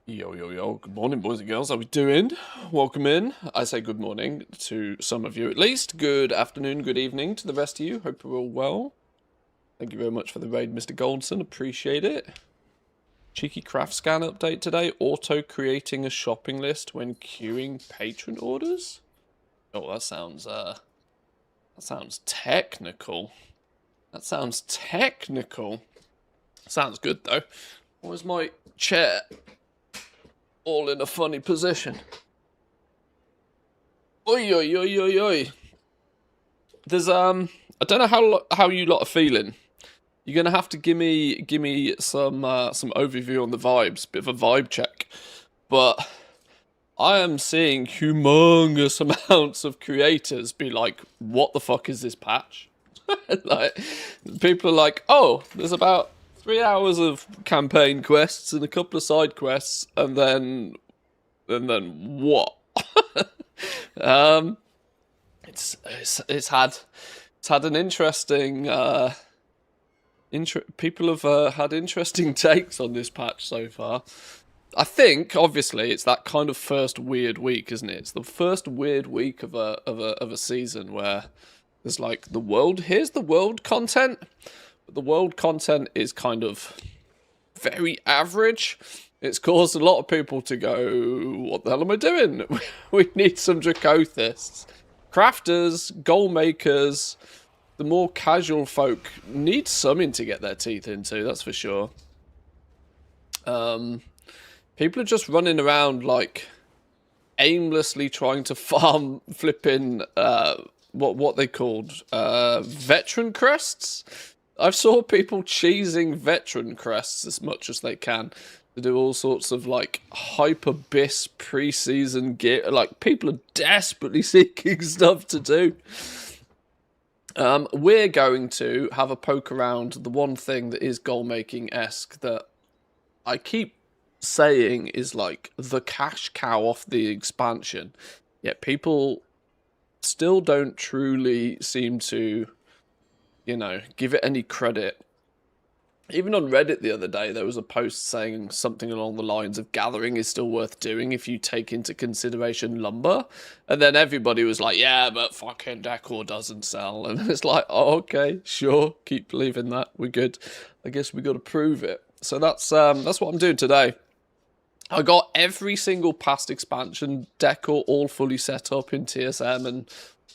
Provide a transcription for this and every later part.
Yo, yo, yo. Good morning, boys and girls. How we doing? Welcome in. I say good morning to some of you at least. Good afternoon, good evening to the rest of you. Hope you're all well. Thank you very much for the raid, Mr. Goldson. Appreciate it. Cheeky craft scan update today. Auto creating a shopping list when queuing patron orders. Oh, that sounds technical. That sounds technical. Sounds good though. Where's my chair? All in a funny position. Oi, oi, oi, oi, oi. There's I don't know how you lot are feeling. You're gonna have to give me some overview on the vibes, bit of a vibe check. But I am seeing humongous amounts of creators be like, "What the fuck is this patch?" Like, people are like, "Oh, there's about 3 hours of campaign quests and a couple of side quests, and then what?" It's had an interesting people have had interesting takes on this patch so far. I think obviously it's that kind of first weird week, isn't it? It's the first weird week of a season where there's like here's the world content. But the world content is kind of very average. It's caused a lot of people to go, "What the hell am I doing?" We need some Dracothis. Crafters, goal makers, the more casual folk need something to get their teeth into, that's for sure. People are just running around like aimlessly trying to farm flipping what they called veteran crests. I've saw people cheesing veteran crests as much as they can to do all sorts of like hyper bis preseason gear. Like, people are desperately seeking stuff to do. We're going to have a poke around the one thing that is goal making-esque that I keep saying is like the cash cow off the expansion. Yet people still don't truly seem to, give it any credit. Even on Reddit the other day, there was a post saying something along the lines of gathering is still worth doing if you take into consideration lumber. And then everybody was like, yeah, but fucking Decor doesn't sell. And it's like, oh, okay, sure, keep believing that. We're good. I guess we got to prove it. So that's what I'm doing today. I got every single past expansion Decor all fully set up in TSM and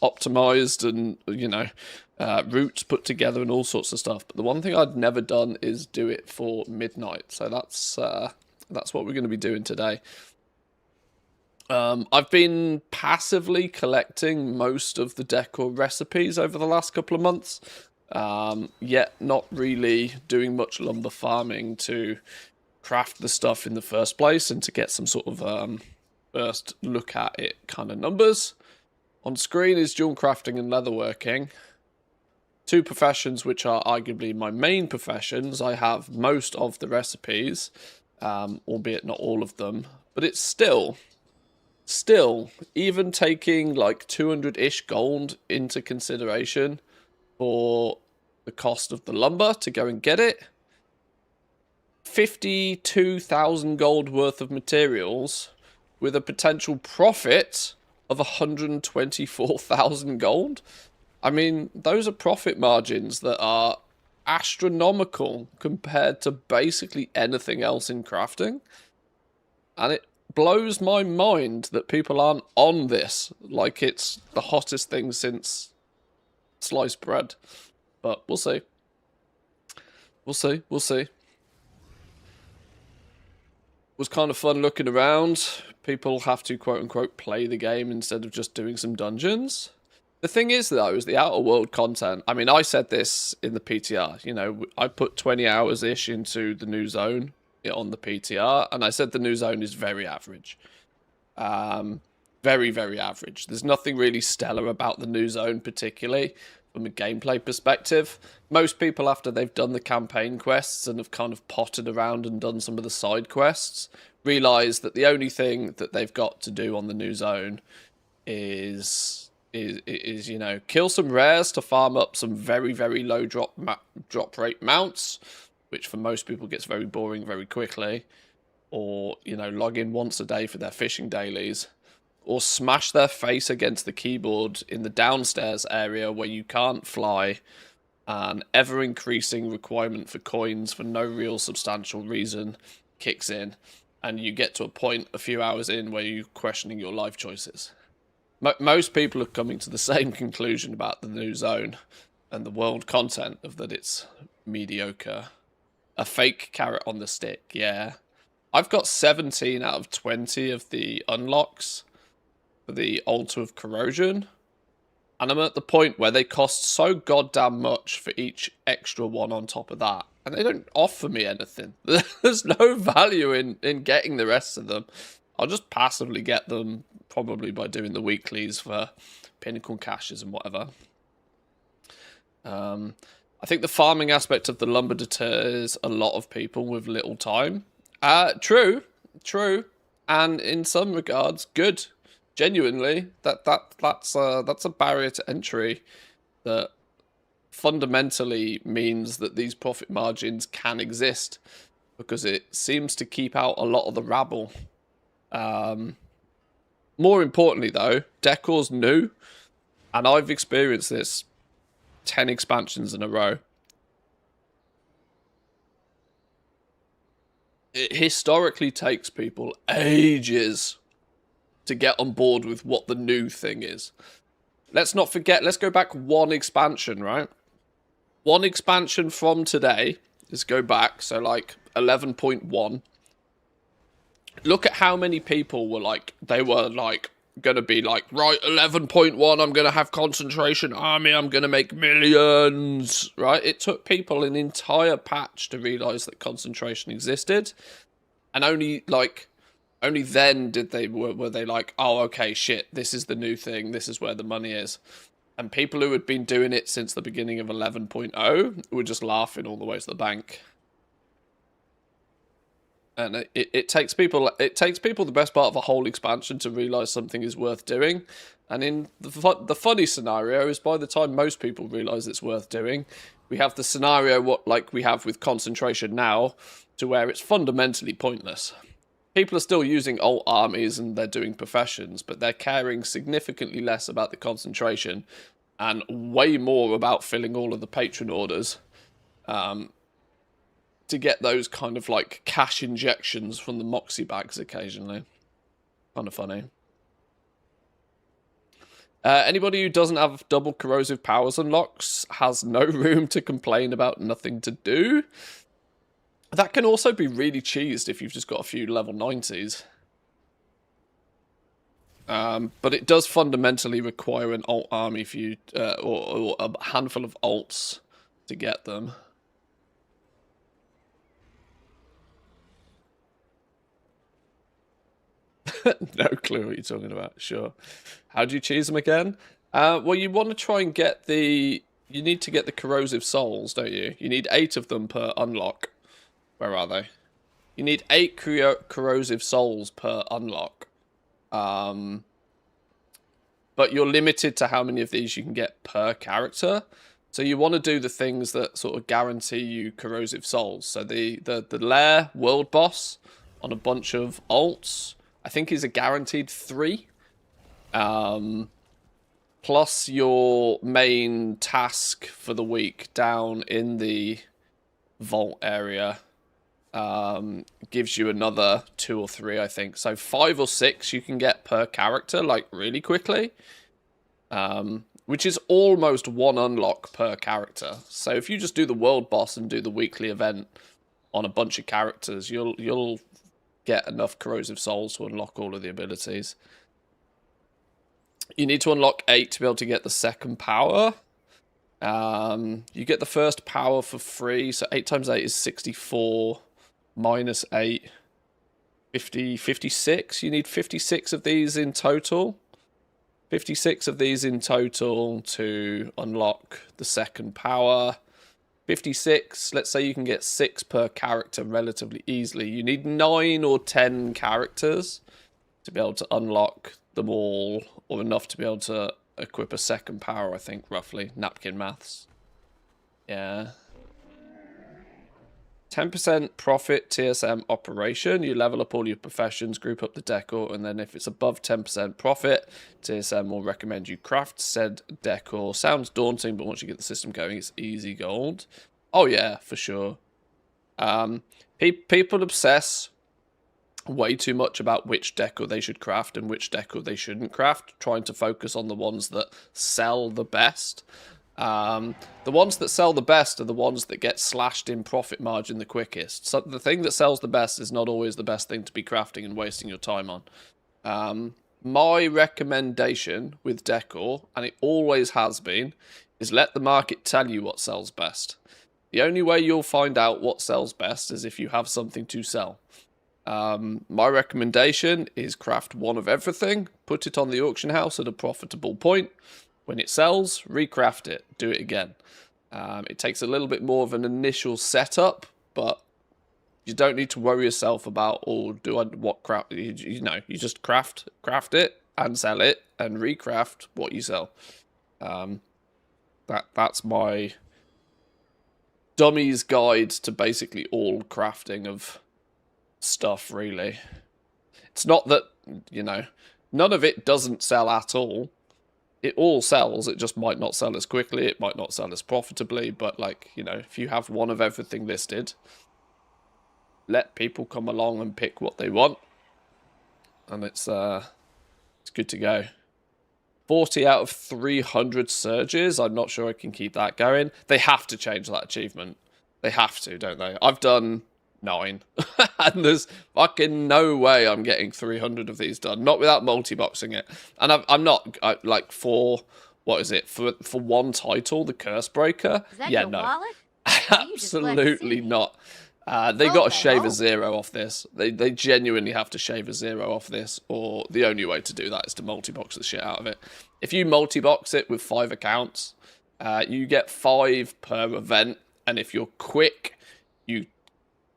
optimized and, routes put together and all sorts of stuff. But the one thing I'd never done is do it for midnight. So that's what we're going to be doing today. I've been passively collecting most of the Decor recipes over the last couple of months. Yet not really doing much lumber farming to craft the stuff in the first place and to get some sort of first look at it kind of numbers. On screen is jewel crafting and leatherworking. Two professions which are arguably my main professions. I have most of the recipes, albeit not all of them. But it's still, even taking like 200-ish gold into consideration for the cost of the lumber to go and get it, 52,000 gold worth of materials with a potential profit of 124,000 gold. I mean, those are profit margins that are astronomical compared to basically anything else in crafting. And it blows my mind that people aren't on this like it's the hottest thing since sliced bread. But we'll see. We'll see. We'll see. It was kind of fun looking around. People have to quote-unquote play the game instead of just doing some dungeons. The thing is, though, is the Outer World content. I mean, I said this in the PTR. I put 20 hours-ish into the new zone on the PTR, and I said the new zone is very average. Very, very average. There's nothing really stellar about the new zone, particularly from a gameplay perspective. Most people, after they've done the campaign quests and have kind of potted around and done some of the side quests, realise that the only thing that they've got to do on the new zone is kill some rares to farm up some very, very low drop rate mounts, which for most people gets very boring very quickly. or, you know, log in once a day for their fishing dailies, or smash their face against the keyboard in the downstairs area where you can't fly, an ever-increasing requirement for coins for no real substantial reason kicks in, and you get to a point a few hours in where you're questioning your life choices. Most people are coming to the same conclusion about the new zone and the world content of that it's mediocre. A fake carrot on the stick, yeah. I've got 17 out of 20 of the unlocks for the Altar of Corrosion. And I'm at the point where they cost so goddamn much for each extra one on top of that. And they don't offer me anything. There's no value in getting the rest of them. I'll just passively get them, probably by doing the weeklies for pinnacle caches and whatever. I think the farming aspect of the lumber deters a lot of people with little time. True. And in some regards, good. Genuinely, that's a barrier to entry that fundamentally means that these profit margins can exist, because it seems to keep out a lot of the rabble. More importantly, though, Decor's new, and I've experienced this 10 expansions in a row. It historically takes people ages to get on board with what the new thing is. Let's not forget, let's go back one expansion, right? One expansion from today, let's go back, so like 11.1. Look at how many people were like, they were like, gonna be like, right, 11.1, I'm gonna have concentration army, I'm gonna make millions, right? It took people an entire patch to realize that concentration existed, and only then did were they like, oh, okay, shit, this is the new thing, this is where the money is. And people who had been doing it since the beginning of 11.0 were just laughing all the way to the bank. And it takes people the best part of a whole expansion to realize something is worth doing. And in the funny scenario is, by the time most people realize it's worth doing, we have the scenario like we have with concentration now, to where it's fundamentally pointless. People are still using alt armies and they're doing professions, but they're caring significantly less about the concentration and way more about filling all of the patron orders. To get those kind of like cash injections from the Moxie bags occasionally. Kind of funny. Anybody who doesn't have double corrosive powers unlocks has no room to complain about nothing to do. That can also be really cheesed if you've just got a few level 90s. But it does fundamentally require an alt army for you, or a handful of alts to get them. No clue what you're talking about. Sure. How do you cheese them again? Well, you want to try and get the... You need to get the corrosive souls, don't you? You need 8 of them per unlock. Where are they? You need 8 corrosive souls per unlock. But you're limited to how many of these you can get per character. So you want to do the things that sort of guarantee you corrosive souls. So the lair world boss on a bunch of alts, I think, is a guaranteed 3. Plus your main task for the week down in the vault area gives you another 2 or 3, I think. So 5 or 6 you can get per character, like, really quickly. Which is almost 1 unlock per character. So if you just do the world boss and do the weekly event on a bunch of characters, you'll get enough corrosive souls to unlock all of the abilities. You need to unlock 8 to be able to get the second power. You get the first power for free, so 8 times 8 is 64, minus 8, 56. You need 56 of these in total. 56 of these in total to unlock the second power. 56, let's say you can get 6 per character relatively easily. You need 9 or 10 characters to be able to unlock them all, or enough to be able to equip a second power, I think, roughly. Napkin maths. Yeah. 10% profit TSM operation. You level up all your professions, group up the decor, and then if it's above 10% profit, TSM will recommend you craft said decor. Sounds daunting, but once you get the system going, it's easy gold. Oh yeah, for sure. People obsess way too much about which decor they should craft and which decor they shouldn't craft, trying to focus on the ones that sell the best. The ones that sell the best are the ones that get slashed in profit margin the quickest. So the thing that sells the best is not always the best thing to be crafting and wasting your time on. My recommendation with decor, and it always has been, is let the market tell you what sells best. The only way you'll find out what sells best is if you have something to sell. My recommendation is craft one of everything, put it on the auction house at a profitable point. When it sells, recraft it, do it again. It takes a little bit more of an initial setup, but you don't need to worry yourself about, oh, what craft? You know, you just craft it and sell it and recraft what you sell. That's my dummy's guide to basically all crafting of stuff, really. It's not that, you know, none of it doesn't sell at all. It all sells, it just might not sell as quickly, it might not sell as profitably, but, like, you know, if you have one of everything listed, let people come along and pick what they want, and it's good to go. 40 out of 300 surges, I'm not sure I can keep that going. They have to change that achievement. They have to, don't they? I've done 9, and there's fucking no way I'm getting 300 of these done, not without multi-boxing it. And I'm not like, for what is it, for one title, the Curse Breaker? Is that yeah, your no, wallet? absolutely not. They got to shave a 0 off this. They genuinely have to shave a 0 off this, or the only way to do that is to multi-box the shit out of it. If you multi-box it with 5 accounts, you get 5 per event, and if you're quick, you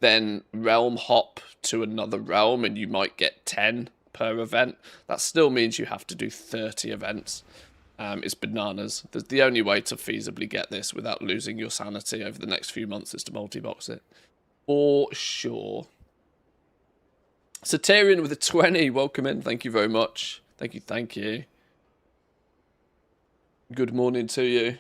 then realm hop to another realm and you might get 10 per event. That still means you have to do 30 events. It's bananas. The only way to feasibly get this without losing your sanity over the next few months is to multi-box it. For sure. Satirian with a 20. Welcome in. Thank you very much. Thank you. Good morning to you.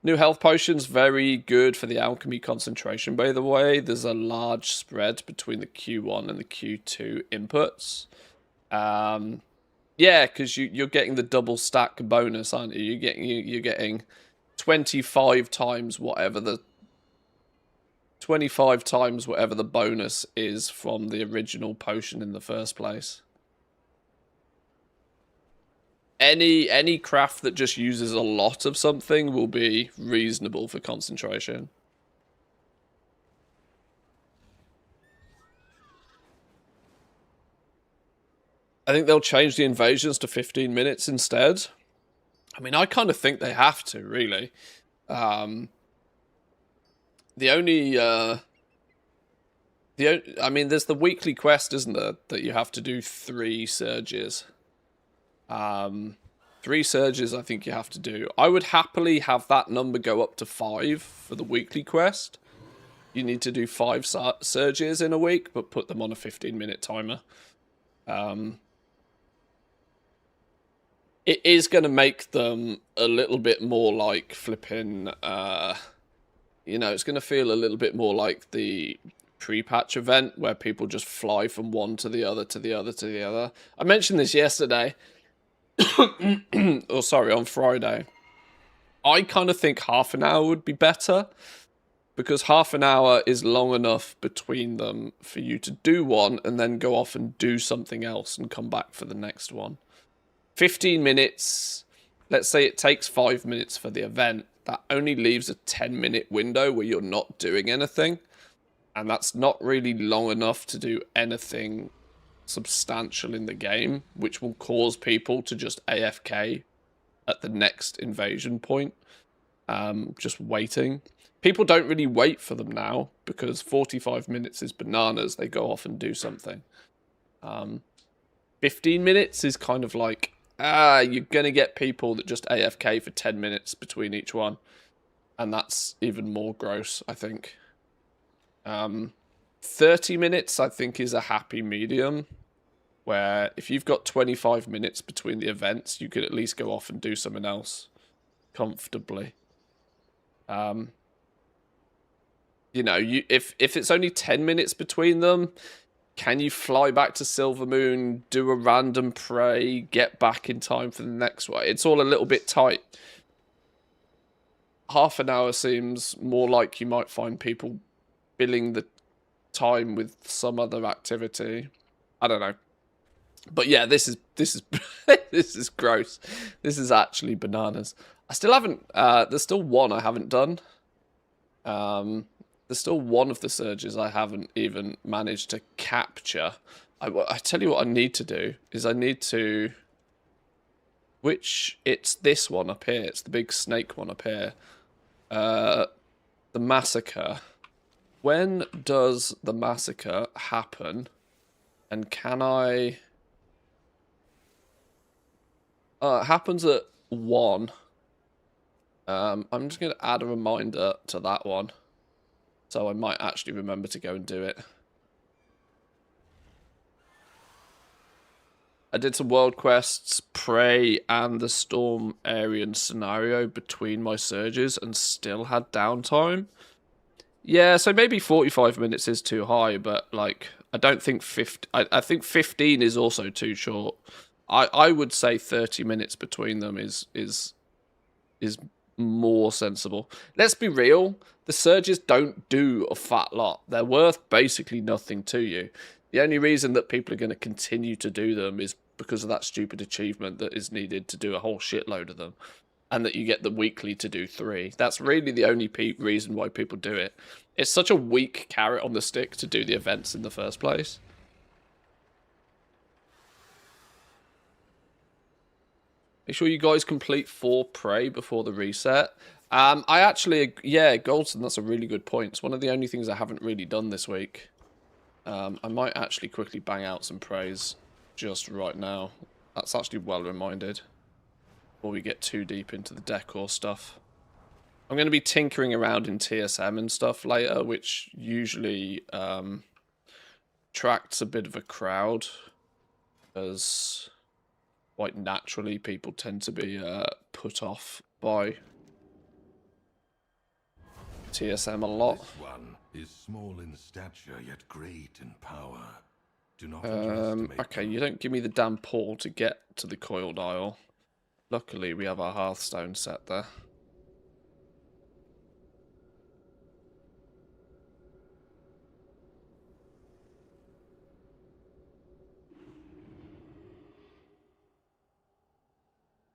New health potions, very good for the alchemy concentration, by the way. There's a large spread between the Q1 and the Q2 inputs. Yeah, because you're getting the double stack bonus, aren't you? You're getting 25 times whatever the 25 times whatever the bonus is from the original potion in the first place. Any craft that just uses a lot of something will be reasonable for concentration. I think they'll change the invasions to 15 minutes instead. I mean, I kind of think they have to, really. I mean, there's the weekly quest, isn't there, that you have to do 3 surges. 3 surges I think you have to do. I would happily have that number go up to 5 for the weekly quest. You need to do 5 surges in a week, but put them on a 15-minute timer. It is going to make them a little bit more like flipping, you know, it's going to feel a little bit more like the pre-patch event where people just fly from one to the other, to the other, to the other. I mentioned this yesterday. Oh, sorry, on Friday. I kind of think half an hour would be better, because half an hour is long enough between them for you to do one and then go off and do something else and come back for the next one. 15 minutes, let's say it takes 5 minutes for the event, that only leaves a 10-minute window where you're not doing anything, and that's not really long enough to do anything substantial in the game, which will cause people to just AFK at the next invasion point, just waiting. People don't really wait for them now, because 45 minutes is bananas. They go off and do something. 15 minutes is kind of like, you're going to get people that just AFK for 10 minutes between each one. And that's even more gross, I think. 30 minutes, I think, is a happy medium. Where if you've got 25 minutes between the events, you could at least go off and do something else comfortably. You know, if it's only 10 minutes between them, can you fly back to Silvermoon, do a random prey, get back in time for the next one? It's all a little bit tight. Half an hour seems more like you might find people filling the time with some other activity. I don't know. But yeah, this is this is gross. This is actually bananas. I still haven't there's still one I haven't done. There's still one of the surges I haven't even managed to capture. I tell you what I need to do is I need to... It's this one up here. It's the big snake one up here. The massacre. When does the massacre happen? And can I... it happens at 1. I'm just going to add a reminder to that one. So I might actually remember to go and do it. I did some world quests, Prey, and the Storm Aryan scenario between my surges and still had downtime. Yeah, so maybe 45 minutes is too high, but like I don't think 50. I think 15 is also too short. I would say 30 minutes between them is more sensible. Let's be real. The surges don't do a fat lot. They're worth basically nothing to you. The only reason that people are going to continue to do them is because of that stupid achievement that is needed to do a whole shitload of them. And that you get the weekly to do 3. That's really the only reason why people do it. It's such a weak carrot on the stick to do the events in the first place. Make sure you guys complete 4 Prey before the reset. I actually, yeah, Goldson, that's a really good point. It's one of the only things I haven't really done this week. I might actually quickly bang out some Preys just right now. That's actually well reminded. Before we get too deep into the Decor stuff. I'm going to be tinkering around in TSM and stuff later, which usually attracts a bit of a crowd. As quite naturally, people tend to be put off by TSM a lot. This one is small in stature, yet great in power. Do not underestimate okay, you don't give me the damn portal to get to the coiled isle. Luckily, we have our Hearthstone set there.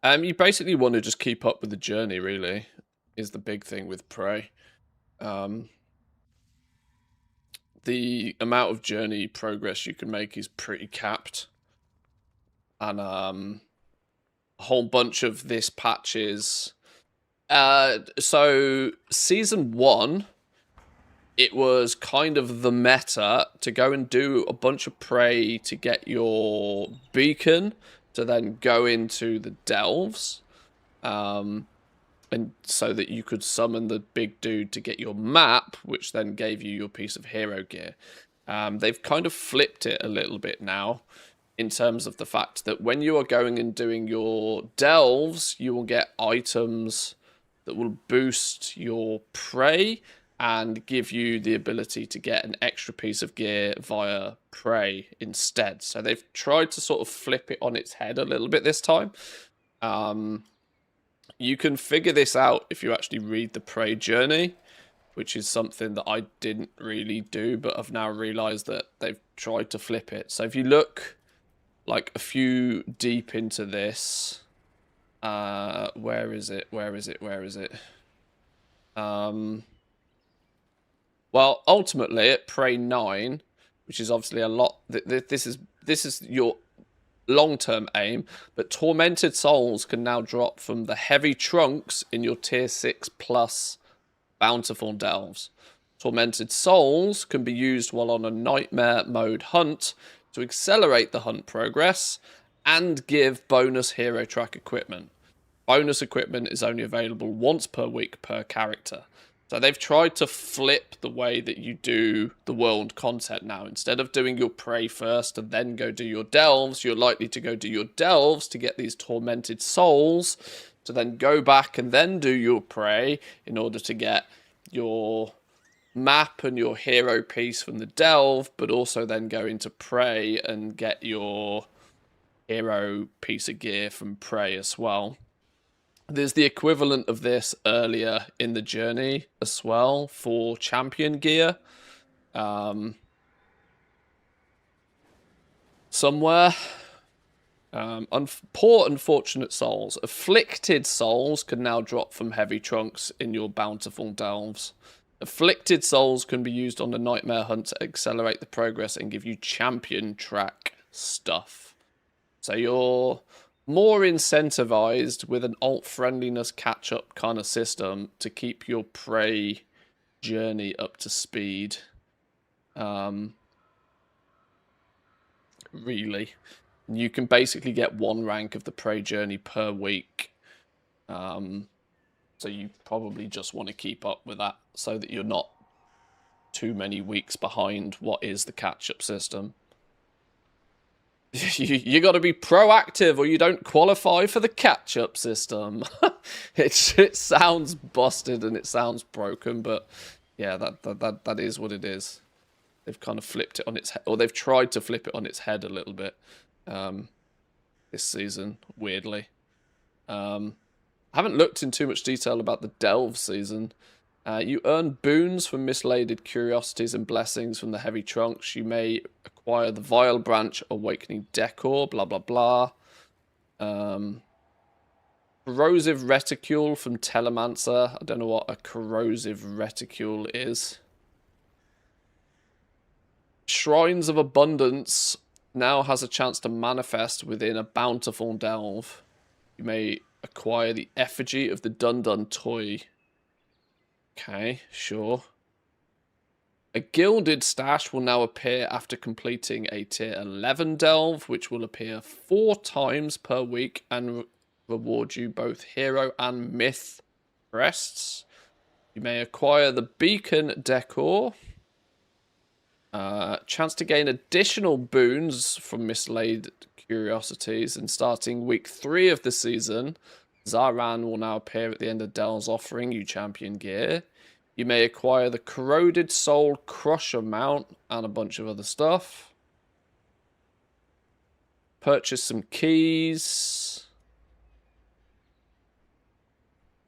You basically want to just keep up with the journey, really, is the big thing with Prey. The amount of journey progress you can make is pretty capped. And a whole bunch of this patches. So season 1, it was kind of the meta to go and do a bunch of Prey to get your beacon, to then go into the delves, and so that you could summon the big dude to get your map, which then gave you your piece of hero gear. They've kind of flipped it a little bit now, in terms of the fact that when you are going and doing your delves, you will get items that will boost your Prey and give you the ability to get an extra piece of gear via Prey instead. So they've tried to sort of flip it on its head a little bit this time. You can figure this out if you actually read the Prey journey, which is something that I didn't really do, but I've now realised that they've tried to flip it. So if you look like a few deep into this, where is it? Well, ultimately at Prey 9, which is obviously a lot. This is your long-term aim, but Tormented Souls can now drop from the heavy trunks in your tier 6 plus bountiful delves. Tormented Souls can be used while on a nightmare mode hunt to accelerate the hunt progress and give bonus hero track equipment. bonus equipment is only available once per week per character. So they've tried to flip the way that you do the world content now. Instead of doing your prey first and then go do your delves, you're likely to go do your delves to get these tormented souls, to then go back and then do your prey in order to get your map and your hero piece from the delve, but also then go into prey and get your hero piece of gear from prey as well. There's the equivalent of this earlier in the journey as well for champion gear. Somewhere. Poor unfortunate souls. Afflicted souls can now drop from heavy trunks in your bountiful delves. Afflicted souls can be used on the nightmare hunt to accelerate the progress and give you champion track stuff. So you're more incentivized with an alt friendliness catch up kind of system to keep your prey journey up to speed. Really. You can basically get 1 rank of the prey journey per week. So you probably just want to keep up with that so that you're not too many weeks behind what is the catch-up system. You got to be proactive or you don't qualify for the catch-up system. It sounds busted and it sounds broken, but yeah, that is what it is. They've kind of flipped it on its head, or they've tried to flip it on its head a little bit this season, weirdly. I haven't looked in too much detail about the Delve season. You earn boons from misladed curiosities and blessings from the heavy trunks. You may acquire the Vile Branch Awakening Decor, blah, blah, blah. Corrosive Reticule from Telemancer. I don't know what a Corrosive Reticule is. Shrines of Abundance now has a chance to manifest within a bountiful delve. You may acquire the effigy of the Dun Dun toy. Okay, sure. A gilded stash will now appear after completing a tier 11 delve, which will appear 4 times per week and reward you both hero and myth crests. You may acquire the beacon decor. Chance to gain additional boons from mislaid curiosities, and starting week 3 of the season, Zaran will now appear at the end of Del's offering you champion gear. You may acquire the Corroded Soul Crusher mount and a bunch of other stuff. Purchase some keys.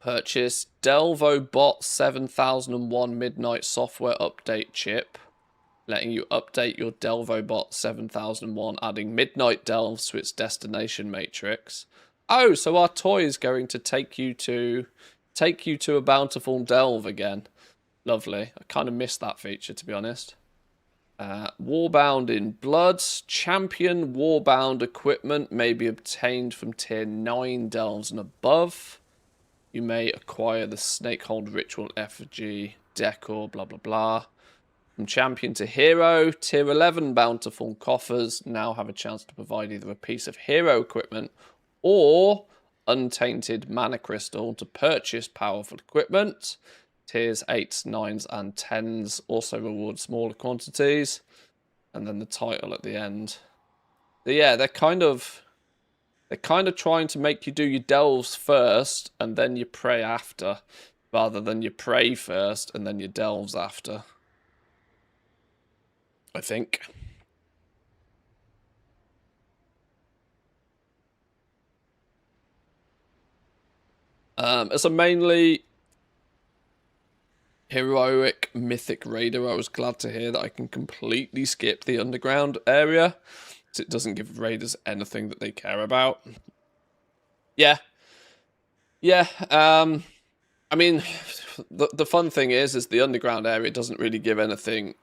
Purchase DelvoBot 7001 Midnight Software Update Chip, letting you update your DelvoBot 7001, adding Midnight Delves to its destination matrix. Oh, so our toy is going to take you to a bountiful delve again. Lovely. I kind of missed that feature, to be honest. Warbound in Blood. Champion Warbound equipment may be obtained from tier 9 delves and above. You may acquire the Snakehold Ritual Effigy, Decor, blah, blah, blah. From champion to hero, tier 11 bountiful coffers now have a chance to provide either a piece of hero equipment or untainted mana crystal to purchase powerful equipment. Tiers 8s, 9s, and 10s also reward smaller quantities. And then the title at the end. So yeah, they're kind of trying to make you do your delves first and then you pray after, rather than you pray first and then your delves after, I think. As a mainly heroic mythic raider, I was glad to hear that I can completely skip the underground area, because it doesn't give raiders anything that they care about. Yeah. I mean, the fun thing is the underground area doesn't really give anything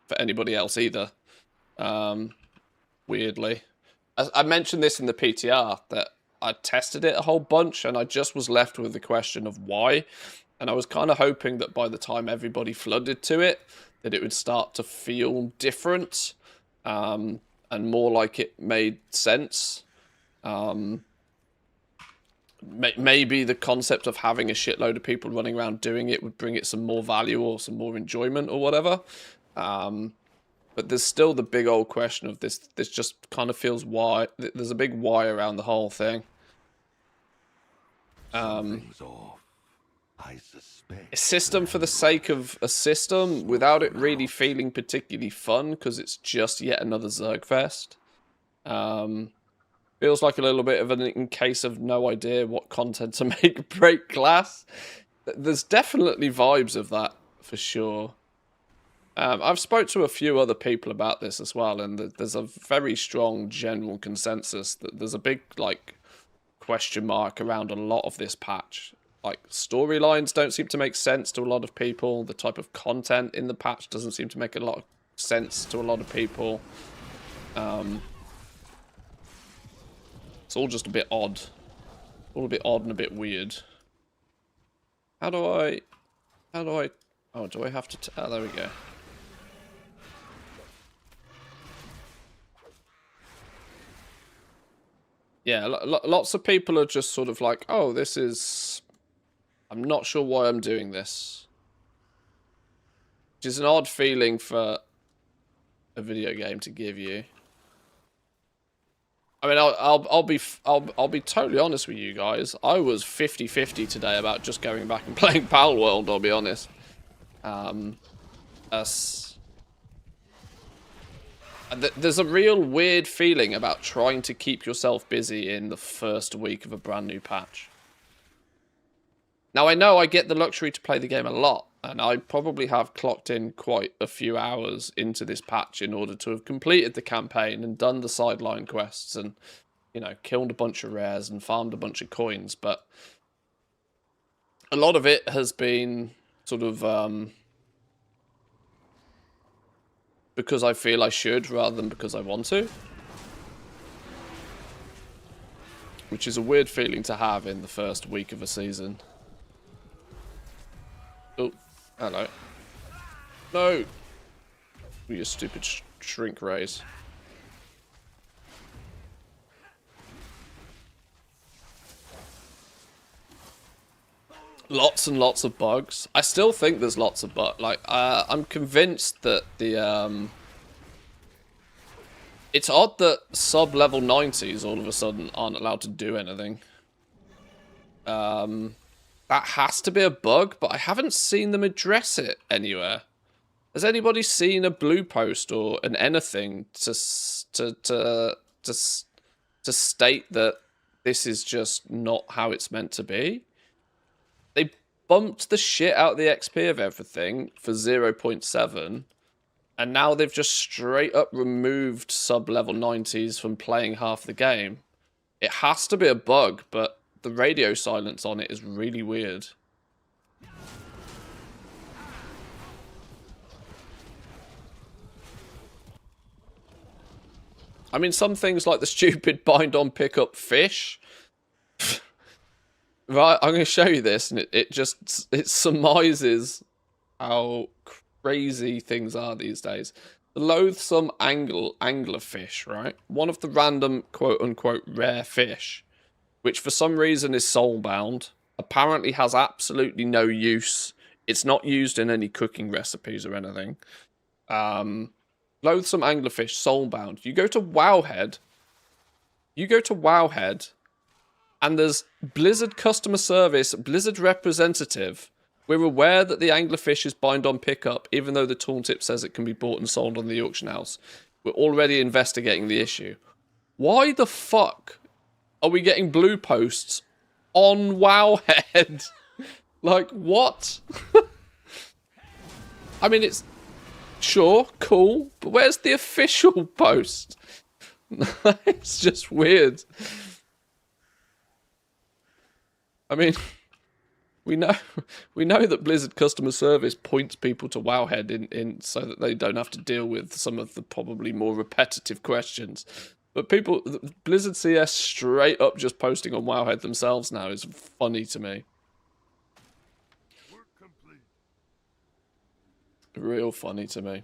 for anybody else either. Weirdly, I mentioned this in the PTR that I tested it a whole bunch and I just was left with the question of why. And I was kind of hoping that by the time everybody flooded to it, that it would start to feel different and more like it made sense. maybe the concept of having a shitload of people running around doing it would bring it some more value or some more enjoyment or whatever. But there's still the big old question of this. This just kind of feels why. There's a big why around the whole thing. Something's off. I suspect. A system for the sake of a system without it really feeling particularly fun because it's just yet another Zergfest. Feels like a little bit of an in case of no idea what content to make break class. There's definitely vibes of that for sure. I've spoke to a few other people about this as well, and there's a very strong general consensus that there's a big like question mark around a lot of this patch. Like, storylines don't seem to make sense to a lot of people. The type of content in the patch doesn't seem to make a lot of sense to a lot of people. It's all just a bit odd. All a bit odd and a bit weird. How do I... Oh, do I have to... Oh, there we go. Yeah, lots of people are just sort of like, oh, this is... I'm not sure why I'm doing this. Which is an odd feeling for a video game to give you. I mean, I'll be totally honest with you guys. I was 50-50 today about just going back and playing Pal World, I'll be honest. There's a real weird feeling about trying to keep yourself busy in the first week of a brand new patch. Now, I know I get the luxury to play the game a lot, and I probably have clocked in quite a few hours into this patch in order to have completed the campaign and done the sideline quests and, you know, killed a bunch of rares and farmed a bunch of coins, but a lot of it has been sort of because I feel I should rather than because I want to. Which is a weird feeling to have in the first week of a season. Oh, hello. No! You stupid shrink rays. Lots and lots of bugs. I still think there's lots of bugs. Like, I'm convinced that the, It's odd that sub-level 90s all of a sudden aren't allowed to do anything. That has to be a bug, but I haven't seen them address it anywhere. Has anybody seen a blue post or an anything to state that this is just not how it's meant to be? They bumped the shit out of the XP of everything for 0.7, and now they've just straight up removed sub-level 90s from playing half the game. It has to be a bug, but the radio silence on it is really weird. I mean, some things like the stupid bind on pickup fish. Right, I'm going to show you this, and it surmises how crazy things are these days. The loathsome anglerfish, right? One of the random quote-unquote rare fish, which for some reason is soulbound, apparently has absolutely no use. It's not used in any cooking recipes or anything. Loathsome anglerfish, soulbound. You go to Wowhead, and there's Blizzard customer service, Blizzard representative. We're aware that the anglerfish is bind on pickup, even though the tooltip says it can be bought and sold on the auction house. We're already investigating the issue. Why the fuck are we getting blue posts on Wowhead? Like, what? I mean, it's sure, cool, but where's the official post? It's just weird. I mean, we know that Blizzard customer service points people to Wowhead in so that they don't have to deal with some of the probably more repetitive questions. But Blizzard CS straight up just posting on Wowhead themselves now is funny to me. Real funny to me.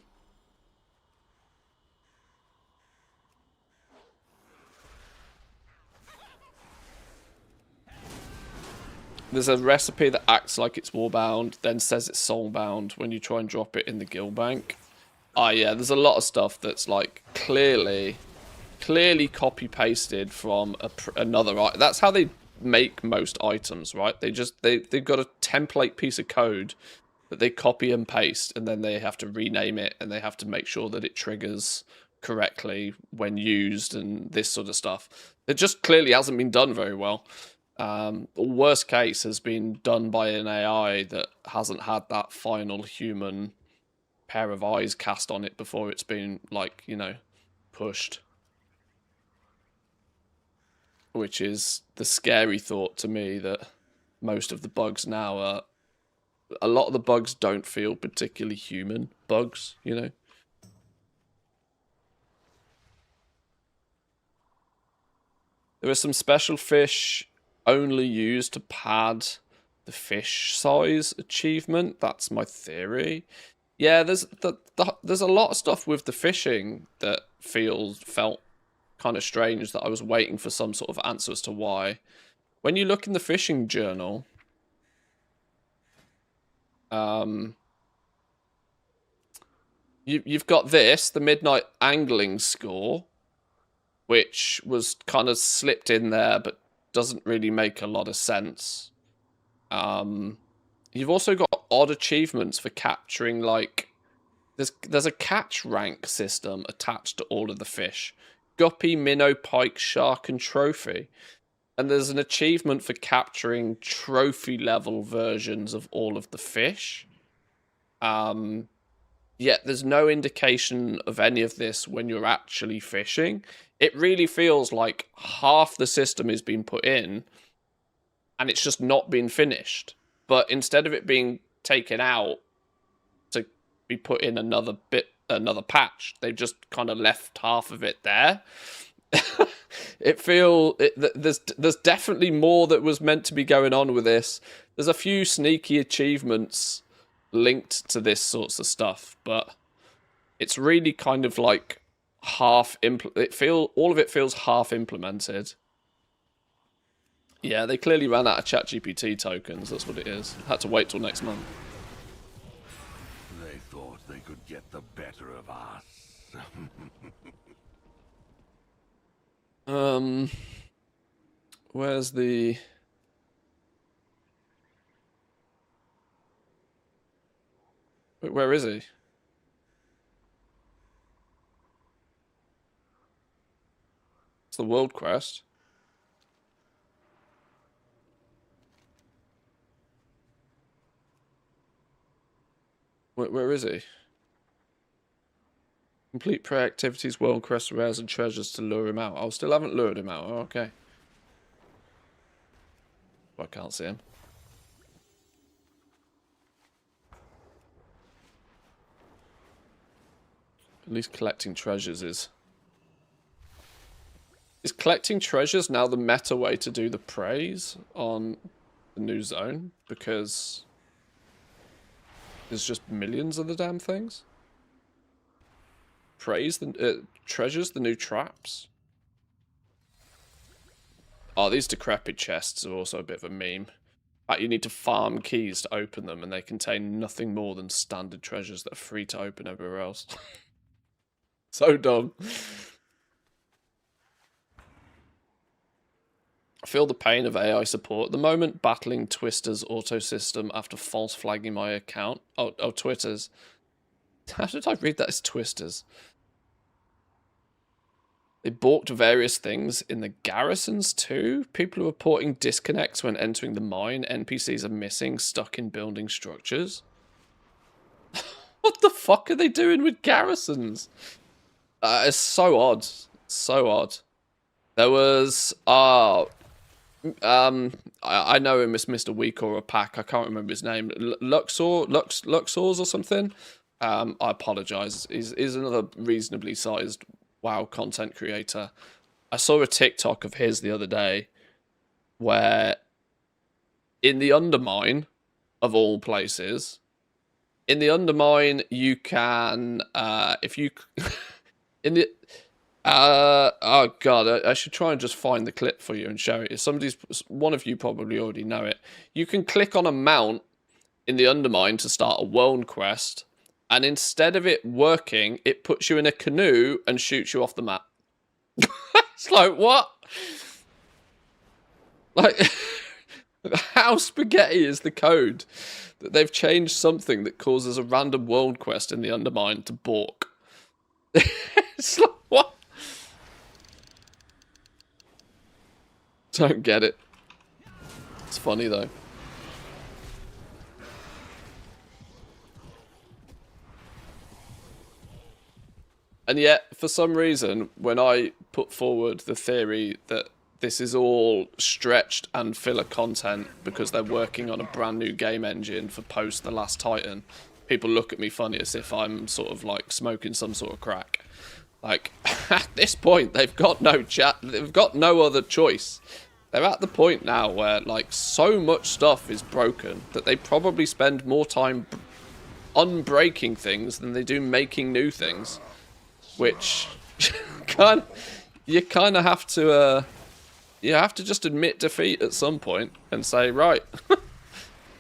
there's a recipe that acts like it's warbound, then says it's soulbound when you try and drop it in the guild bank. Oh yeah, there's a lot of stuff that's like clearly copy pasted from another item. That's how they make most items, right? They've got a template piece of code that they copy and paste, and then they have to rename it, and they have to make sure that it triggers correctly when used, and this sort of stuff. It just clearly hasn't been done very well. The worst case has been done by an AI that hasn't had that final human pair of eyes cast on it before it's been, like, you know, pushed. Which is the scary thought to me, that most of the bugs now are... A lot of the bugs don't feel particularly human bugs, you know? There are some special fish only used to pad the fish size achievement. That's my theory. Yeah, there's a lot of stuff with the fishing that felt kind of strange, that I was waiting for some sort of answer as to why. When you look in the fishing journal, you've got this, the midnight angling score, which was kind of slipped in there, but doesn't really make a lot of sense. You've also got odd achievements for capturing, like, there's a catch rank system attached to all of the fish. Guppy, minnow, pike, shark, and trophy. And there's an achievement for capturing trophy level versions of all of the fish. Yet there's no indication of any of this when you're actually fishing. It really feels like half the system is being put in and it's just not been finished. But instead of it being taken out to be put in another patch, they've just kind of left half of it there. There's definitely more that was meant to be going on with this. There's a few sneaky achievements linked to this sorts of stuff, but it's really kind of like all of it feels half implemented. Yeah, they clearly ran out of ChatGPT tokens. That's what it is. Had to wait till next month. They thought they could get the better of us. Where's the... Where is he? It's the world quest. Where is he? Complete prey activities, world quest, rares, and treasures to lure him out. I still haven't lured him out. Oh, okay. I can't see him. At least collecting treasures is... Is collecting treasures now the meta way to do the praise on the new zone? Because there's just millions of the damn things. Praise the treasures, the new traps. Oh, these decrepit chests are also a bit of a meme. You need to farm keys to open them, and they contain nothing more than standard treasures that are free to open everywhere else. So dumb. I feel the pain of AI support at the moment, battling Twister's auto system after false flagging my account. Oh, Twitter's. How did I read that as Twisters? They balked various things in the garrisons too. People are reporting disconnects when entering the mine. NPCs are missing, stuck in building structures. What the fuck are they doing with garrisons? It's so odd. So odd. There was... I know him as Mr. Week or a pack. I can't remember his name. Luxors or something. I apologize. He's another reasonably sized WoW content creator. I saw a TikTok of his the other day where in the Undermine, of all places, in the Undermine you can if you in the Oh god, I should try and just find the clip for you and show it. One of you probably already know it. You can click on a mount in the Undermine to start a world quest, and instead of it working, it puts you in a canoe and shoots you off the map. It's like, what? Like, how spaghetti is the code that they've changed something that causes a random world quest in the Undermine to balk? It's like, what? Don't get it. It's funny though. And yet, for some reason, when I put forward the theory that this is all stretched and filler content because they're working on a brand new game engine for post The Last Titan, people look at me funny as if I'm sort of like smoking some sort of crack. Like, at this point, they've got no they've got no other choice. They're at the point now where, like, so much stuff is broken that they probably spend more time unbreaking things than they do making new things. Which, you kind of have to, you have to just admit defeat at some point and say, right,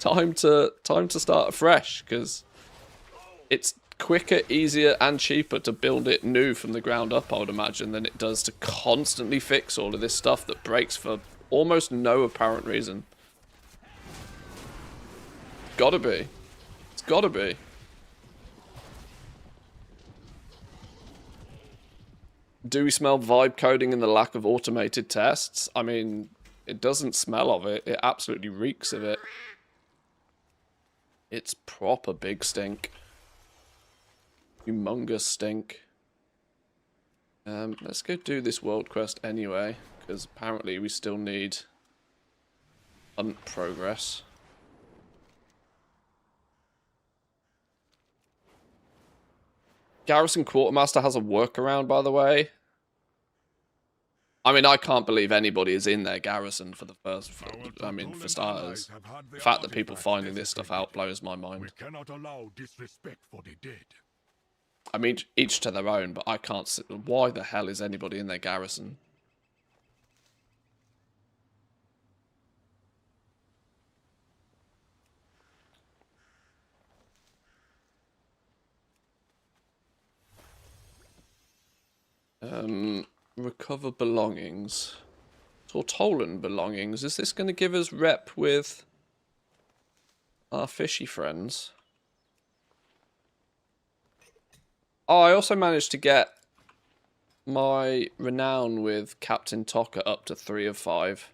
time to start afresh, because it's quicker, easier, and cheaper to build it new from the ground up, I would imagine, than it does to constantly fix all of this stuff that breaks for almost no apparent reason. Gotta be. It's gotta be. Do we smell vibe coding in the lack of automated tests? I mean, it doesn't smell of it. It absolutely reeks of it. It's proper big stink. Humongous stink. Let's go do this world quest anyway, because apparently we still need hunt progress. Garrison Quartermaster has a workaround, by the way. I mean, I can't believe anybody is in their garrison for the first... for starters. The fact that people finding this stuff out blows my mind. We cannot allow disrespect for the dead. I mean, each to their own, but I can't see... Why the hell is anybody in their garrison? Recover belongings. Tortolan belongings. Is this going to give us rep with our fishy friends? Oh, I also managed to get my renown with Captain Tokka up to 3 of 5.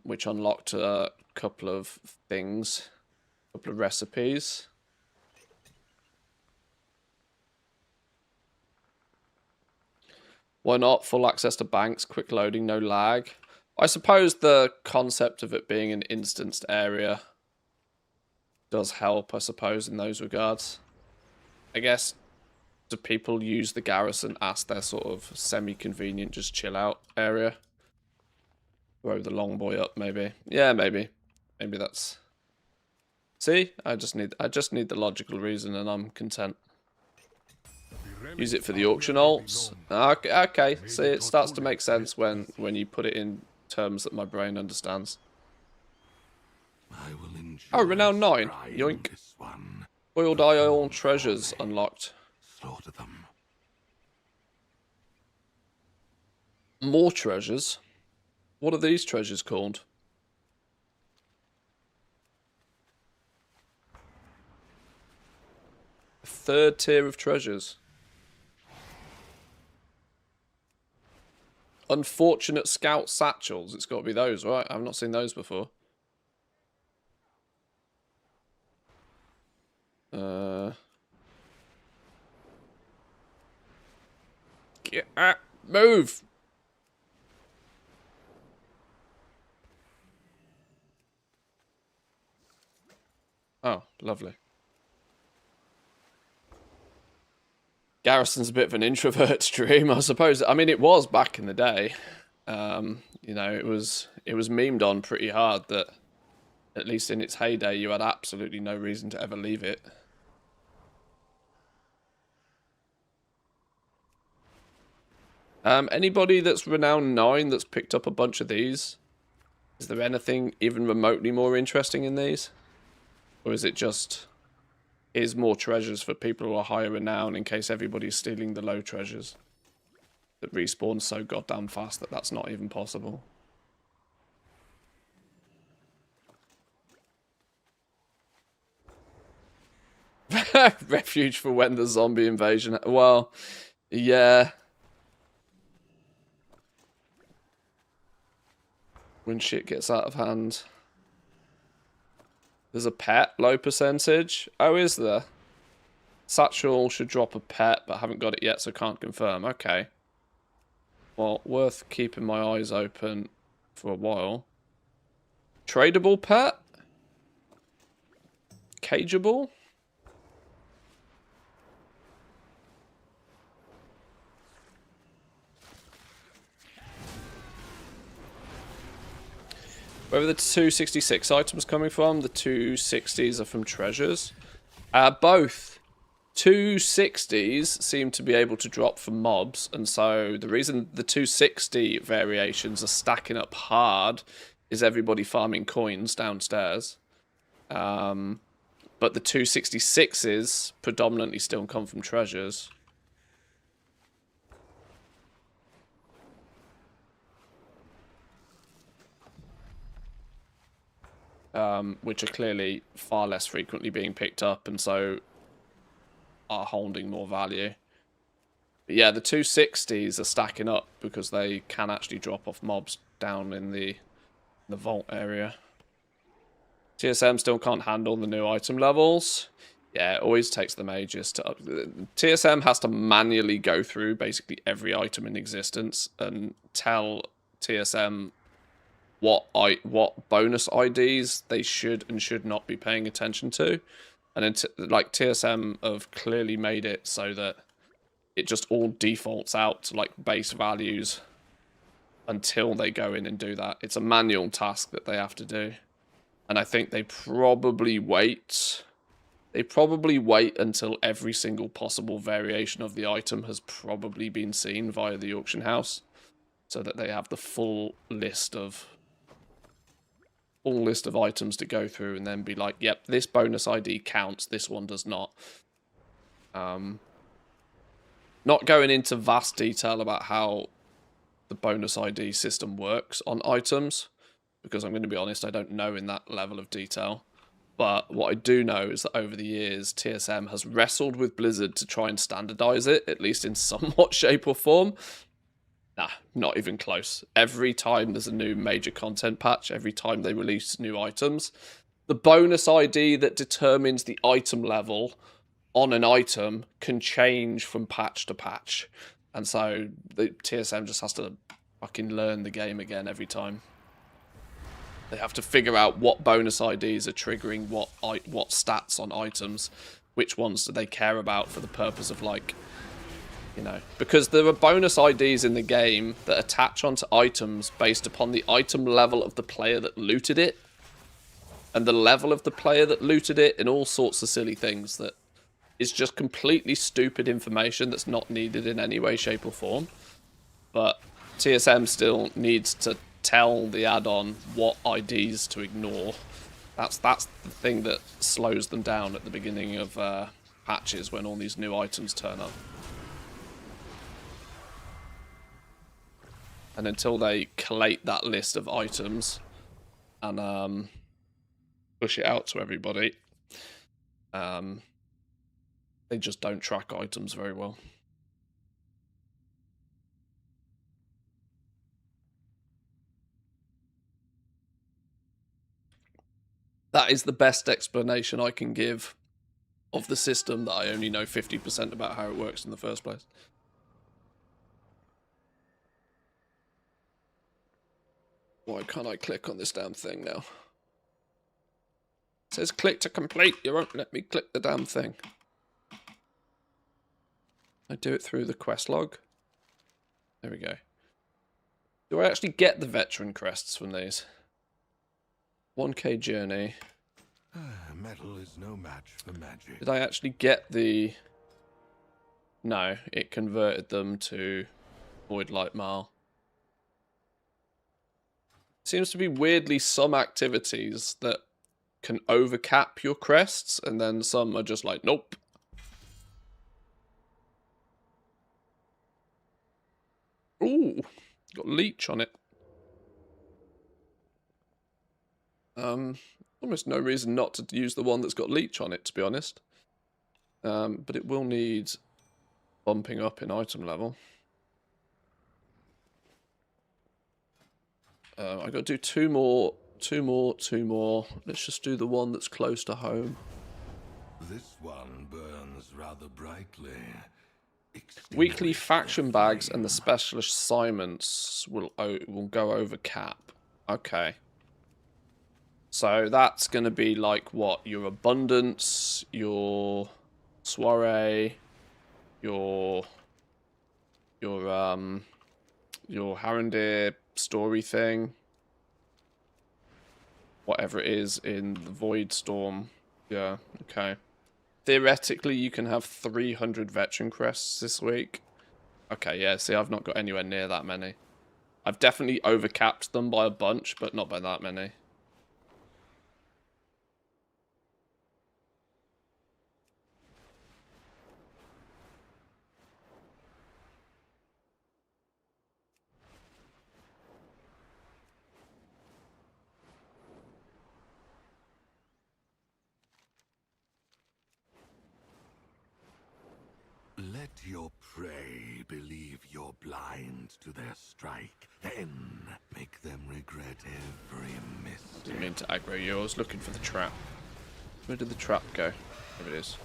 Which unlocked a couple of things. A couple of recipes. Why not? Full access to banks, quick loading, no lag. I suppose the concept of it being an instanced area does help, I suppose, in those regards. I guess, do people use the garrison as their sort of semi-convenient, just chill out area? Throw the long boy up, maybe. Yeah, maybe. Maybe that's... See? I just need the logical reason and I'm content. Use it for the auction alts. Okay. See, it starts to make sense when you put it in terms that my brain understands. Oh, renown 9. Yoink. Boiled iron treasures unlocked. Slaughter them. More treasures? What are these treasures called? A third tier of treasures. Unfortunate scout satchels. It's got to be those, right? I've not seen those before. Move! Oh, lovely. Garrison's a bit of an introvert stream, I suppose. I mean, it was back in the day. You know, it was memed on pretty hard that, at least in its heyday, you had absolutely no reason to ever leave it. Anybody that's renowned 9 that's picked up a bunch of these? Is there anything even remotely more interesting in these? Or is it just... Here's more treasures for people who are higher renown in case everybody's stealing the low treasures? That respawn so goddamn fast that that's not even possible. Refuge for when the zombie invasion... Well, yeah. When shit gets out of hand. There's a pet, low percentage. Oh, is there? Satchel should drop a pet, but I haven't got it yet, so can't confirm. Okay. Well, worth keeping my eyes open for a while. Tradable pet? Cageable? Where are the 266 items coming from? The 260s are from treasures. Both. 260s seem to be able to drop from mobs, and so the reason the 260 variations are stacking up hard is everybody farming coins downstairs. But the 266s predominantly still come from treasures. Which are clearly far less frequently being picked up, and so are holding more value. But yeah, the 260s are stacking up because they can actually drop off mobs down in the vault area. TSM still can't handle the new item levels. Yeah, it always takes them ages to up. TSM has to manually go through basically every item in existence and tell TSM what bonus IDs they should and should not be paying attention to. And then like TSM have clearly made it so that it just all defaults out to like base values until they go in and do that. It's a manual task that they have to do. And I think they probably wait. They probably wait until every single possible variation of the item has probably been seen via the auction house, so that they have the full list of items to go through and then be like, yep, this bonus ID counts, this one does not. Not going into vast detail about how the bonus ID system works on items, because I'm going to be honest, I don't know in that level of detail. But what I do know is that over the years, TSM has wrestled with Blizzard to try and standardize it, at least in somewhat shape or form. Nah, not even close. Every time there's a new major content patch, every time they release new items, the bonus ID that determines the item level on an item can change from patch to patch. And so the TSM just has to fucking learn the game again every time. They have to figure out what bonus IDs are triggering what stats on items, which ones do they care about for the purpose of, like, you know, because there are bonus IDs in the game that attach onto items based upon the item level of the player that looted it, and the level of the player that looted it, and all sorts of silly things that is just completely stupid information that's not needed in any way, shape, or form. But TSM still needs to tell the add-on what IDs to ignore. That's the thing that slows them down at the beginning of patches when all these new items turn up. And until they collate that list of items and push it out to everybody, they just don't track items very well. That is the best explanation I can give of the system that I only know 50% about how it works in the first place. Why can't I click on this damn thing now? It says click to complete. You won't let me click the damn thing. I do it through the quest log. There we go. Do I actually get the veteran crests from these? 1k journey. Metal is no match for magic. Did I actually get the... No, it converted them to Void Light Mile. Seems to be weirdly some activities that can overcap your crests, and then some are just like, nope. Ooh, got leech on it. Almost no reason not to use the one that's got leech on it, to be honest. But it will need bumping up in item level. I got to do two more. Let's just do the one that's close to home. This one burns rather brightly. Weekly faction bags and the specialist assignments will go over cap. Okay. So that's going to be like what? Your abundance, your soiree, your Harandir story thing. Whatever it is in the Void Storm. Yeah, okay. Theoretically, you can have 300 veteran crests this week. Okay, yeah, see, I've not got anywhere near that many. I've definitely overcapped them by a bunch, but not by that many. Let your prey believe you're blind to their strike, then make them regret every mistake. Didn't mean to aggro you, I was looking for the trap. Where did the trap go? There it is.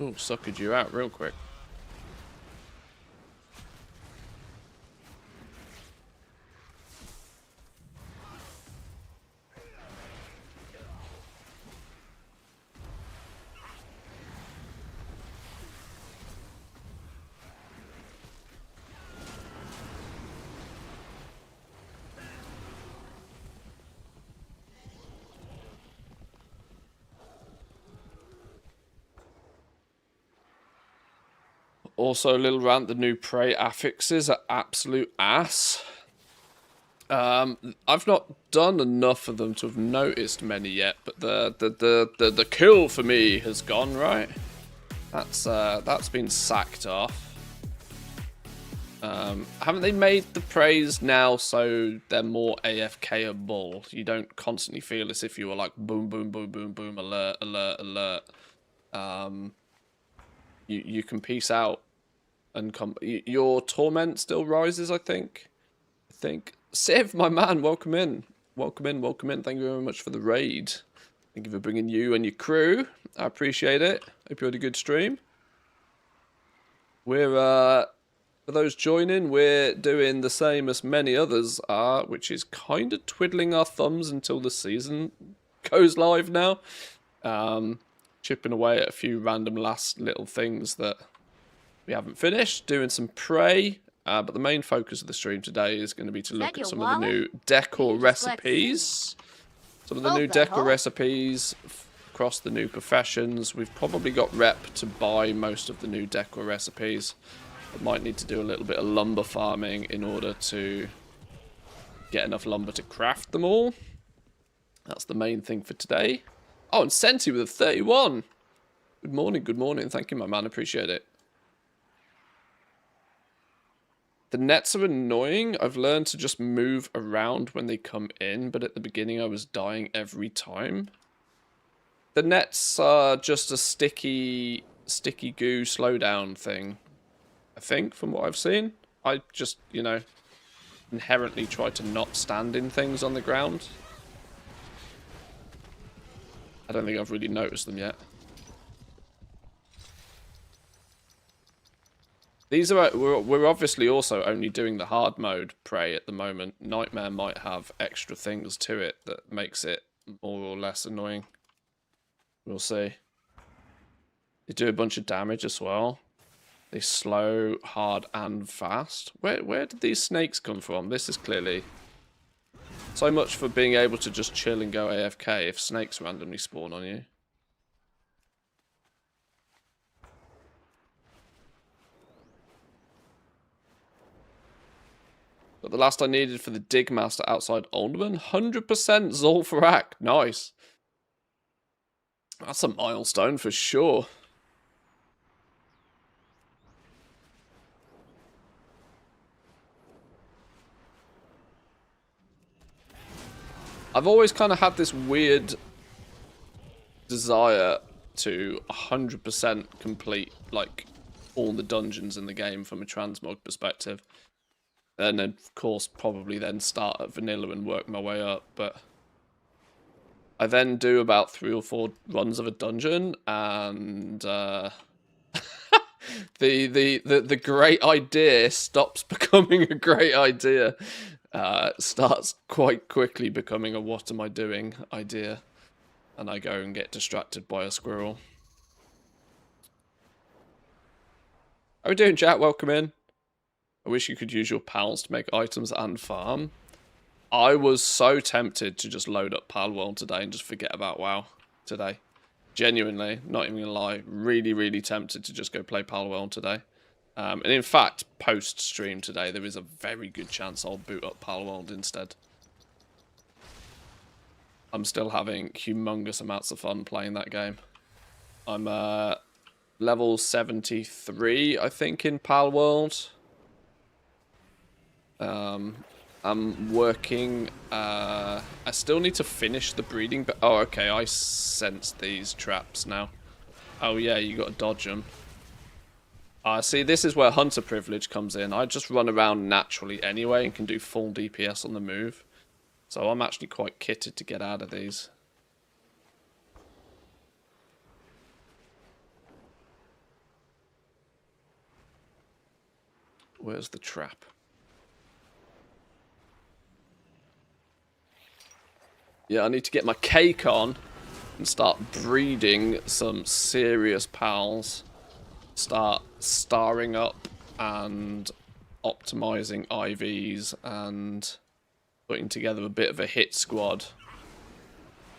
Oh, suckered you out real quick. Also, a little rant, the new prey affixes are absolute ass. I've not done enough of them to have noticed many yet, but the kill for me has gone, right? That's been sacked off. Haven't they made the praise now so they're more AFK-able? You don't constantly feel as if you were like boom, boom, boom, boom, boom, alert, alert, alert. You can peace out and come. Your torment still rises, I think. Civ, my man, welcome in. Welcome in, welcome in. Thank you very much for the raid. Thank you for bringing you and your crew. I appreciate it. Hope you had a good stream. We're, for those joining, we're doing the same as many others are, which is kind of twiddling our thumbs until the season goes live now. Chipping away at a few random last little things that we haven't finished. Doing some prey. But the main focus of the stream today is going to be to look at some of the new decor recipes. Some of the new decor recipes across the new professions. We've probably got rep to buy most of the new decor recipes. But might need to do a little bit of lumber farming in order to get enough lumber to craft them all. That's the main thing for today. Oh, and Senti with a 31. Good morning, good morning. Thank you, my man. Appreciate it. The nets are annoying. I've learned to just move around when they come in, but at the beginning I was dying every time. The nets are just a sticky goo slowdown thing, I think, from what I've seen. I just, you know, inherently try to not stand in things on the ground. I don't think I've really noticed them yet. These are we're obviously also only doing the hard mode prey at the moment. Nightmare might have extra things to it that makes it more or less annoying. We'll see. They do a bunch of damage as well. They slow, hard, and fast. Where did these snakes come from? This is clearly so much for being able to just chill and go AFK if snakes randomly spawn on you. But the last I needed for the Dig Master outside Alderman, 100% Zul'Farrak. Nice. That's a milestone for sure. I've always kind of had this weird desire to 100% complete, like, all the dungeons in the game from a transmog perspective. And then, of course, probably then start at vanilla and work my way up. But I then do about 3 or 4 runs of a dungeon, and the great idea stops becoming a great idea. Starts quite quickly becoming a what am I doing idea. And I go and get distracted by a squirrel. How are we doing, chat? Welcome in. I wish you could use your pals to make items and farm. I was so tempted to just load up Palworld today and just forget about WoW today. Genuinely, not even gonna lie, really, really tempted to just go play Palworld today. And in fact, post-stream today, there is a very good chance I'll boot up Palworld instead. I'm still having humongous amounts of fun playing that game. I'm level 73, I think, in Palworld. I'm working, I still need to finish the breeding, but oh, okay, I sense these traps now. Oh yeah, you gotta dodge them. See, this is where hunter privilege comes in. I just run around naturally anyway and can do full DPS on the move. So I'm actually quite kitted to get out of these. Where's the trap? Yeah, I need to get my cake on and start breeding some serious pals. Start starring up and optimizing IVs and putting together a bit of a hit squad.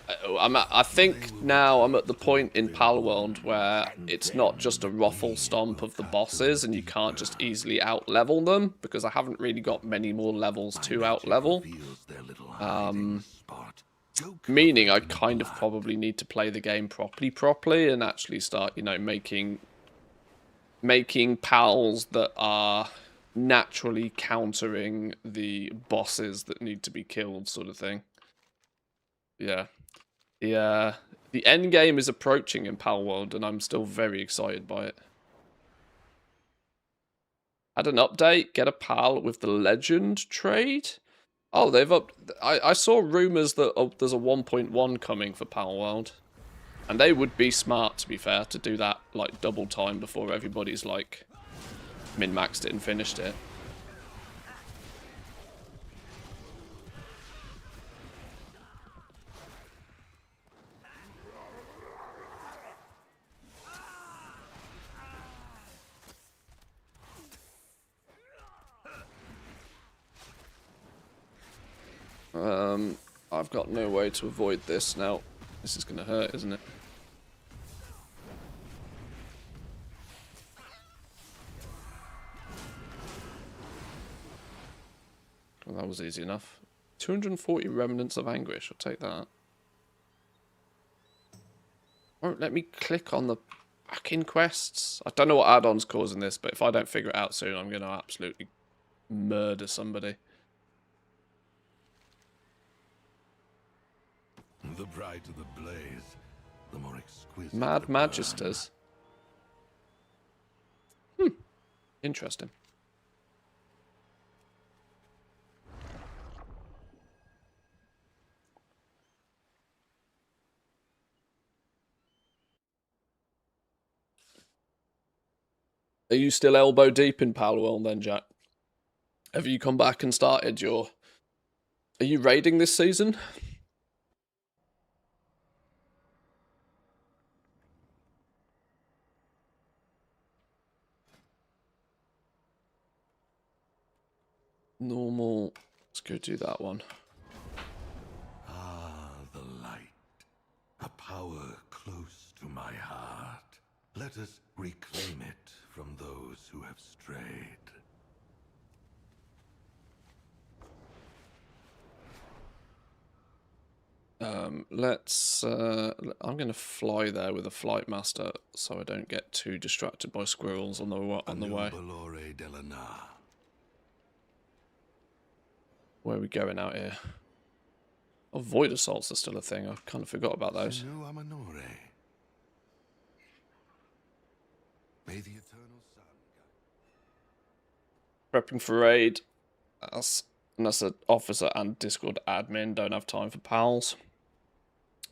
I think now I'm at the point in Palworld where it's not just a ruffle stomp of the bosses and you can't just easily out-level them, because I haven't really got many more levels to out-level. Meaning I kind of probably need to play the game properly and actually start, you know, making pals that are naturally countering the bosses that need to be killed, sort of thing. Yeah. The end game is approaching in Palworld, and I'm still very excited by it. Had an update, get a pal with the legend trade. Oh, they've up. I saw rumors that there's a 1.1 coming for Palworld. And they would be smart, to be fair, to do that, like, double time before everybody's, like, min-maxed it and finished it. I've got no way to avoid this now. This is gonna hurt, isn't it? Well, that was easy enough. 240 remnants of anguish. I'll take that. Won't let me click on the back-in quests. I don't know what add-on's causing this, but if I don't figure it out soon, I'm gonna absolutely murder somebody. The brighter the blaze, the more exquisite. Mad Magisters. Interesting. Are you still elbow deep in Palworld then, Jack? Have you come back and started your... Are you raiding this season? Normal. Let's go do that one. Ah, the light. A power close to my heart. Let us reclaim it from those who have strayed. Let's. I'm going to fly there with a flight master, so I don't get too distracted by squirrels on the way. Where are we going out here? Oh, void assaults are still a thing. I kind of forgot about those. May the eternal sun Prepping for raid. Unless an officer and Discord admin don't have time for pals.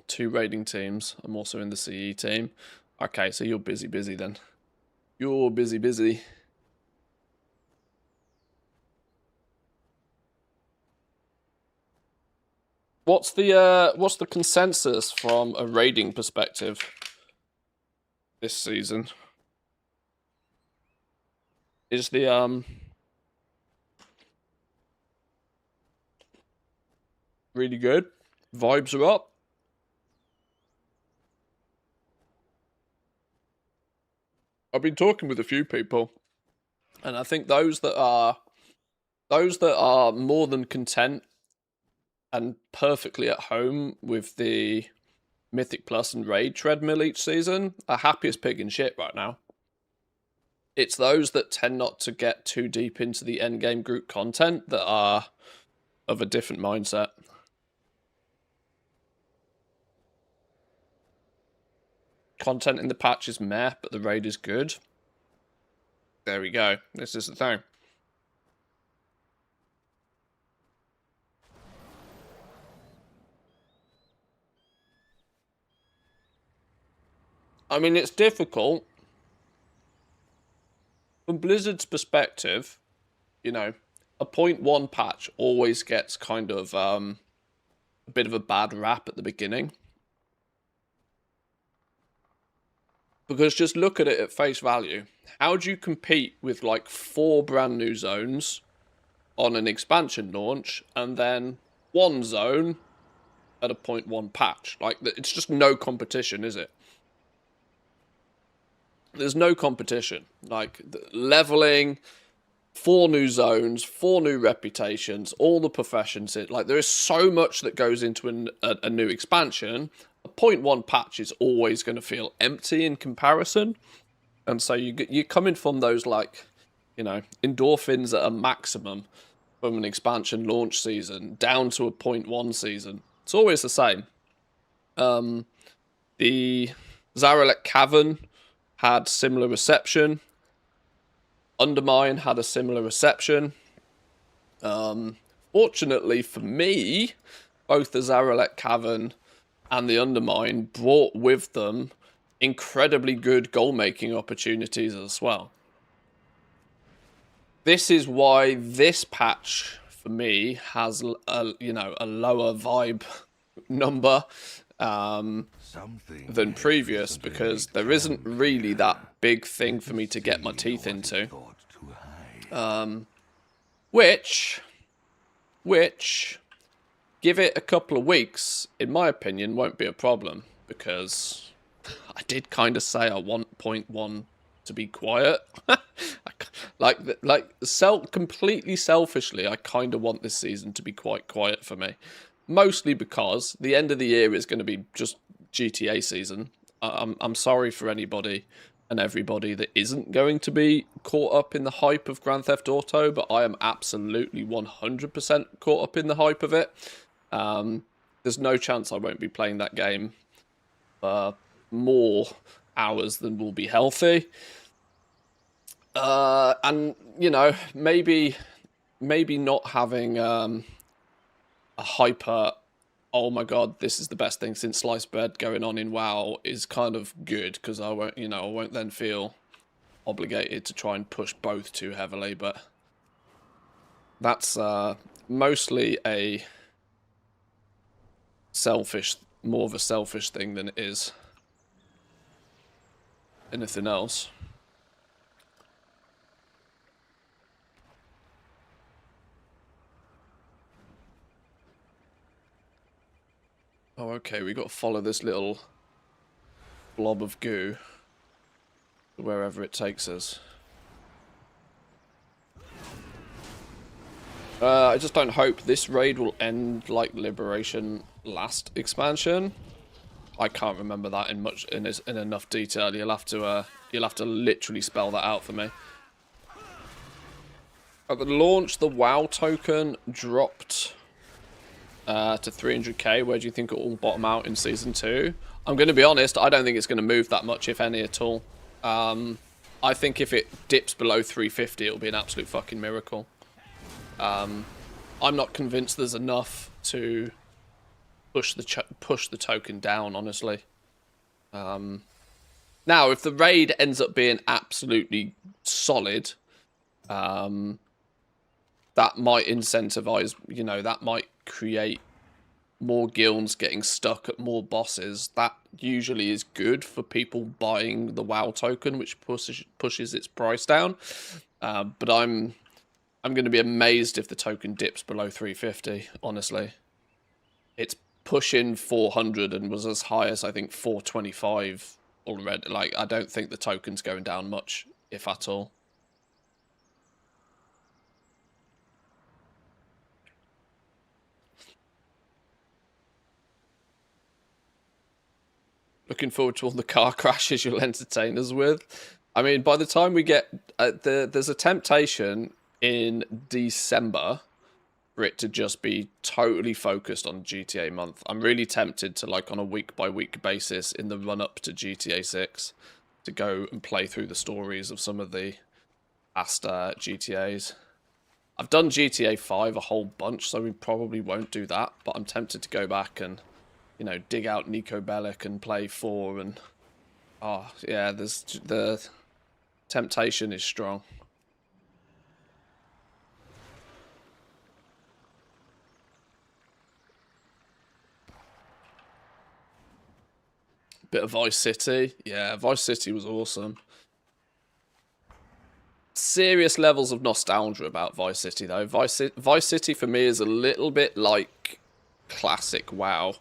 2 raiding teams. I'm also in the CE team. Okay, so you're busy then. You're busy. What's the consensus from a raiding perspective this season? Is the really good? Vibes are up. I've been talking with a few people, and I think those that are more than content and perfectly at home with the Mythic Plus and Raid treadmill each season are happy as pig in shit right now. It's those that tend not to get too deep into the endgame group content that are of a different mindset. Content in the patch is meh, but the raid is good. There we go. This is the thing. I mean, it's difficult. From Blizzard's perspective, you know, a 0.1 patch always gets kind of a bit of a bad rap at the beginning. Because just look at it at face value. How do you compete with like 4 brand new zones on an expansion launch and then 1 zone at a 0.1 patch? Like, it's just no competition, is it? There's no competition. Like, leveling, 4 new zones, 4 new reputations, all the professions. Like, there is so much that goes into a new expansion. A 0.1 patch is always going to feel empty in comparison. And so you're coming from those, like, you know, endorphins at a maximum from an expansion launch season down to a 0.1 season. It's always the same. The Zaralek Cavern had similar reception. Undermine had a similar reception. Fortunately for me, both the Zaralek Cavern and the Undermine brought with them incredibly good goal-making opportunities as well. This is why this patch, for me, has a lower vibe number than previous, because there isn't really that big thing for me to get my teeth into. Which, give it a couple of weeks, in my opinion, won't be a problem, because I did kind of say I want 0.1 to be quiet. Completely selfishly, I kind of want this season to be quite quiet for me. Mostly because the end of the year is going to be just GTA season. I'm sorry for anybody and everybody that isn't going to be caught up in the hype of Grand Theft Auto, but I am absolutely 100% caught up in the hype of it. There's no chance I won't be playing that game for more hours than will be healthy. And, you know, maybe not having a hyper, oh my god, this is the best thing since sliced bread going on in WoW is kind of good, because I won't then feel obligated to try and push both too heavily, but that's mostly more of a selfish thing than it is anything else. Oh, okay, we got to follow this little blob of goo wherever it takes us. I just don't hope this raid will end like Liberation last expansion. I can't remember that in enough detail. You'll have to literally spell that out for me. At the launch, the WoW token dropped to 300k. Where do you think it will bottom out in Season 2? I'm going to be honest, I don't think it's going to move that much, if any at all. I think if it dips below 350, it'll be an absolute fucking miracle. I'm not convinced there's enough to push the token down, honestly. Now, if the raid ends up being absolutely solid, that might incentivize, you know, that might create more guilds getting stuck at more bosses. That usually is good for people buying the WoW token, which pushes its price down. But I'm going to be amazed if the token dips below 350, honestly. It's pushing 400 and was as high as, I think, 425 already. Like, I don't think the token's going down much, if at all. Looking forward to all the car crashes you'll entertain us with. I mean, by the time we get... there's a temptation in December for it to just be totally focused on GTA month. I'm really tempted to, like, on a week-by-week basis in the run-up to GTA 6 to go and play through the stories of some of the past GTAs. I've done GTA 5 a whole bunch, so we probably won't do that, but I'm tempted to go back and, you know, dig out Nico Bellic and play 4 and... oh, yeah, the temptation is strong. Bit of Vice City. Yeah, Vice City was awesome. Serious levels of nostalgia about Vice City, though. Vice City, for me, is a little bit like classic WoW.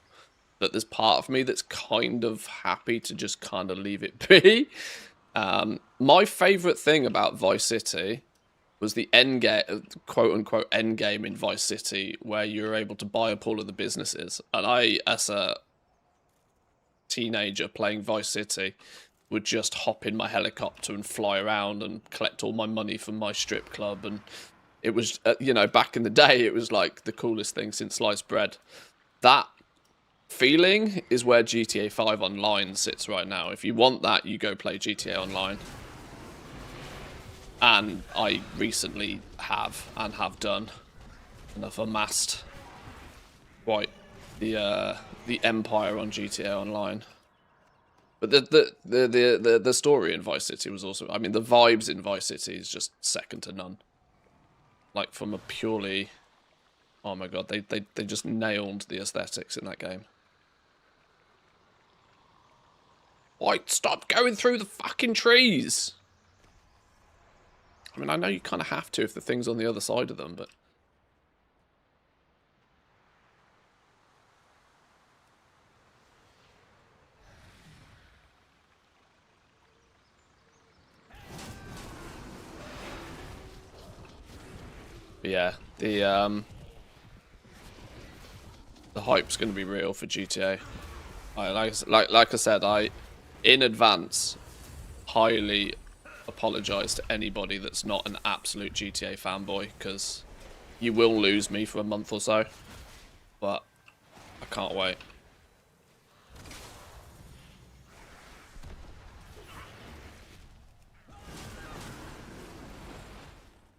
That there's part of me that's kind of happy to just kind of leave it be. My favourite thing about Vice City was the end game, quote-unquote end game in Vice City, where you were able to buy up all of the businesses. And I, as a teenager playing Vice City, would just hop in my helicopter and fly around and collect all my money from my strip club. And it was, you know, back in the day, it was like the coolest thing since sliced bread. That feeling is where GTA 5 Online sits right now. If you want that, you go play GTA Online. And I recently have done, and have amassed quite the empire on GTA Online. But the story in Vice City was also, I mean, the vibes in Vice City is just second to none. Like, from a purely, oh my god, they just nailed the aesthetics in that game. Why, stop going through the fucking trees! I mean, I know you kind of have to if the thing's on the other side of them, but... but yeah, the hype's going to be real for GTA. Like I said, I, in advance, highly apologise to anybody that's not an absolute GTA fanboy, because you will lose me for a month or so, but I can't wait.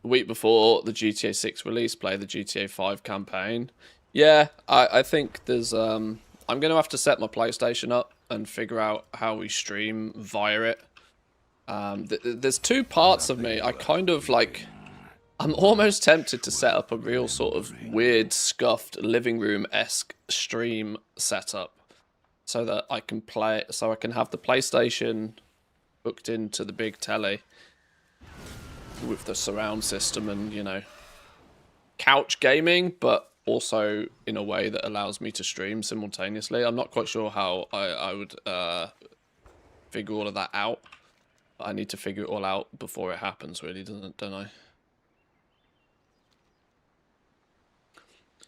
The week before the GTA 6 release, play the GTA 5 campaign. Yeah, I think there's I'm gonna have to set my PlayStation up and figure out how we stream via it. There's two parts of me. I kind of like, I'm almost tempted to set up a real sort of weird, scuffed living room-esque stream setup, so that I can play, so I can have the PlayStation hooked into the big telly with the surround system and, you know, couch gaming, but also in a way that allows me to stream simultaneously. I'm not quite sure how I would figure all of that out. I need to figure it all out before it happens, really, don't I?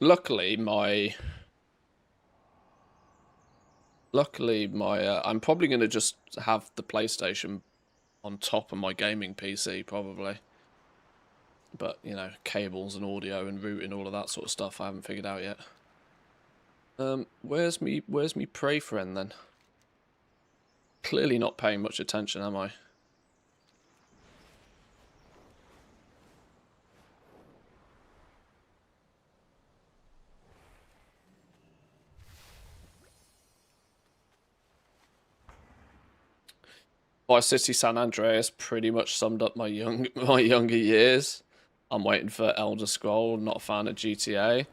Luckily, I'm probably going to just have the PlayStation on top of my gaming PC, probably. But, you know, cables and audio and routing, all of that sort of stuff I haven't figured out yet. Where's me prey friend, then? Clearly not paying much attention, am I? Vice City San Andreas pretty much summed up my younger years. I'm waiting for Elder Scroll, not a fan of GTA.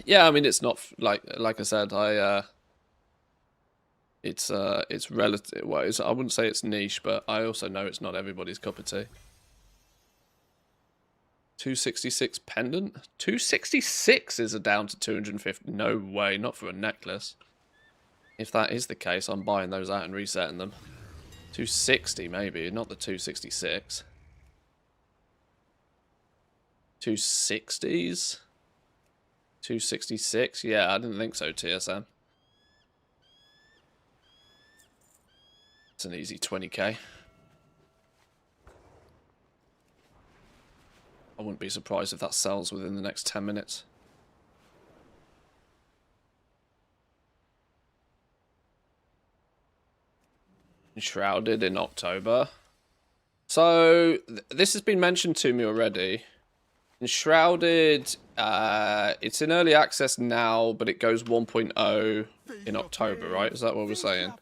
Yeah, I mean it's not like I said, it's relative. Well, I wouldn't say it's niche, but I also know it's not everybody's cup of tea. 266 pendant? 266 is a down to 250. No way, not for a necklace. If that is the case, I'm buying those out and resetting them. 260 maybe, not the 266. 260s? 266? Yeah, I didn't think so, TSM. It's an easy 20k. I wouldn't be surprised if that sells within the next 10 minutes. Enshrouded in October. So, this has been mentioned to me already. Enshrouded, it's in early access now, but it goes 1.0 in October, right? Is that what we're saying?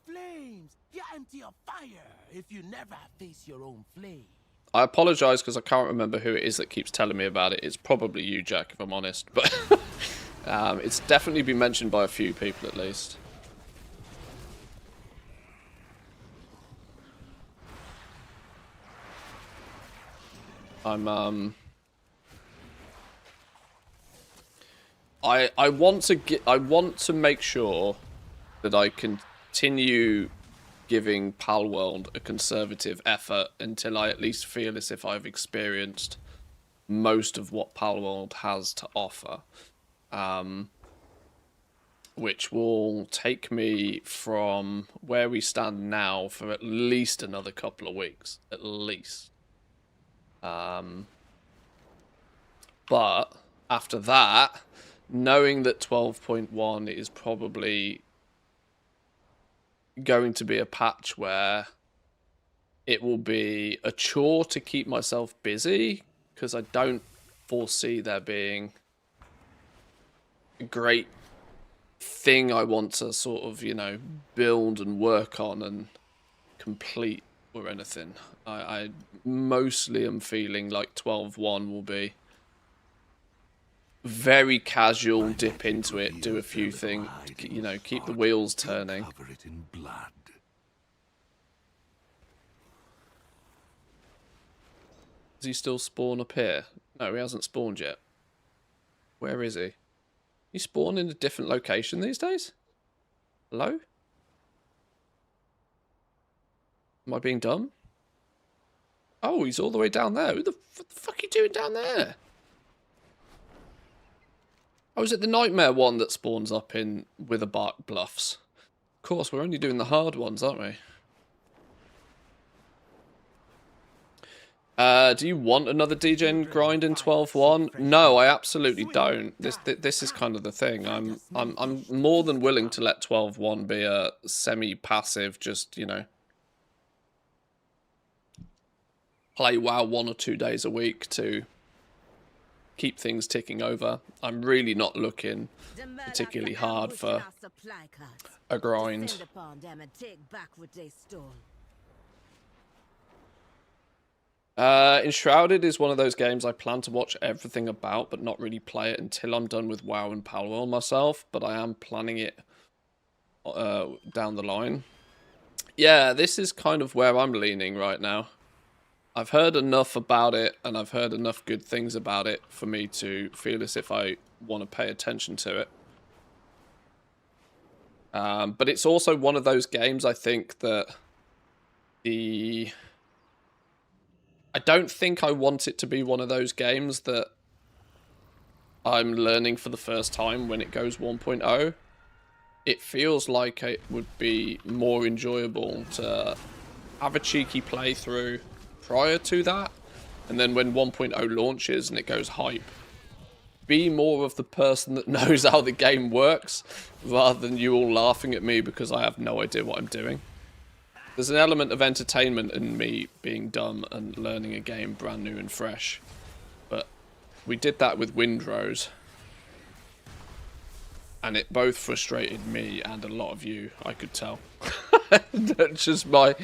I apologise because I can't remember who it is that keeps telling me about it. It's probably you, Jack, if I'm honest. But it's definitely been mentioned by a few people at least. I want to make sure that I continue giving Palworld a conservative effort until I at least feel as if I've experienced most of what Palworld has to offer. Which will take me from where we stand now for at least another couple of weeks. At least. But after that, knowing that 12.1 is probably going to be a patch where it will be a chore to keep myself busy, because I don't foresee there being a great thing I want to sort of, you know, build and work on and complete or anything. I mostly am feeling like 12.1 will be very casual, dip into it, do a few things, you know, keep the wheels turning. Does he still spawn up here? No, he hasn't spawned yet. Where is he? He spawn in a different location these days? Hello? Am I being dumb? Oh, he's all the way down there. Who the fuck are you doing down there? Oh, is it the Nightmare one that spawns up in Witherbark Bluffs? Of course, we're only doing the hard ones, aren't we? Do you want another DJ grind in 12.1? No, I absolutely don't. This is kind of the thing. I'm more than willing to let 12.1 be a semi-passive, just, you know, play WoW 1 or 2 days a week to keep things ticking over. I'm really not looking particularly hard for a grind. Enshrouded is one of those games I plan to watch everything about, but not really play it until I'm done with WoW and Palworld myself, but I am planning it down the line. Yeah, this is kind of where I'm leaning right now. I've heard enough about it, and I've heard enough good things about it for me to feel as if I want to pay attention to it. But it's also one of those games, I think, that I don't think I want it to be one of those games that I'm learning for the first time when it goes 1.0. It feels like it would be more enjoyable to have a cheeky playthrough prior to that, and then when 1.0 launches and it goes hype, be more of the person that knows how the game works, rather than you all laughing at me because I have no idea what I'm doing. There's an element of entertainment in me being dumb and learning a game brand new and fresh. But we did that with Windrose, and it both frustrated me and a lot of you, I could tell. That's just my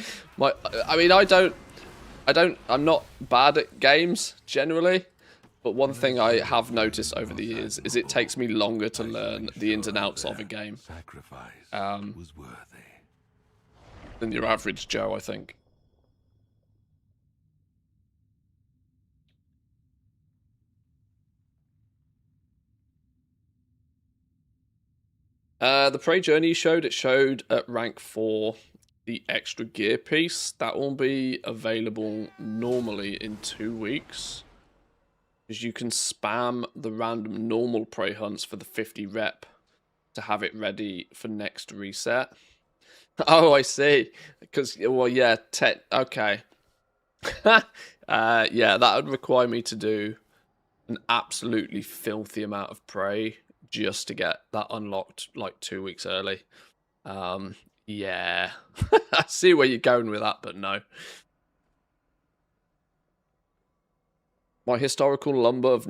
I mean, I'm not bad at games generally, but one thing I have noticed over the years is it takes me longer to learn the ins and outs of a game than your average Joe, I think. The Prey Journey showed at rank 4 the extra gear piece. That will be available normally in 2 weeks. Because you can spam the random normal prey hunts for the 50 rep to have it ready for next reset. Oh, I see. Because, well, yeah, okay. Yeah, that would require me to do an absolutely filthy amount of prey just to get that unlocked like 2 weeks early. Yeah. I see where you're going with that, but no. My historical number of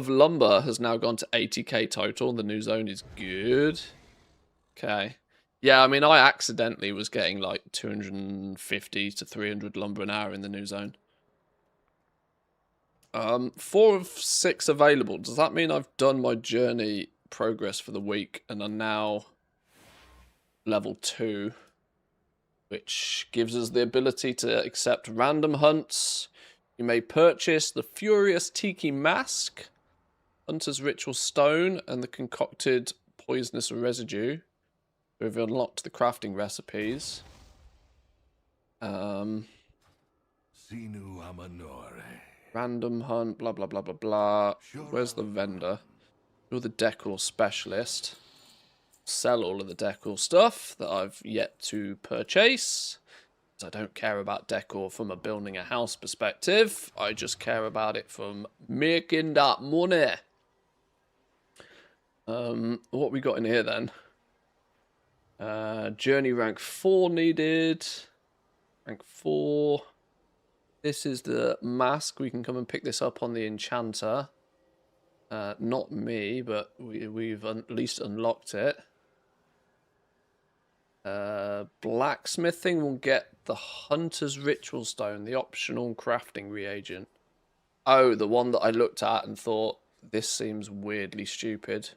lumber has now gone to 80k total. The new zone is good. Okay. Yeah, I mean, I accidentally was getting like 250 to 300 lumber an hour in the new zone. 4 of 6 available. Does that mean I've done my journey progress for the week and I'm now level 2? Which gives us the ability to accept random hunts. You may purchase the Furious Tiki Mask, Hunter's Ritual Stone, and the concocted Poisonous Residue. We've unlocked the crafting recipes. Random hunt, blah, blah, blah, blah, blah. Where's the vendor? You're the Decor specialist. Sell all of the Decor stuff that I've yet to purchase. I don't care about Decor from a building a house perspective. I just care about it from making that money. What we got in here then? Journey rank 4 needed. Rank 4. This is the mask. We can come and pick this up on the enchanter. Not me, but we've at least unlocked it. Blacksmithing will get the Hunter's Ritual Stone, the optional crafting reagent. Oh, the one that I looked at and thought, this seems weirdly stupid.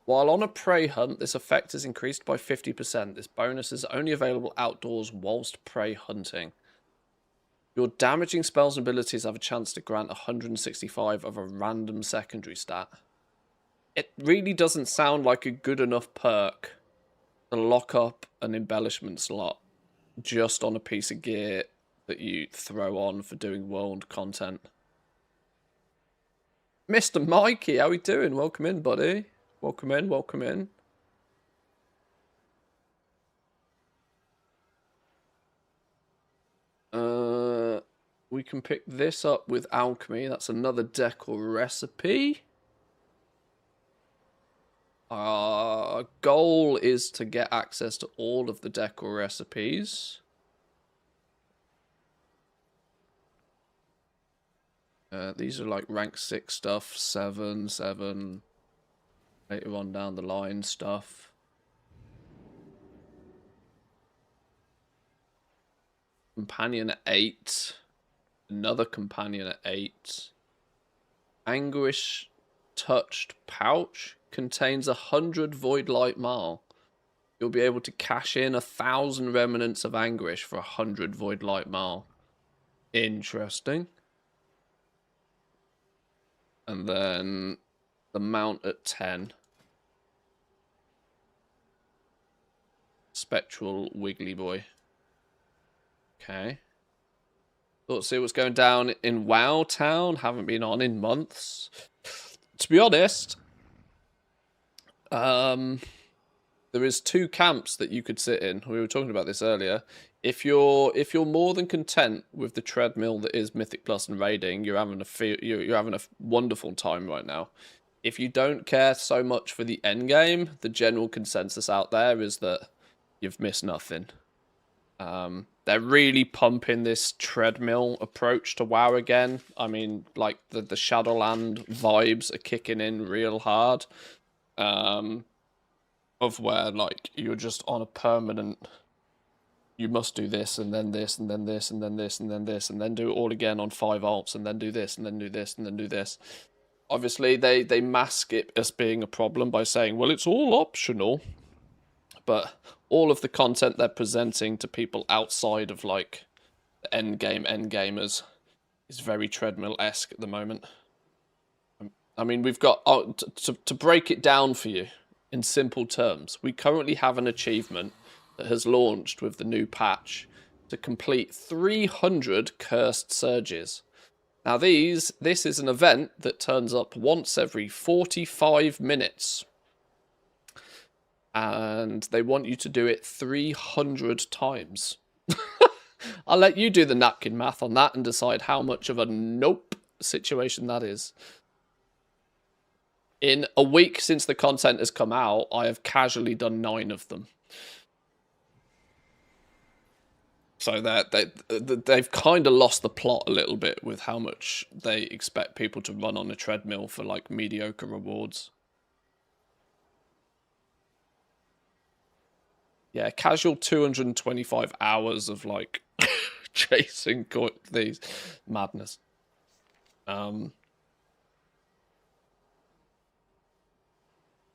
While on a prey hunt, this effect is increased by 50%. This bonus is only available outdoors whilst prey hunting. Your damaging spells and abilities have a chance to grant 165 of a random secondary stat. It really doesn't sound like a good enough perk to lock up an embellishment slot just on a piece of gear that you throw on for doing world content. Mr. Mikey, how we doing? Welcome in, buddy. Welcome in, welcome in. We can pick this up with alchemy. That's another Decor recipe. Our goal is to get access to all of the Decor recipes. These are like rank 6 stuff, 7, 7, later on down the line stuff. Companion at 8. Another companion at 8. Anguish touched pouch contains 100 void light mile. You'll be able to cash in 1,000 remnants of anguish for 100 void light mile. Interesting. And then the mount at 10. Spectral Wiggly Boy. Okay. Let's see what's going down in WoW Town. Haven't been on in months. to be honest, there is two camps that you could sit in. We were talking about this earlier. If you're more than content with the treadmill that is Mythic Plus and raiding, you're having a wonderful time right now. If you don't care so much for the end game, the general consensus out there is that you've missed nothing. They're really pumping this treadmill approach to WoW again. I mean, like the Shadowland vibes are kicking in real hard. Of where like you're just on a permanent, you must do this and then this and then this and then this and then this and then do it all again on 5 alts and then do this and then do this and then do this. Obviously they mask it as being a problem by saying, well, it's all optional, but all of the content they're presenting to people outside of like the end gamers is very treadmill-esque at the moment. I mean, we've got to break it down for you in simple terms. We currently have an achievement that has launched with the new patch to complete 300 cursed surges. Now this is an event that turns up once every 45 minutes. And they want you to do it 300 times. I'll let you do the napkin math on that and decide how much of a nope situation that is. In a week since the content has come out, I have casually done 9 of them. So they've kind of lost the plot a little bit with how much they expect people to run on a treadmill for like mediocre rewards. Yeah, casual 225 hours of like chasing these madness.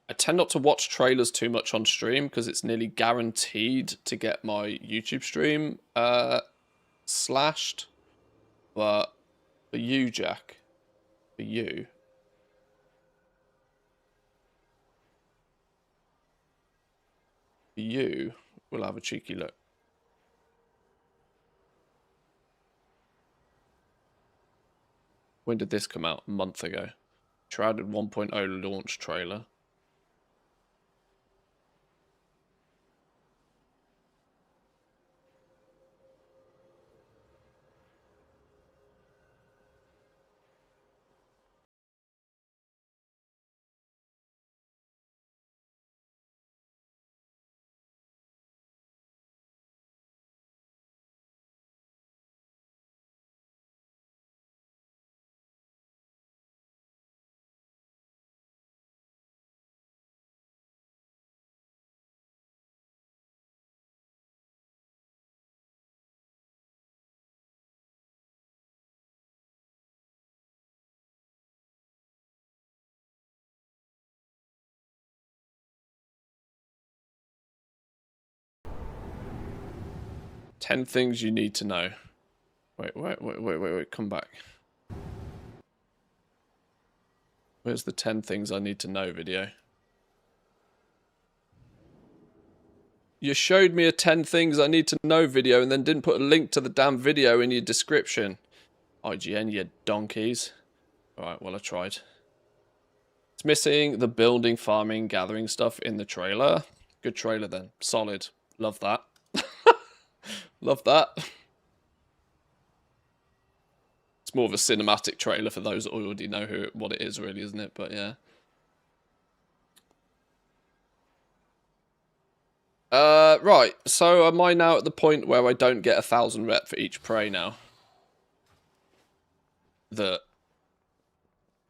I tend not to watch trailers too much on stream because it's nearly guaranteed to get my YouTube stream slashed. But for you, Jack, for you, we'll have a cheeky look. When did this come out? A month ago. Shrouded 1.0 launch trailer. Ten things you need to know. Wait, come back. Where's the 10 things I need to know video? You showed me a 10 things I need to know video and then didn't put a link to the damn video in your description. IGN, you donkeys. Alright, well I tried. It's missing the building, farming, gathering stuff in the trailer. Good trailer then. Solid. Love that. Love that. It's more of a cinematic trailer for those that already know what it is, really, isn't it? But yeah. Right. So am I now at the point where I don't get 1,000 rep for each prey now? That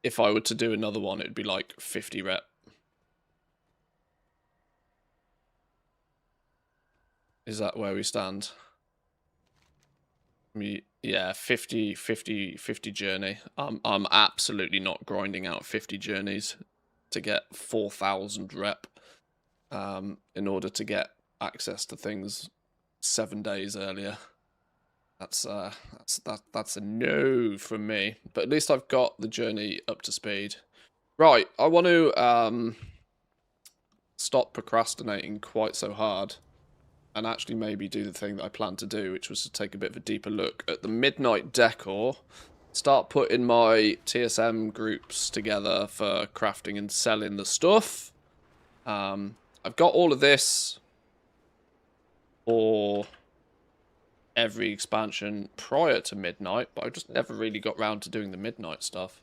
if I were to do another one, it'd be like 50 rep. Is that where we stand? Yeah, 50 journey. I'm absolutely not grinding out 50 journeys to get 4,000 rep in order to get access to things 7 days earlier. That's a no from me. But at least I've got the journey up to speed. Right, I want to stop procrastinating quite so hard and actually maybe do the thing that I planned to do, which was to take a bit of a deeper look at the Midnight Decor start putting my TSM groups together for crafting and selling the stuff. I've got all of this for every expansion prior to midnight, but I just never really got round to doing the midnight stuff.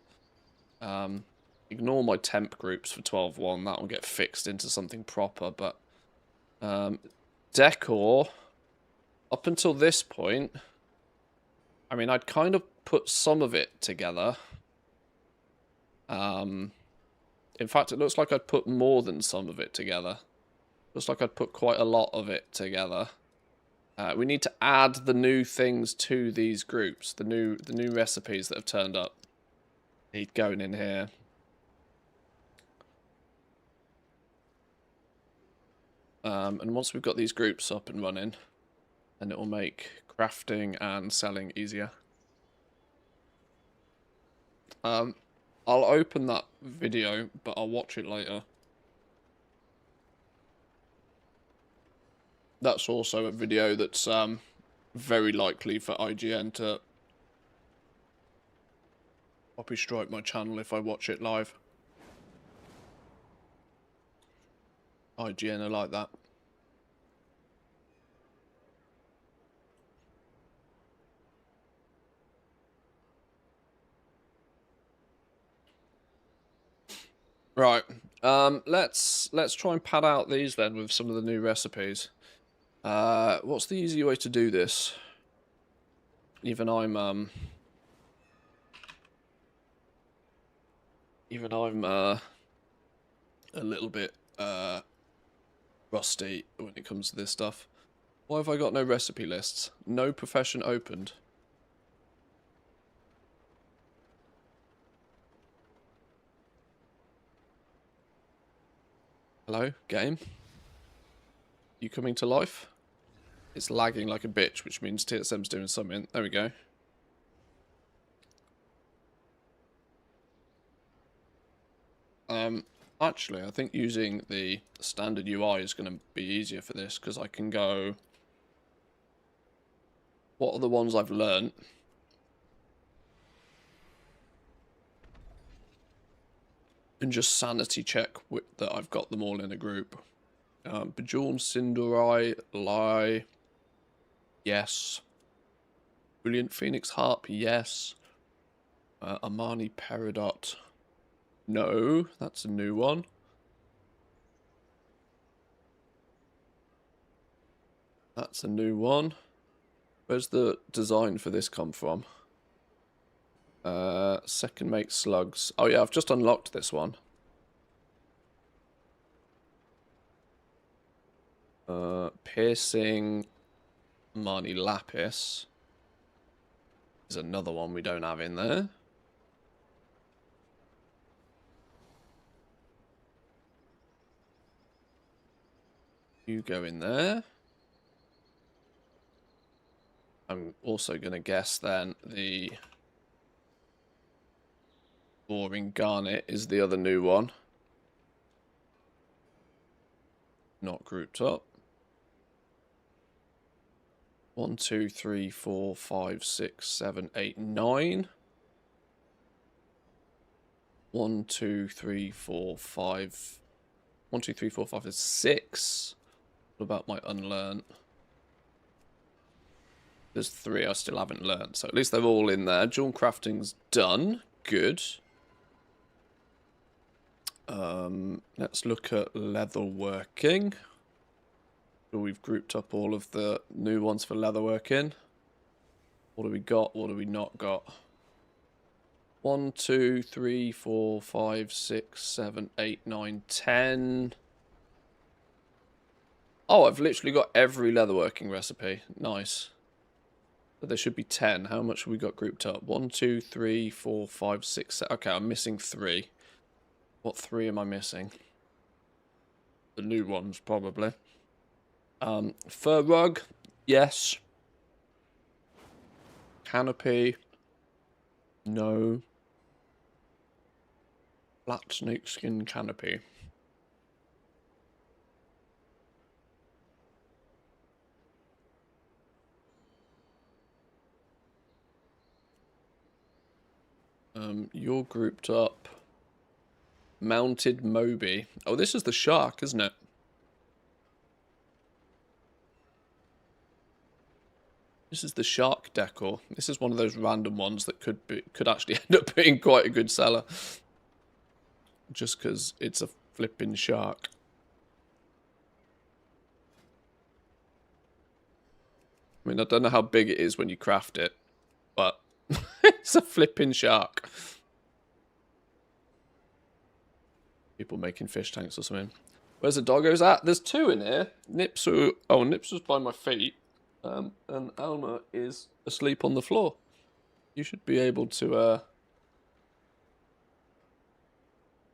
Ignore my temp groups for 12-1, that will get fixed into something proper, but Decor, up until this point, I mean, I'd kind of put some of it together. In fact, it looks like I'd put more than some of it together. Looks like I'd put quite a lot of it together. We need to add the new things to these groups, the new recipes that have turned up. Need going in here. And once we've got these groups up and running, then it will make crafting and selling easier. I'll open that video, but I'll watch it later. That's also a video that's very likely for IGN to copy strike my channel if I watch it live. IGN are like that. Right. Let's try and pad out these then with some of the new recipes. What's the easy way to do this? Even I'm a little bit rusty when it comes to this stuff. Why have I got no recipe lists? No profession opened. Hello, game? You coming to life? It's lagging like a bitch, which means TSM's doing something. There we go. Actually, I think using the standard UI is going to be easier for this, because I can go... What are the ones I've learnt? And just sanity check that I've got them all in a group. Bejeweled Cinderai, Lie, yes. Brilliant Phoenix Harp, yes. Armani Peridot, no, that's a new one. That's a new one. Where's the design for this come from? Second make slugs. Oh yeah, I've just unlocked this one. Piercing Armani Lapis is another one we don't have in there. You go in there. I'm also going to guess then the boring garnet is the other new one. Not grouped up. 1, 2, 3, 4, 5, 6, 7, 8, 9. 1, 2, 3, 4, 5. 1, 2, 3, 4, 5 is 6. What about my unlearned? There's 3 I still haven't learned, so at least they're all in there. Jewel crafting's done. Good. Let's look at leatherworking. So we've grouped up all of the new ones for leatherworking. What do we got? What do we not got? 1, 2, 3, 4, 5, 6, 7, 8, 9, 10. Oh, I've literally got every leatherworking recipe. Nice. So there should be 10. How much have we got grouped up? 1, 2, 3, 4, 5, 6, 7. Okay, I'm missing 3. What 3 am I missing? The new ones, probably. Fur rug, yes. Canopy, no. Flat snakeskin canopy. You're grouped up. Mounted Moby. Oh, this is the shark, isn't it? This is the shark decor. This is one of those random ones that could actually end up being quite a good seller. Just because it's a flipping shark. I mean, I don't know how big it is when you craft it, but it's a flipping shark. People making fish tanks or something. Where's the doggos at? There's two in here. Nips was by my feet. And Alma is asleep on the floor. You should be able to,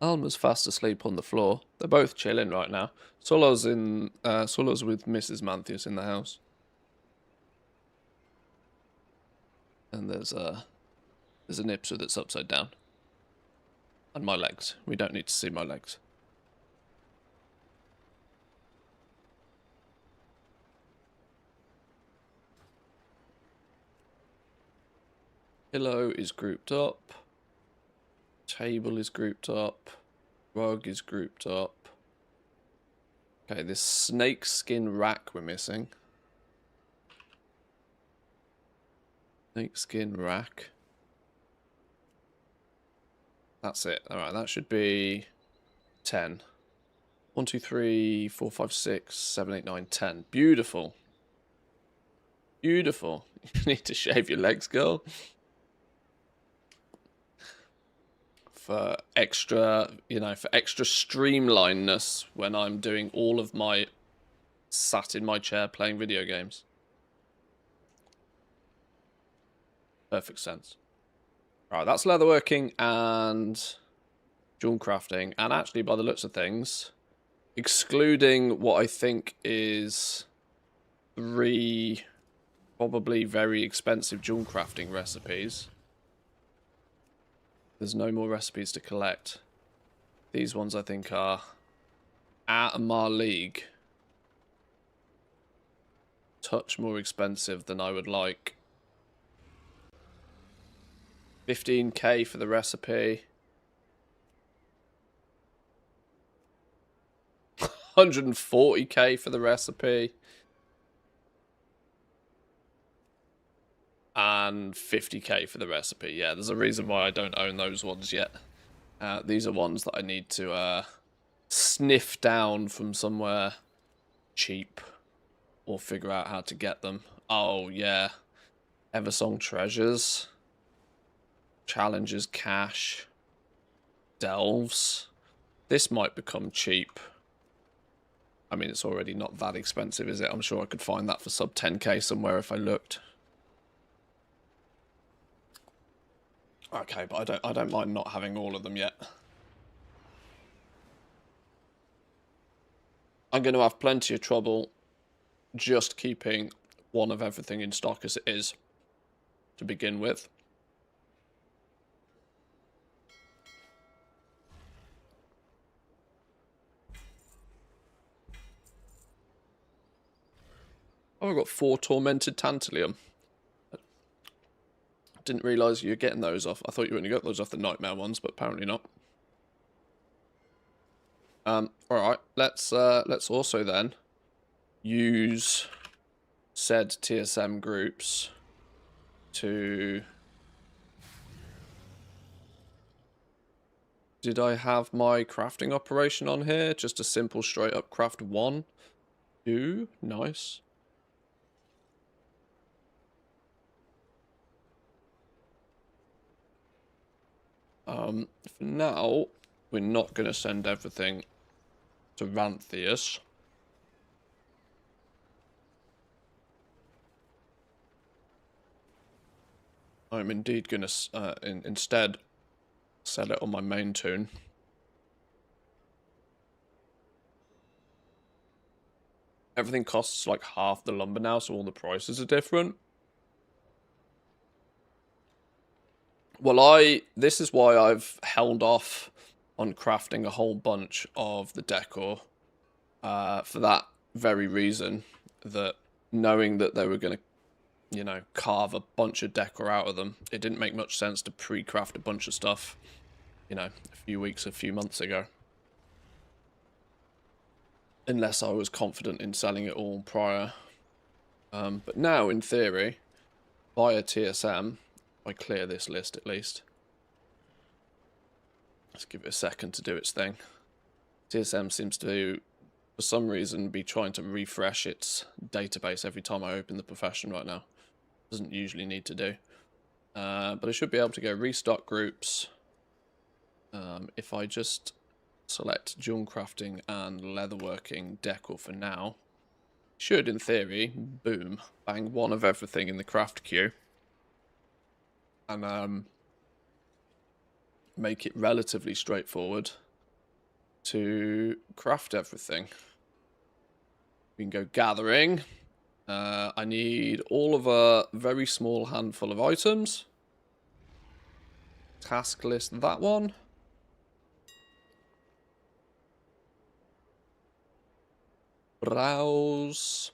Alma's fast asleep on the floor. They're both chilling right now. Solo's with Mrs. Manthius in the house. And there's a Nipsu that's upside down. And my legs. We don't need to see my legs. Pillow is grouped up. Table is grouped up. Rug is grouped up. Okay, this snake skin rack we're missing. Snake skin rack. That's it. Alright, that should be 10. 1, 2, 3, 4, 5, 6, 7, 8, 9, 10. Beautiful. Beautiful. You need to shave your legs, girl. For extra, for extra streamlinedness when I'm doing all of my sat in my chair playing video games. Perfect sense. Right, that's leatherworking and jewel crafting. And actually, by the looks of things, excluding what I think is 3 probably very expensive jewel crafting recipes, there's no more recipes to collect. These ones I think are out of my league. Touch more expensive than I would like. 15k for the recipe. 140k for the recipe. And 50k for the recipe. Yeah, there's a reason why I don't own those ones yet. These are ones that I need to sniff down from somewhere cheap. Or figure out how to get them. Oh, yeah. Eversong treasures. Challenges cash. Delves. This might become cheap. I mean, it's already not that expensive, is it? I'm sure I could find that for sub 10k somewhere if I looked. Okay, but I don't mind not having all of them yet. I'm going to have plenty of trouble just keeping one of everything in stock as it is to begin with. Oh, I've got 4 tormented tantalum. Didn't realise you were getting those off. I thought you only got those off the nightmare ones, but apparently not. Alright, let's also then use said TSM groups to... Did I have my crafting operation on here? Just a simple straight up craft 1, 2, nice. For now, we're not going to send everything to Ranthius. I'm indeed going to instead sell it on my main toon. Everything costs like half the lumber now, so all the prices are different. Well, this is why I've held off on crafting a whole bunch of the decor. For that very reason, that knowing that they were going to you know, carve a bunch of decor out of them. It didn't make much sense to pre-craft a bunch of stuff, you know, a few months ago. Unless I was confident in selling it all prior. But now, in theory, via TSM, if I clear this list at least. Let's give it a second to do its thing. TSM seems to, for some reason, be trying to refresh its database every time I open the profession right now. Doesn't usually need to do. But I should be able to go restock groups. If I just select jewel crafting and leatherworking decor for now, should, in theory, boom, bang one of everything in the craft queue. And make it relatively straightforward to craft everything. We can go gathering. I need all of a very small handful of items. Task list, that one. Browse.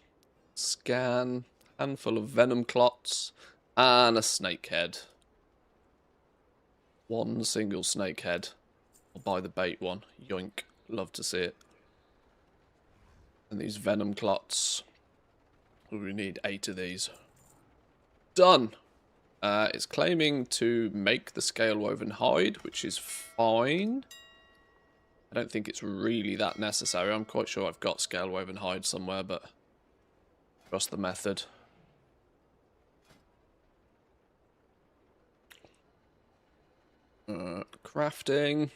Scan. Handful of venom clots. And a snake head. One single snake head. I'll buy the bait one. Yoink. Love to see it. And these venom clots. We need 8 of these. Done. It's claiming to make the scale woven hide, which is fine. I don't think it's really that necessary. I'm quite sure I've got scale woven hide somewhere, but trust the method. Crafting.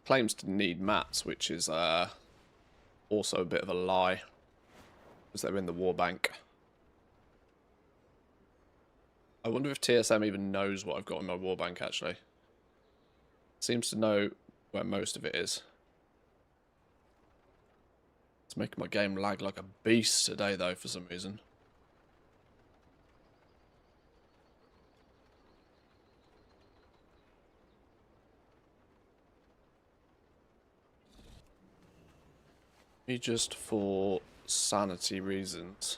Claims to need mats, which is also a bit of a lie, because they're in the war bank. I wonder if TSM even knows what I've got in my war bank, actually. Seems to know where most of it is. It's making my game lag like a beast today, though, for some reason. Me just for sanity reasons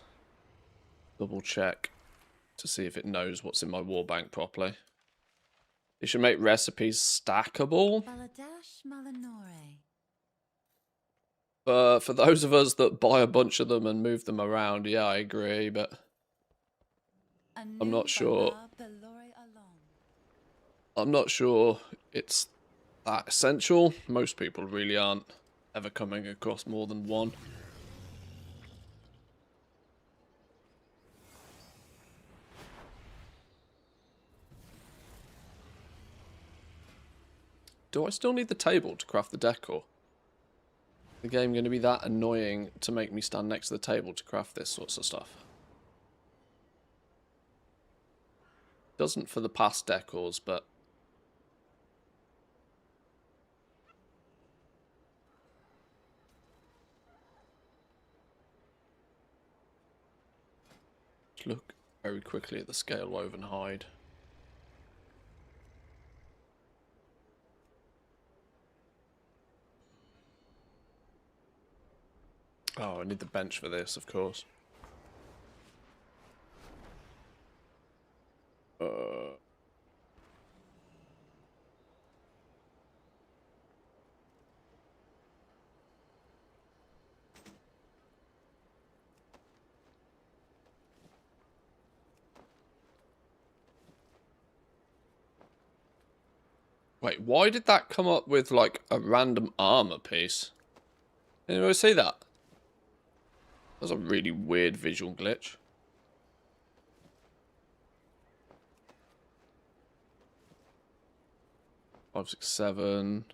double check to see if it knows what's in my war bank properly. It should make recipes stackable. For those of us that buy a bunch of them and move them around, yeah, I agree, but I'm not sure. I'm not sure it's that essential. Most people really aren't ever coming across more than one. Do I still need the table to craft the decor? The game going to be that annoying to make me stand next to the table to craft this sorts of stuff? Doesn't for the past decors, but just look very quickly at the scale woven hide. Oh, I need the bench for this, of course. Wait, why did that come up with, like, a random armor piece? Did anyone see that? That was a really weird visual glitch. Five, 6, 7.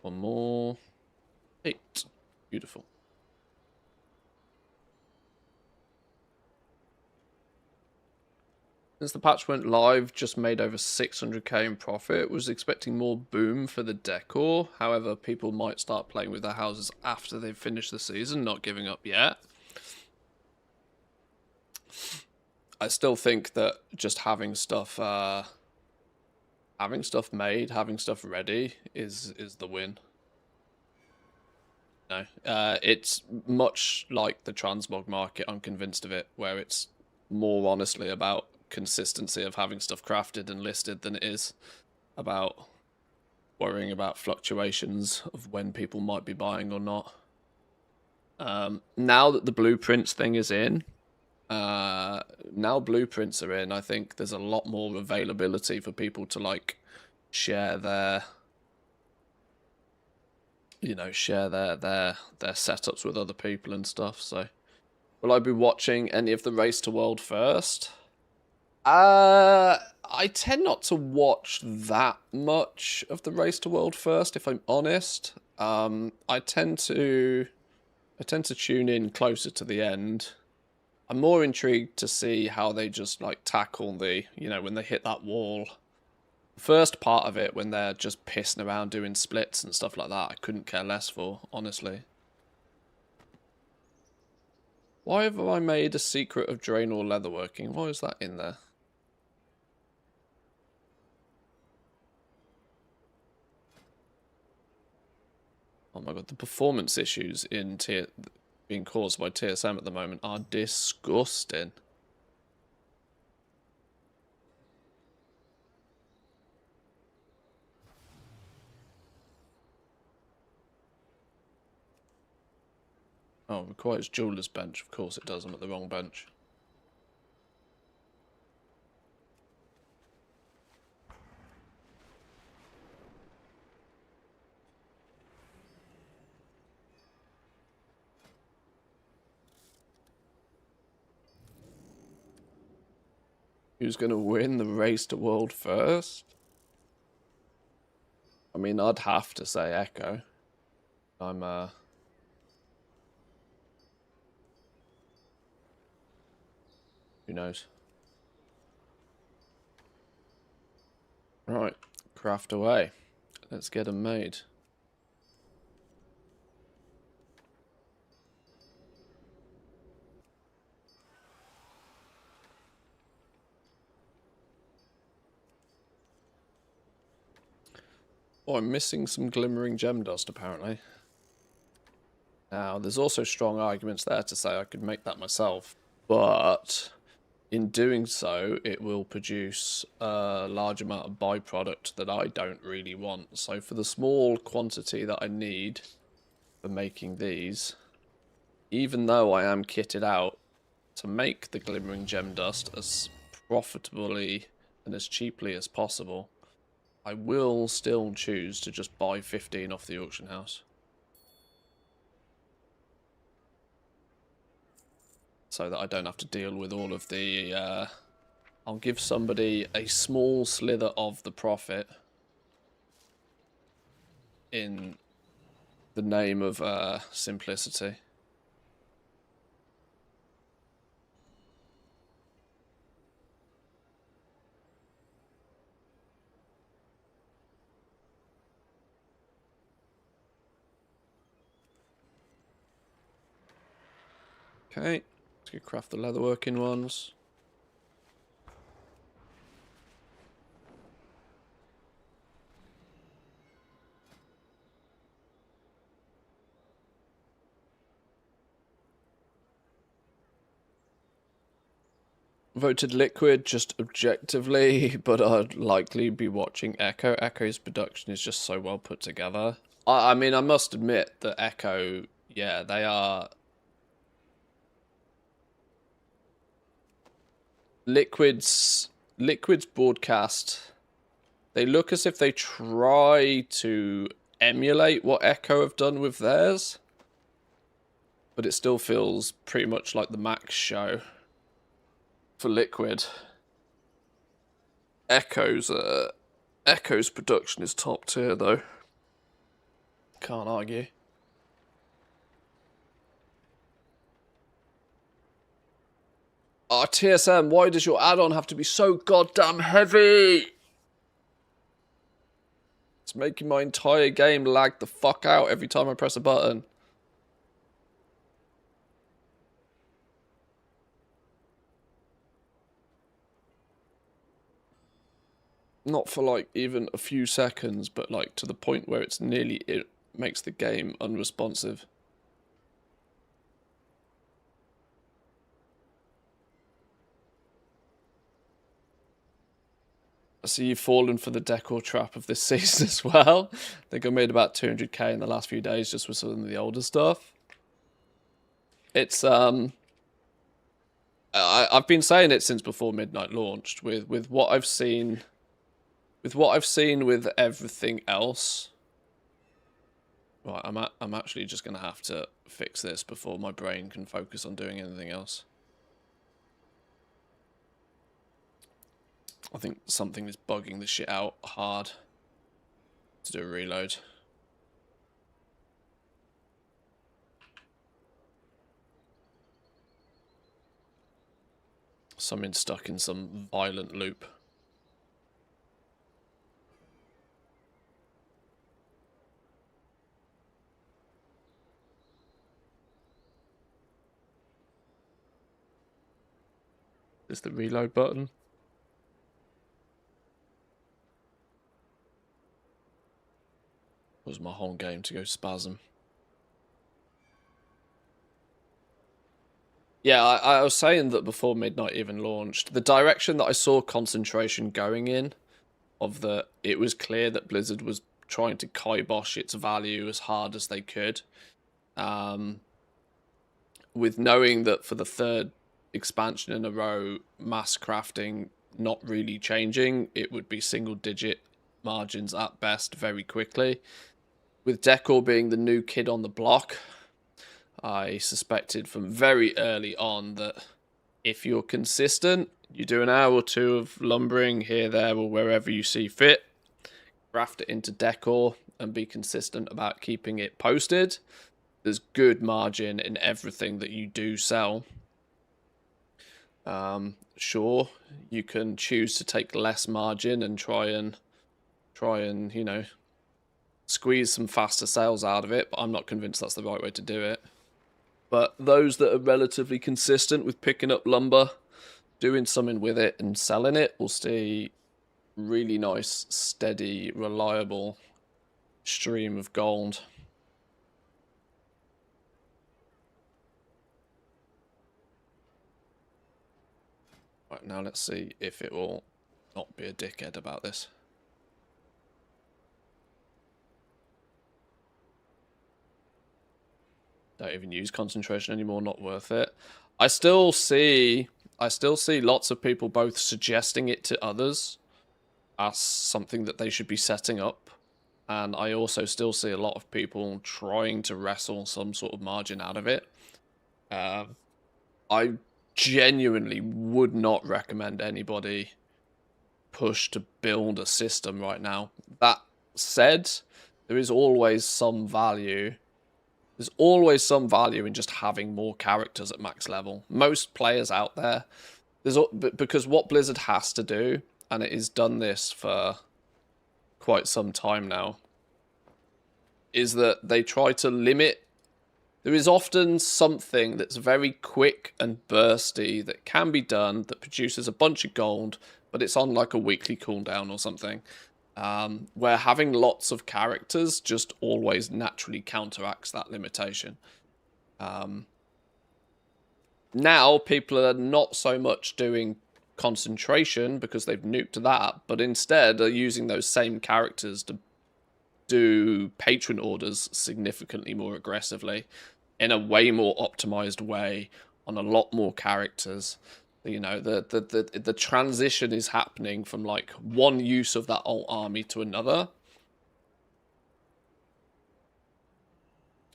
One more. 8. Beautiful. Since the patch went live, just made over 600k in profit. Was expecting more boom for the decor. However, people might start playing with their houses after they've finished the season, not giving up yet. I still think that just having stuff made, having stuff ready is the win. No, it's much like the transmog market. I'm convinced of it, where it's more honestly about consistency of having stuff crafted and listed than it is about worrying about fluctuations of when people might be buying or not. Now that the blueprints thing is in, now blueprints are in, I think there's a lot more availability for people to like share their, share their setups with other people and stuff. So, will I be watching any of the Race to World first? I tend not to watch that much of the Race to World first, if I'm honest. I tend to tune in closer to the end. I'm more intrigued to see how they just like tackle the, when they hit that wall. First part of it, when they're just pissing around doing splits and stuff like that, I couldn't care less for, honestly. Why have I made a secret of Draenor leatherworking? Why is that in there? Oh my god, the performance issues in being caused by TSM at the moment are disgusting. Oh, it requires jeweler's bench. Of course it does. I'm at the wrong bench. Who's going to win the Race to World first? I mean, I'd have to say Echo. I'm, who knows? Right, craft away. Let's get them made. Oh, I'm missing some glimmering gem dust, apparently. Now, there's also strong arguments there to say I could make that myself, but in doing so, it will produce a large amount of byproduct that I don't really want. So for the small quantity that I need for making these, even though I am kitted out to make the glimmering gem dust as profitably and as cheaply as possible, I will still choose to just buy 15 off the auction house. So that I don't have to deal with all of the... I'll give somebody a small slither of the profit in the name of simplicity. Okay, let's go craft the leatherworking ones. Voted Liquid just objectively, but I'd likely be watching Echo. Echo's production is just so well put together. I mean, I must admit that Echo, yeah, they are... Liquid's broadcast, they look as if they try to emulate what Echo have done with theirs, but it still feels pretty much like the Max show for Liquid. Echo's production is top tier though. Can't argue. Oh, TSM, why does your add-on have to be so goddamn heavy? It's making my entire game lag the fuck out every time I press a button. Not for like even a few seconds, but like to the point where it makes the game unresponsive. I see you've fallen for the Decor trap of this season as well. I think I made about 200k in the last few days just with some of the older stuff. It's I've been saying it since before Midnight launched. With what I've seen, with everything else. Right, I'm actually just gonna have to fix this before my brain can focus on doing anything else. I think something is bugging the shit out hard to do a reload. Something stuck in some violent loop. Is the reload button? Was my whole game to go spasm? Yeah, I was saying that before Midnight even launched, the direction that I saw concentration going in, it was clear that Blizzard was trying to kibosh its value as hard as they could. With knowing that for the third expansion in a row, mass crafting not really changing, it would be single-digit margins at best very quickly. With Decor being the new kid on the block, I suspected from very early on that if you're consistent, you do an hour or two of lumbering here, there, or wherever you see fit, craft it into Decor, and be consistent about keeping it posted. There's good margin in everything that you do sell. Sure, you can choose to take less margin and try and you know, squeeze some faster sales out of it, but I'm not convinced that's the right way to do it. But those that are relatively consistent with picking up lumber, doing something with it and selling it will see really nice, steady, reliable stream of gold. Right, now let's see if it will not be a dickhead about this. Don't even use concentration anymore, not worth it. I still see lots of people both suggesting it to others as something that they should be setting up, and I also still see a lot of people trying to wrestle some sort of margin out of it. I genuinely would not recommend anybody push to build a system right now. That said, there is always some value. There's always some value in just having more characters at max level. Most players out there, because what Blizzard has to do, and it has done this for quite some time now, is that they try to limit. There is often something that's very quick and bursty that can be done that produces a bunch of gold, but it's on like a weekly cooldown or something. Where having lots of characters just always naturally counteracts that limitation. Now people are not so much doing concentration because they've nuked that, but instead are using those same characters to do patron orders significantly more aggressively in a way more optimized way on a lot more characters. You know, the transition is happening from like one use of that alt army to another.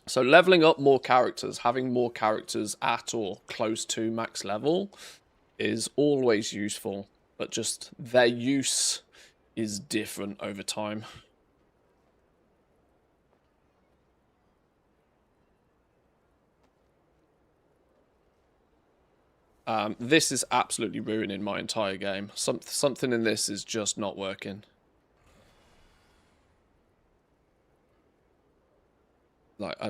So leveling up more characters, having more characters at or close to max level is always useful, but just their use is different over time. This is absolutely ruining my entire game. Something in this is just not working. Like, I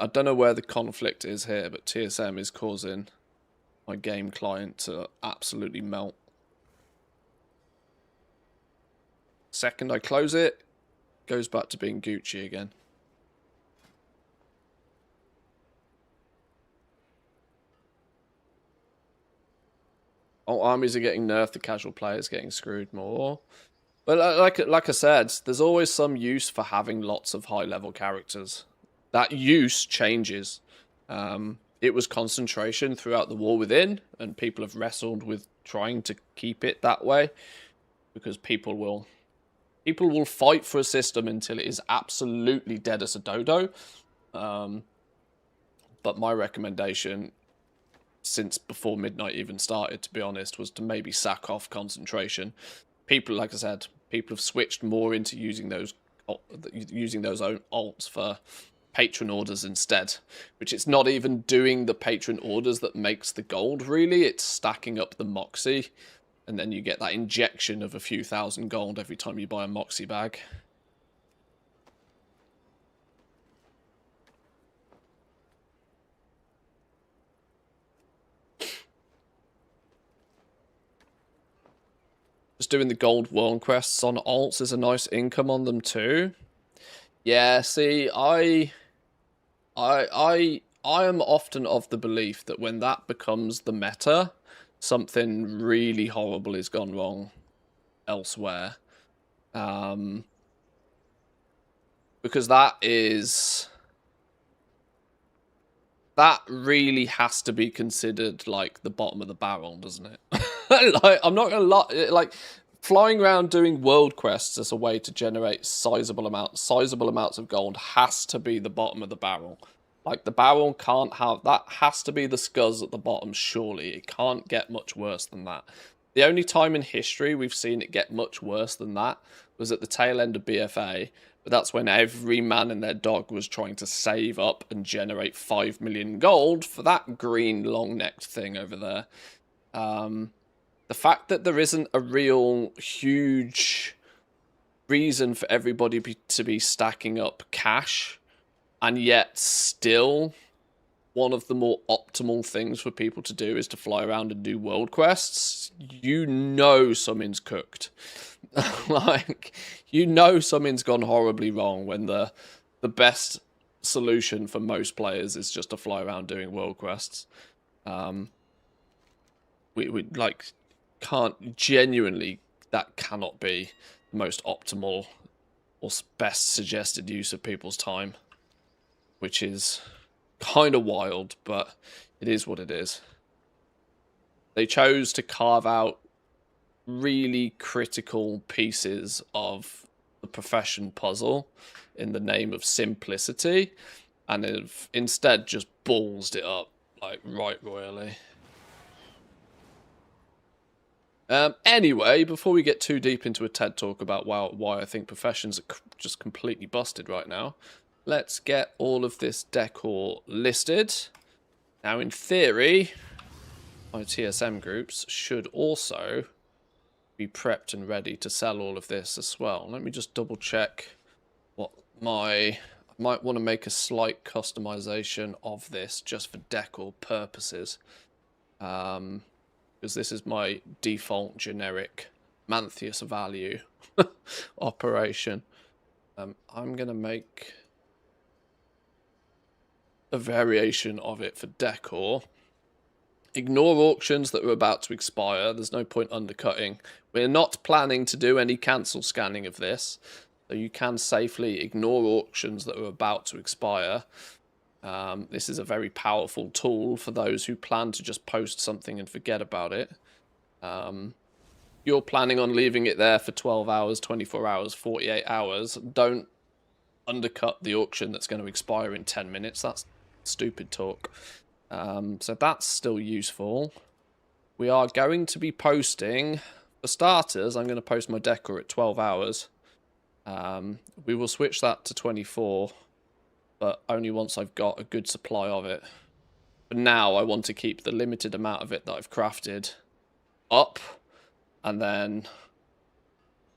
don't know where the conflict is here, but TSM is causing my game client to absolutely melt. Second I close it, goes back to being Gucci again. Oh, armies are getting nerfed, the casual players getting screwed more. Well, like I said, there's always some use for having lots of high-level characters. That use changes. It was concentration throughout the War Within, and people have wrestled with trying to keep it that way, because people will fight for a system until it is absolutely dead as a dodo. But my recommendation, since before Midnight even started, to be honest, was to maybe sack off concentration. People, like I said, people have switched more into using those own alts for patron orders instead, which it's not even doing the patron orders that makes the gold, really. It's stacking up the Moxie, and then you get that injection of a few thousand gold every time you buy a Moxie bag. Just doing the gold world quests on alts is a nice income on them too. Yeah, see, I am often of the belief that when that becomes the meta, something really horrible has gone wrong elsewhere. Because that really has to be considered like the bottom of the barrel, doesn't it? Like, I'm not gonna lie, like flying around doing world quests as a way to generate sizable amounts of gold has to be the bottom of the barrel. Like, the barrel can't have that. Has to be the scuzz at the bottom. Surely it can't get much worse than that. The only time in history we've seen it get much worse than that was at the tail end of BFA. But that's when every man and their dog was trying to save up and generate 5 million gold for that green long-necked thing over there. The fact that there isn't a real huge reason for everybody to be stacking up cash, and yet still one of the more optimal things for people to do is to fly around and do world quests, you know something's cooked. Like, you know something's gone horribly wrong when the best solution for most players is just to fly around doing world quests. We like can't genuinely, that cannot be the most optimal or best suggested use of people's time, which is kind of wild, but it is what it is. They chose to carve out really critical pieces of the profession puzzle in the name of simplicity, and have instead just ballsed it up like right royally. Anyway, before we get too deep into a TED talk about why I think professions are just completely busted right now, let's get all of this decor listed. Now, in theory, my TSM groups should also be prepped and ready to sell all of this as well. Let me just double check what I might want to make a slight customization of this just for decor purposes. Because this is my default generic Mantheus value operation. I'm going to make a variation of it for decor. Ignore auctions that are about to expire. There's no point undercutting. We're not planning to do any cancel scanning of this, so you can safely ignore auctions that are about to expire. This is a very powerful tool for those who plan to just post something and forget about it. You're planning on leaving it there for 12 hours, 24 hours, 48 hours. Don't undercut the auction that's going to expire in 10 minutes. That's stupid talk. So that's still useful. We are going to be posting, for starters, I'm going to post my decor at 12 hours. We will switch that to 24, but only once I've got a good supply of it. But now I want to keep the limited amount of it that I've crafted up, and then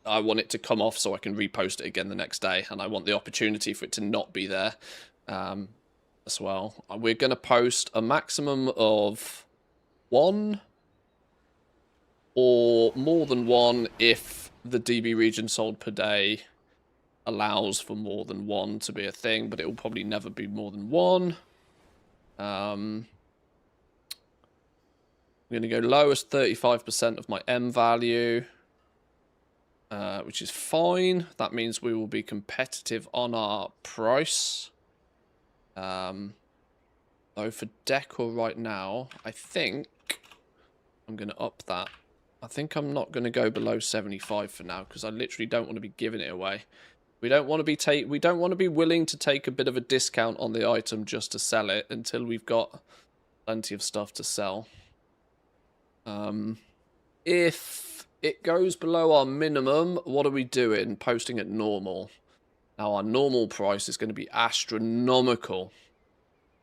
I want it to come off so I can repost it again the next day, and I want the opportunity for it to not be there as well. We're going to post a maximum of 1 or more than 1 if the DB region sold per day allows for more than 1 to be a thing, but it will probably never be more than 1. I'm going to go lowest 35% of my M value. which is fine. That means we will be competitive on our price. Though for Decor right now, I think I'm going to up that. I think I'm not going to go below 75 for now, because I literally don't want to be giving it away. We don't want to be willing to take a bit of a discount on the item just to sell it until we've got plenty of stuff to sell. If it goes below our minimum, what are we doing? Posting at normal. Now our normal price is going to be astronomical.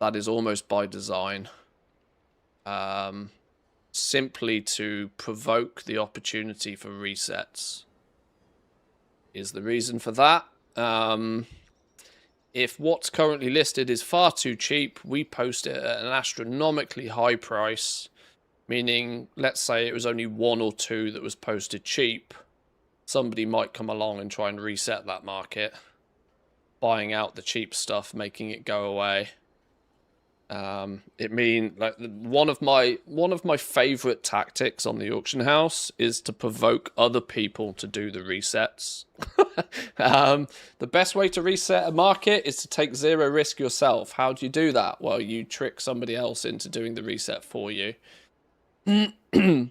That is almost by design. Simply to provoke the opportunity for resets is the reason for that. If what's currently listed is far too cheap, we post it at an astronomically high price, meaning, let's say it was only 1 or 2 that was posted cheap. Somebody might come along and try and reset that market, buying out the cheap stuff, making it go away. One of my favorite tactics on the auction house is to provoke other people to do the resets. The best way to reset a market is to take 0 risk yourself. How do you do that? Well, you trick somebody else into doing the reset for you. The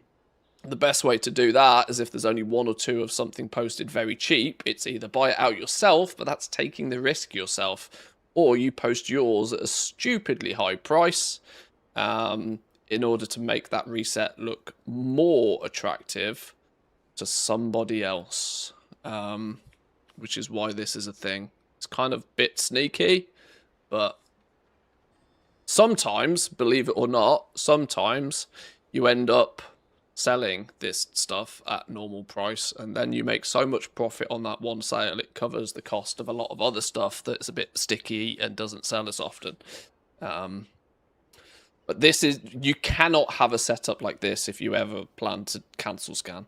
best way to do that is if there's only 1 or 2 of something posted very cheap, it's either buy it out yourself, but that's taking the risk yourself, or you post yours at a stupidly high price in order to make that reset look more attractive to somebody else, which is why this is a thing. It's kind of a bit sneaky, but sometimes, believe it or not, sometimes you end up selling this stuff at normal price, and then you make so much profit on that one sale it covers the cost of a lot of other stuff that's a bit sticky and doesn't sell as often. But this is, you cannot have a setup like this if you ever plan to cancel scan.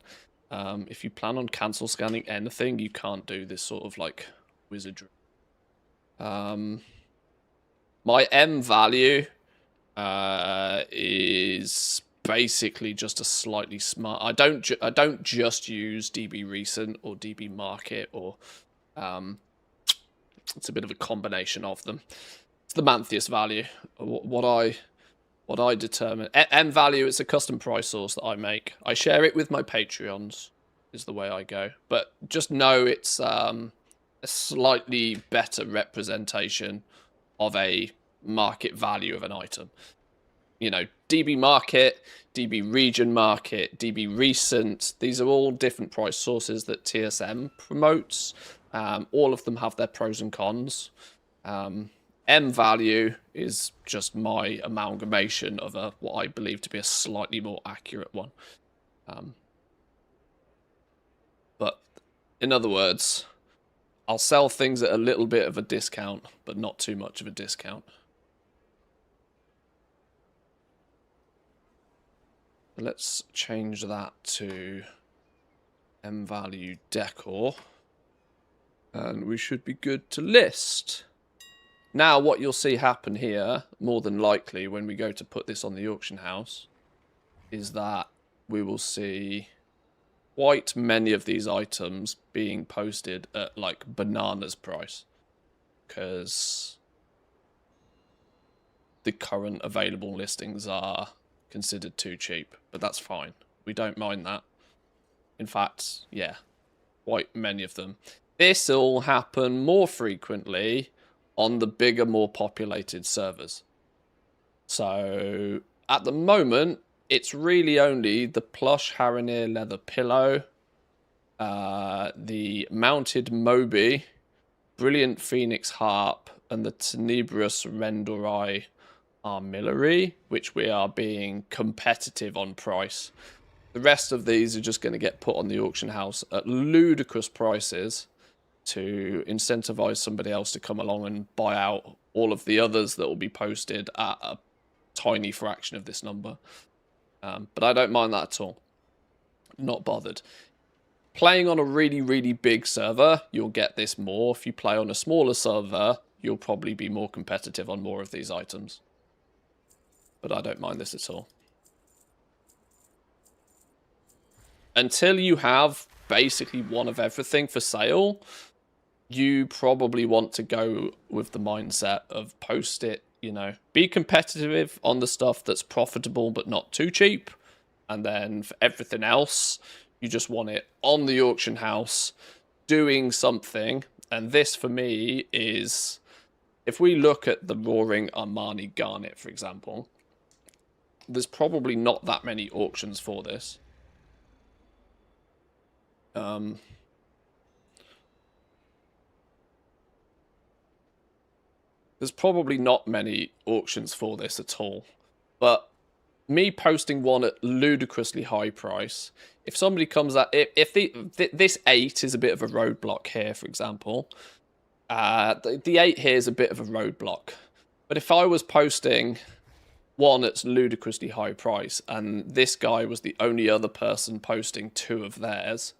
If you plan on cancel scanning anything, you can't do this sort of like wizardry. My M value is basically just a slightly smart. I don't just use DB recent or DB market, or it's a bit of a combination of them. It's the Mantheus value. What I determine. M value, it's a custom price source that I make. I share it with my Patreons, is the way I go. But just know it's a slightly better representation of a market value of an item. You know, DB market, DB region market, DB recent, these are all different price sources that TSM promotes. All of them have their pros and cons. M value is just my amalgamation of what I believe to be a slightly more accurate one. But in other words, I'll sell things at a little bit of a discount, but not too much of a discount. Let's change that to M value decor, and we should be good to list. Now what you'll see happen here, more than likely when we go to put this on the auction house, is that we will see quite many of these items being posted at like bananas price, because the current available listings are considered too cheap, but that's fine. We don't mind that. In fact, yeah, quite many of them. This will happen more frequently on the bigger, more populated servers. So at the moment, it's really only the plush Haranir leather pillow, the mounted Moby, brilliant Phoenix harp, and the Tenebrous Rendorai armillary, which we are being competitive on price. The rest of these are just going to get put on the auction house at ludicrous prices to incentivize somebody else to come along and buy out all of the others that will be posted at a tiny fraction of this number. But I don't mind that at all. Not bothered. Playing on a really, really big server, you'll get this more. If you play on a smaller server, you'll probably be more competitive on more of these items. But I don't mind this at all. Until you have basically one of everything for sale, you probably want to go with the mindset of post it, you know, be competitive on the stuff that's profitable but not too cheap. And then for everything else, you just want it on the auction house doing something. And this for me is, if we look at the Roaring Armani Garnet, for example, there's probably not that many auctions for this. There's probably not many auctions for this at all. But me posting one at ludicrously high price, if somebody comes at, if this 8 is a bit of a roadblock here, for example, the 8 here is a bit of a roadblock. But if I was posting one that's ludicrously high price and this guy was the only other person posting 2 of theirs,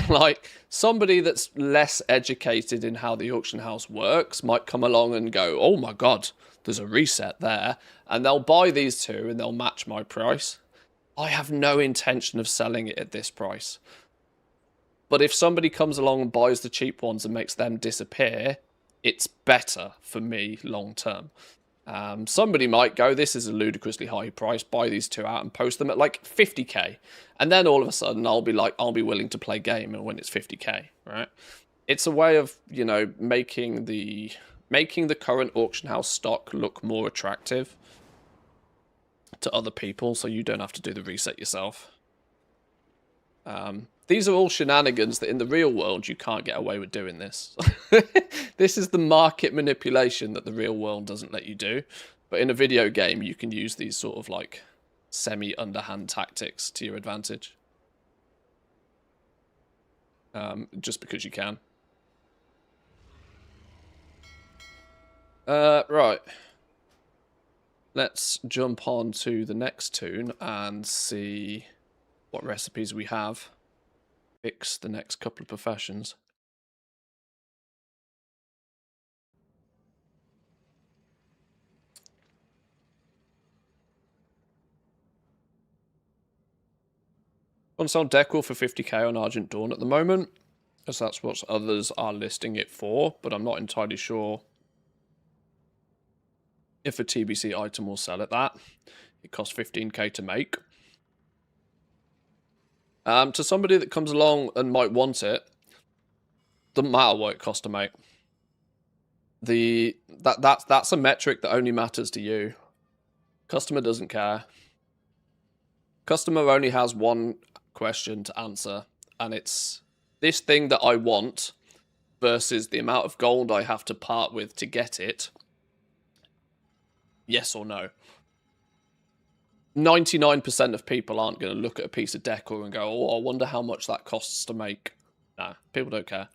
like, somebody that's less educated in how the auction house works might come along and go, oh my god, there's a reset there, and they'll buy these 2 and they'll match my price. I have no intention of selling it at this price. But if somebody comes along and buys the cheap ones and makes them disappear, it's better for me long term. Somebody might go, this is a ludicrously high price, buy these 2 out and post them at like 50k. And then all of a sudden I'll be like, I'll be willing to play game and when it's 50k, right? It's a way of, you know, making the current auction house stock look more attractive to other people so you don't have to do the reset yourself. These are all shenanigans that in the real world you can't get away with doing this. This is the market manipulation that the real world doesn't let you do. But in a video game, you can use these sort of like semi-underhand tactics to your advantage. Just because you can. Right. Let's jump on to the next tune and see what recipes we have. Fix the next couple of professions. On sale Decor for 50k on Argent Dawn at the moment, as that's what others are listing it for, but I'm not entirely sure if a TBC item will sell at that. It costs 15k to make. To somebody that comes along and might want it, doesn't matter what it costs to make. That's a metric that only matters to you. Customer doesn't care. Customer only has one question to answer, and it's this thing that I want versus the amount of gold I have to part with to get it. Yes or no? 99% of people aren't going to look at a piece of decor and go, oh, I wonder how much that costs to make. Nah, people don't care.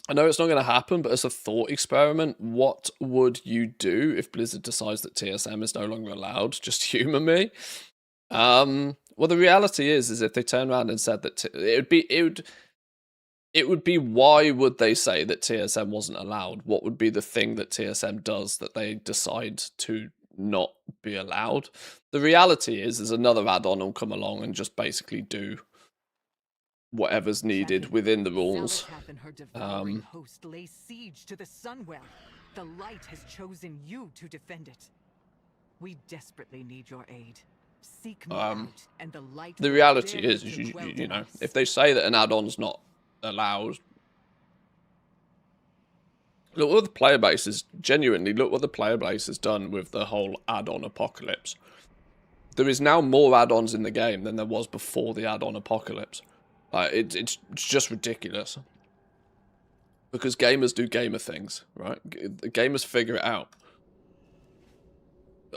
I know it's not going to happen, but as a thought experiment, what would you do if Blizzard decides that TSM is no longer allowed? Just humor me. Well, the reality is if they turn around and said that it would be why would they say that TSM wasn't allowed? What would be the thing that TSM does that they decide to not be allowed? The reality is another add-on will come along and just basically do whatever's needed within the rules. Host lays siege to the Sunwell. The light has chosen you to defend it. We desperately need your aid. Seek me out, and the light. The reality is you know, if they say that an add-on's not allowed, look what the player base is genuinely. Look what the player base has done with the whole add-on apocalypse. There is now more add-ons in the game than there was before the add-on apocalypse. Like it's just ridiculous. Because gamers do gamer things, right? Gamers figure it out.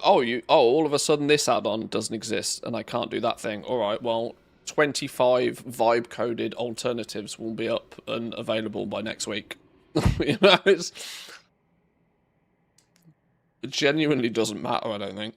Oh, all of a sudden this add-on doesn't exist and I can't do that thing. All right, well, 25 vibe-coded alternatives will be up and available by next week. You know, it genuinely doesn't matter, I don't think.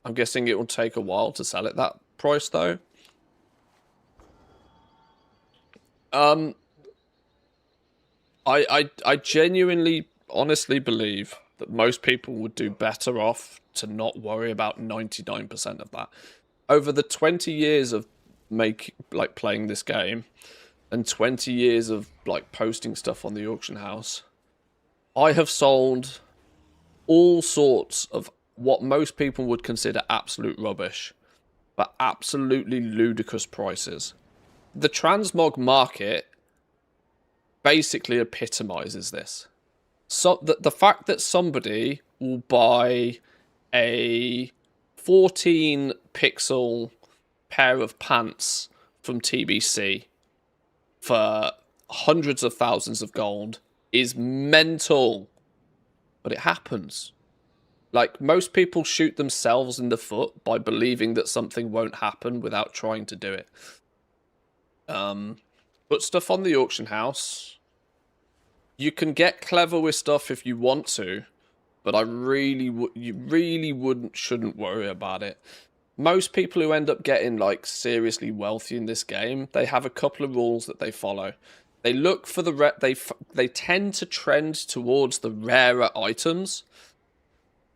I'm guessing it will take a while to sell at that price, though. I genuinely, honestly believe that most people would do better off to not worry about 99% of that. Over the 20 years of playing this game and 20 years of like posting stuff on the auction house, I have sold all sorts of what most people would consider absolute rubbish, but absolutely ludicrous prices. The transmog market basically epitomizes this. So the fact that somebody will buy a 14 pixel pair of pants from TBC for hundreds of thousands of gold is mental. But it happens. Like, most people shoot themselves in the foot by believing that something won't happen without trying to do it. Put stuff on the auction house. You can get clever with stuff if you want to, but you really shouldn't worry about it. Most people who end up getting like seriously wealthy in this game, they have a couple of rules that they follow. They look for they tend to trend towards the rarer items.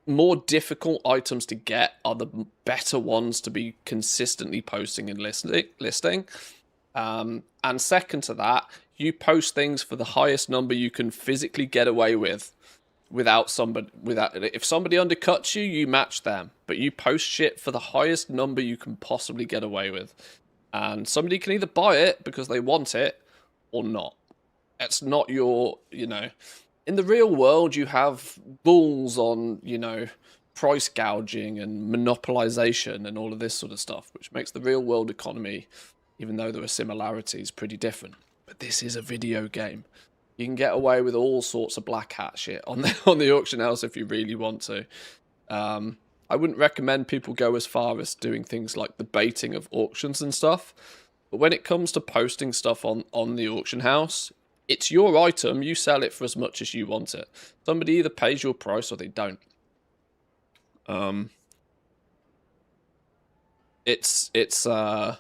More difficult items to get are the better ones to be consistently posting and listing. And second to that, you post things for the highest number you can physically get away with if somebody undercuts you, you match them. But you post shit for the highest number you can possibly get away with. And somebody can either buy it because they want it or not. It's not your, in the real world, you have rules on, price gouging and monopolization and all of this sort of stuff, which makes the real world economy, even though there are similarities, pretty different. But this is a video game. You can get away with all sorts of black hat shit on the auction house if you really want to. I wouldn't recommend people go as far as doing things like the baiting of auctions and stuff. But when it comes to posting stuff on the auction house, it's your item. You sell it for as much as you want it. Somebody either pays your price or they don't. It's the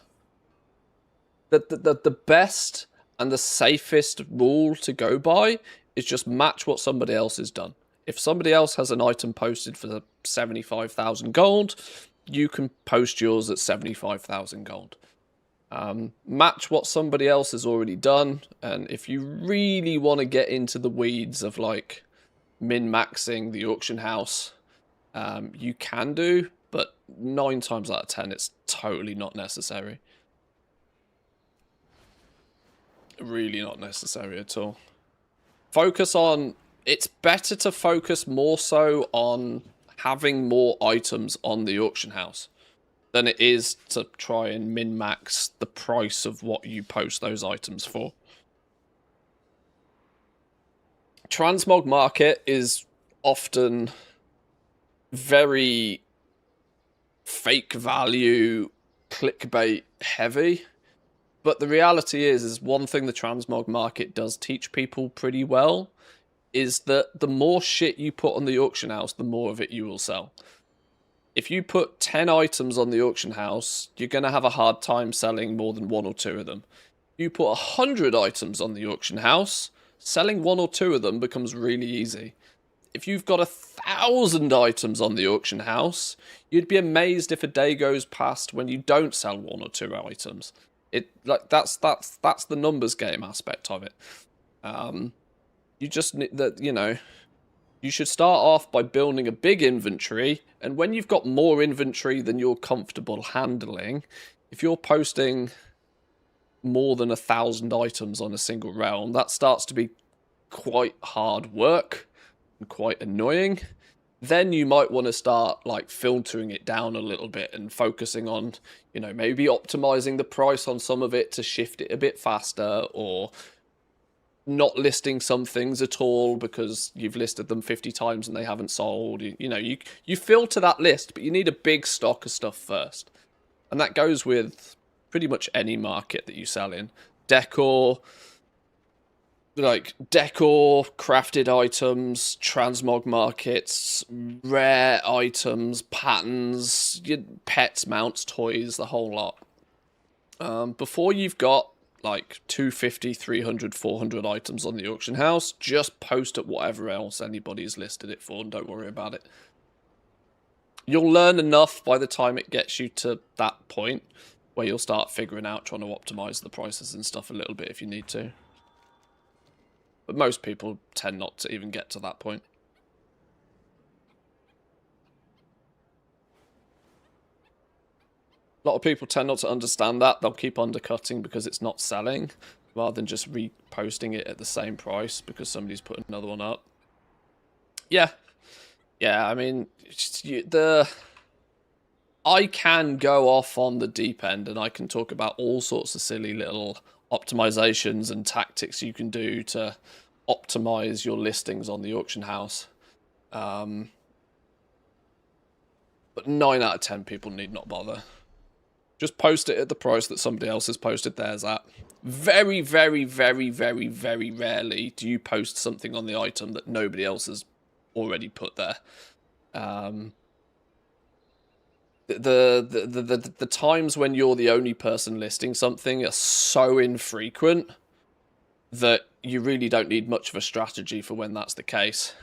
best and the safest rule to go by is just match what somebody else has done. If somebody else has an item posted for 75,000 gold, you can post yours at 75,000 gold. Match what somebody else has already done, and if you really want to get into the weeds of like min-maxing the auction house, you can do, but 9 times out of 10 it's totally not necessary. Really not necessary at all. It's better to focus more so on having more items on the auction house than it is to try and min-max the price of what you post those items for. Transmog market is often very fake value, clickbait heavy. But the reality is one thing the transmog market does teach people pretty well is that the more shit you put on the auction house, the more of it you will sell. If you put 10 items on the auction house, you're going to have a hard time selling more than 1 or 2 of them. You put 100 items on the auction house, selling 1 or 2 of them becomes really easy. If you've got 1,000 items on the auction house, you'd be amazed if a day goes past when you don't sell 1 or 2 items. That's the numbers game aspect of it. You just need that, you should start off by building a big inventory, and when you've got more inventory than you're comfortable handling, if you're posting more than 1,000 items on a single realm, that starts to be quite hard work and quite annoying. Then you might want to start like filtering it down a little bit and focusing on, maybe optimizing the price on some of it to shift it a bit faster, or not listing some things at all because you've listed them 50 times and they haven't sold. You filter that list, but you need a big stock of stuff first. And that goes with pretty much any market that you sell in. Decor, like decor, crafted items, transmog markets, rare items, patterns, pets, mounts, toys, the whole lot. Before you've got like 250, 300, 400 items on the auction house, just post at whatever else anybody's listed it for and don't worry about it. You'll learn enough by the time it gets you to that point where you'll start figuring out trying to optimize the prices and stuff a little bit if you need to. But most people tend not to even get to that point. A lot of people tend not to understand that. They'll keep undercutting because it's not selling, rather than just reposting it at the same price because somebody's put another one up. Yeah. Yeah, I mean, I can go off on the deep end and I can talk about all sorts of silly little optimizations and tactics you can do to optimize your listings on the auction house. But 9 out of 10 people need not bother. Just post it at the price that somebody else has posted theirs at. Very, very, very, very, very rarely do you post something on the item that nobody else has already put there. The times when you're the only person listing something are so infrequent that you really don't need much of a strategy for when that's the case.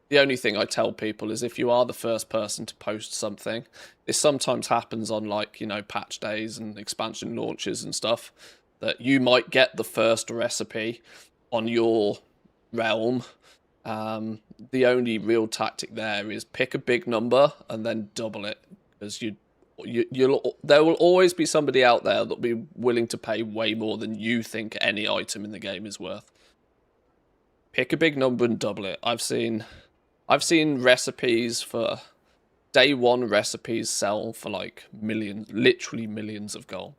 The only thing I tell people is if you are the first person to post something, this sometimes happens on like, patch days and expansion launches and stuff, that you might get the first recipe on your realm. The only real tactic there is pick a big number and then double it, because there will always be somebody out there that'll be willing to pay way more than you think any item in the game is worth. Pick a big number and double it. I've seen recipes for day one recipes sell for like millions, literally millions of gold,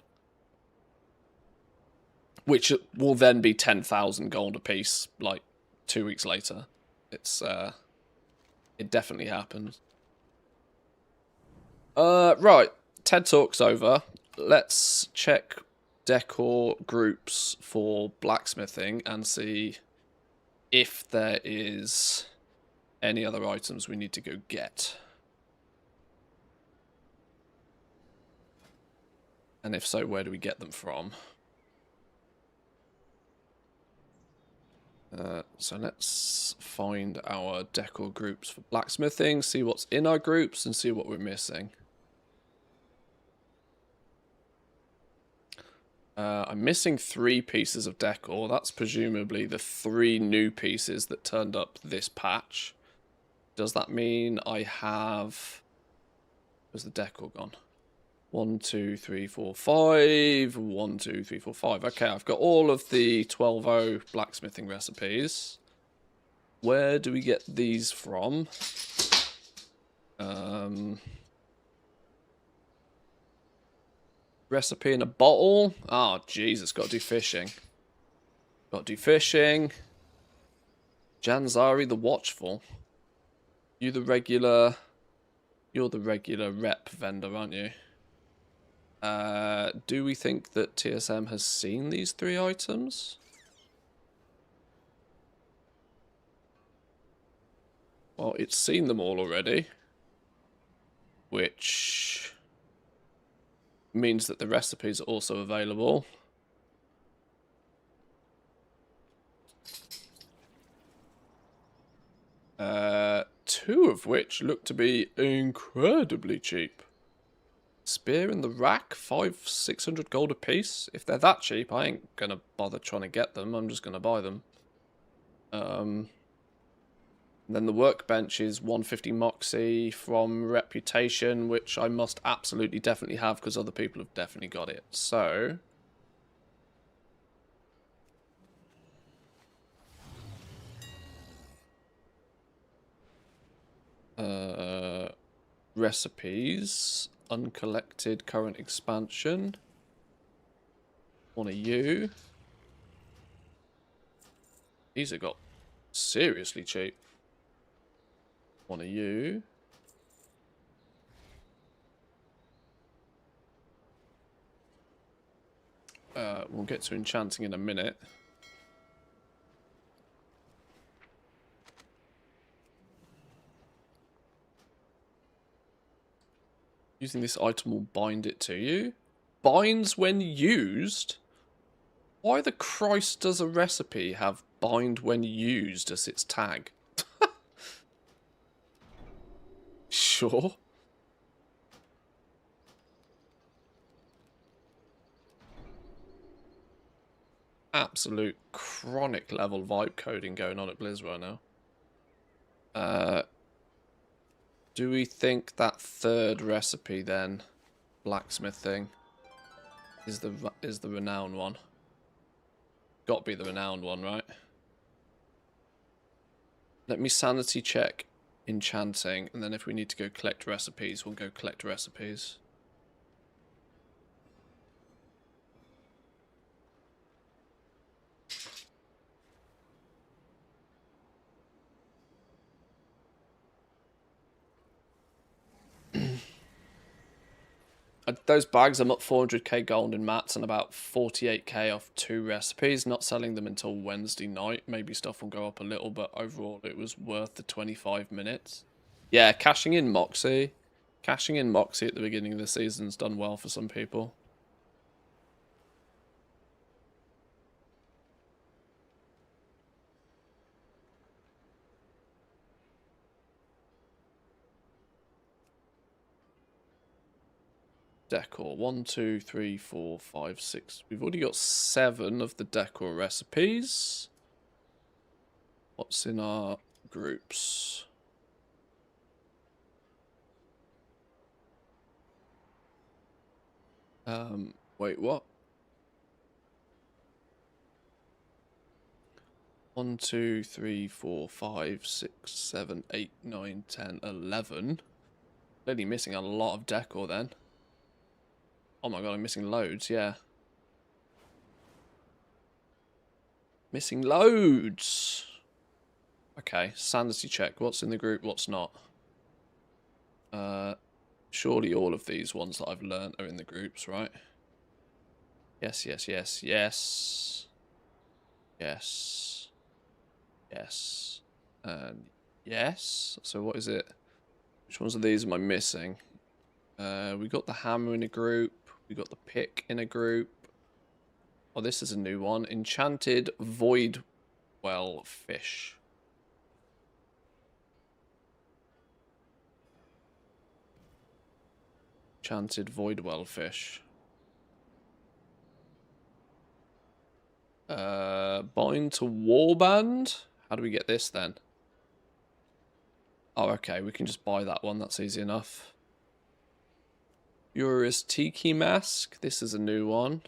which will then be 10,000 gold a piece like 2 weeks later. It definitely happens. Right, TED Talk's over. Let's check Decor groups for blacksmithing and see if there is any other items we need to go get. And if so, where do we get them from? So let's find our decor groups for blacksmithing, see what's in our groups, and see what we're missing. I'm missing 3 pieces of decor. That's presumably the 3 new pieces that turned up this patch. Does that mean I have... Where's the decor gone? 1, 2, 3, 4, 5. 1, 2, 3, 4, 5. Okay, I've got all of the 12.0 blacksmithing recipes. Where do we get these from? Recipe in a bottle. Oh, jeez, it's got to do fishing. Got to do fishing. Janzari the Watchful. You're the regular rep vendor, aren't you? Do we think that TSM has seen these 3 items? Well, it's seen them all already. Which means that the recipes are also available. Two of which look to be incredibly cheap. Spear in the rack, 500-600 gold a piece. If they're that cheap, I ain't gonna bother trying to get them. I'm just gonna buy them. Then the workbench is 150 Moxie from Reputation, which I must absolutely definitely have because other people have definitely got it. So recipes, uncollected current expansion. One of you. These have got seriously cheap. One of you. We'll get to enchanting in a minute. Using this item will bind it to you. Binds when used? Why the Christ does a recipe have bind when used as its tag? Sure. Absolute chronic level vibe coding going on at Blizz right now. Do we think that third recipe then, blacksmith thing, is the renowned one? Got to be the renowned one, right? Let me sanity check enchanting, and then if we need to go collect recipes, we'll go collect recipes. Those bags, I'm up 400k gold in mats and about 48k off 2 recipes. Not selling them until Wednesday night. Maybe stuff will go up a little, but overall it was worth the 25 minutes. Yeah, cashing in Moxie. Cashing in Moxie at the beginning of the season's done well for some people. Decor. 1, 2, 3, 4, 5, 6. We've already got 7 of the decor recipes. What's in our groups? Wait, what? 1, 2, 3, 4, 5, 6, 7, 8, 9, 10, 11. Clearly missing a lot of decor then. Oh my god, I'm missing loads, yeah. Missing loads! Okay, sanity check. What's in the group, what's not? Surely all of these ones that I've learnt are in the groups, right? Yes, yes, yes, yes. Yes. Yes. And yes. So what is it? Which ones of these am I missing? We got the hammer in a group. We got the pick in a group. Oh, this is a new one. Enchanted void well fish. Enchanted void well fish. Bind to warband. How do we get this then? Oh, okay. We can just buy that one. That's easy enough. Urus Tiki Mask. This is a new one.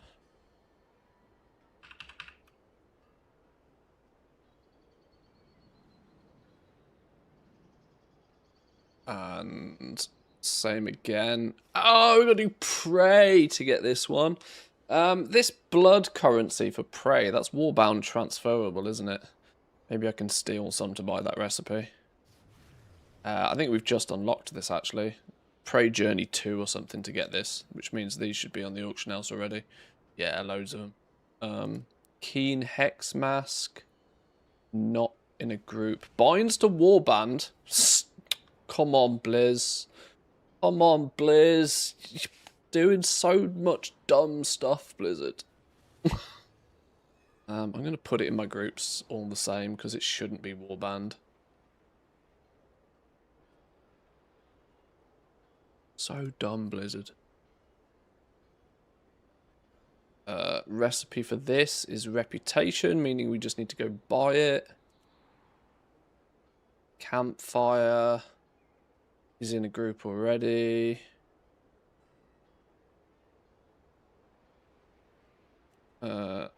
And same again. Oh, we've got to do Prey to get this one. This blood currency for Prey, that's warbound transferable, isn't it? Maybe I can steal some to buy that recipe. I think we've just unlocked this, actually. Prey Journey 2 or something to get this, which means these should be on the auction house already. Yeah, loads of them. Keen Hex Mask. Not in a group. Binds to Warband. Come on, Blizz. Come on, Blizz. You're doing so much dumb stuff, Blizzard. I'm going to put it in my groups all the same, because it shouldn't be Warband. So dumb, Blizzard. Recipe for this is Reputation, meaning we just need to go buy it. Campfire is in a group already.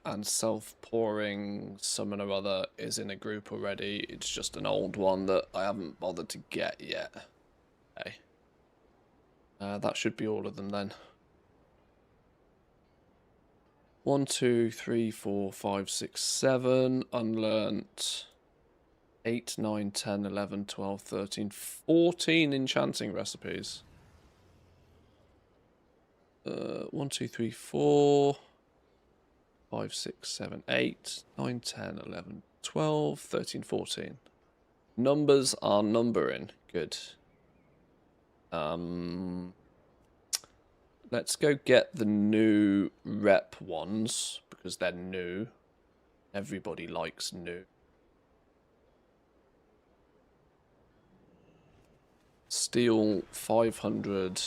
And self-pouring summon or other is in a group already. It's just an old one that I haven't bothered to get yet. Okay. That should be all of them then. 1, 2, 3, 4, 5, 6, 7. Unlearnt. 8, 9, 10, 11, 12, 13, 14 enchanting recipes. 1, 2, 3, 4, 5, 6, 7, 8, 9, 10, 11, 12, 13, 14. Numbers are numbering. Good. Let's go get the new rep ones, because they're new. Everybody likes new. Steel 500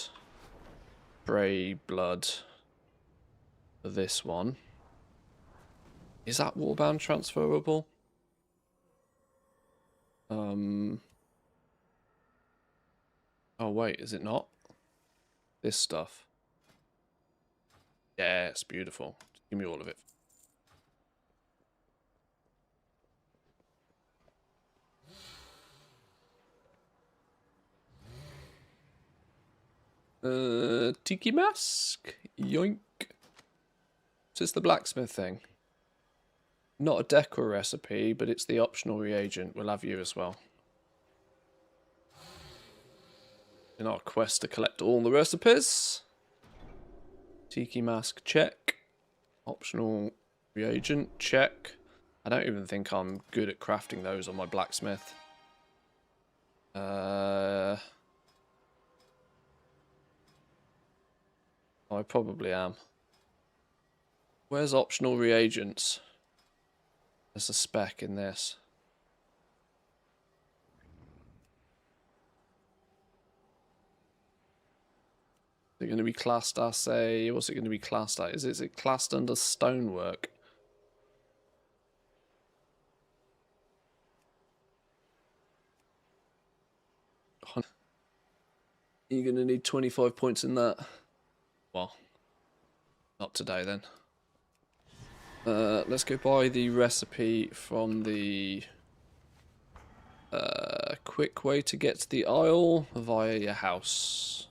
Bray blood for this one. Is that warband transferable? Oh wait, is it not? This stuff. Yeah, it's beautiful. Give me all of it. Tiki mask? Yoink. Is this the blacksmith thing? Not a decor recipe, but it's the optional reagent. We'll have you as well. In our quest to collect all the recipes. Tiki mask, check. Optional reagent, check. I don't even think I'm good at crafting those on my blacksmith. I probably am. Where's optional reagents? There's a spec in this. Is it going to be classed as a... What's it going to be classed as? Is it classed under stonework? You're going to need 25 points in that. Well, not today then. Let's go buy the recipe from the quick way to get to the Isle via your house.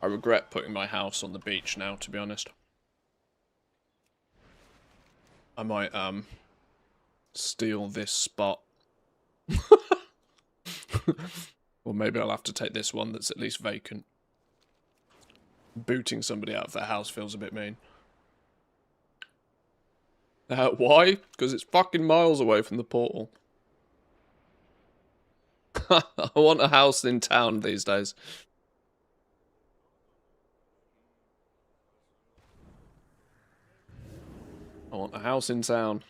I regret putting my house on the beach now, to be honest. I might, steal this spot. Or maybe I'll have to take this one that's at least vacant. Booting somebody out of their house feels a bit mean. Why? Because it's fucking miles away from the portal. I want a house in town these days. I want a house in town.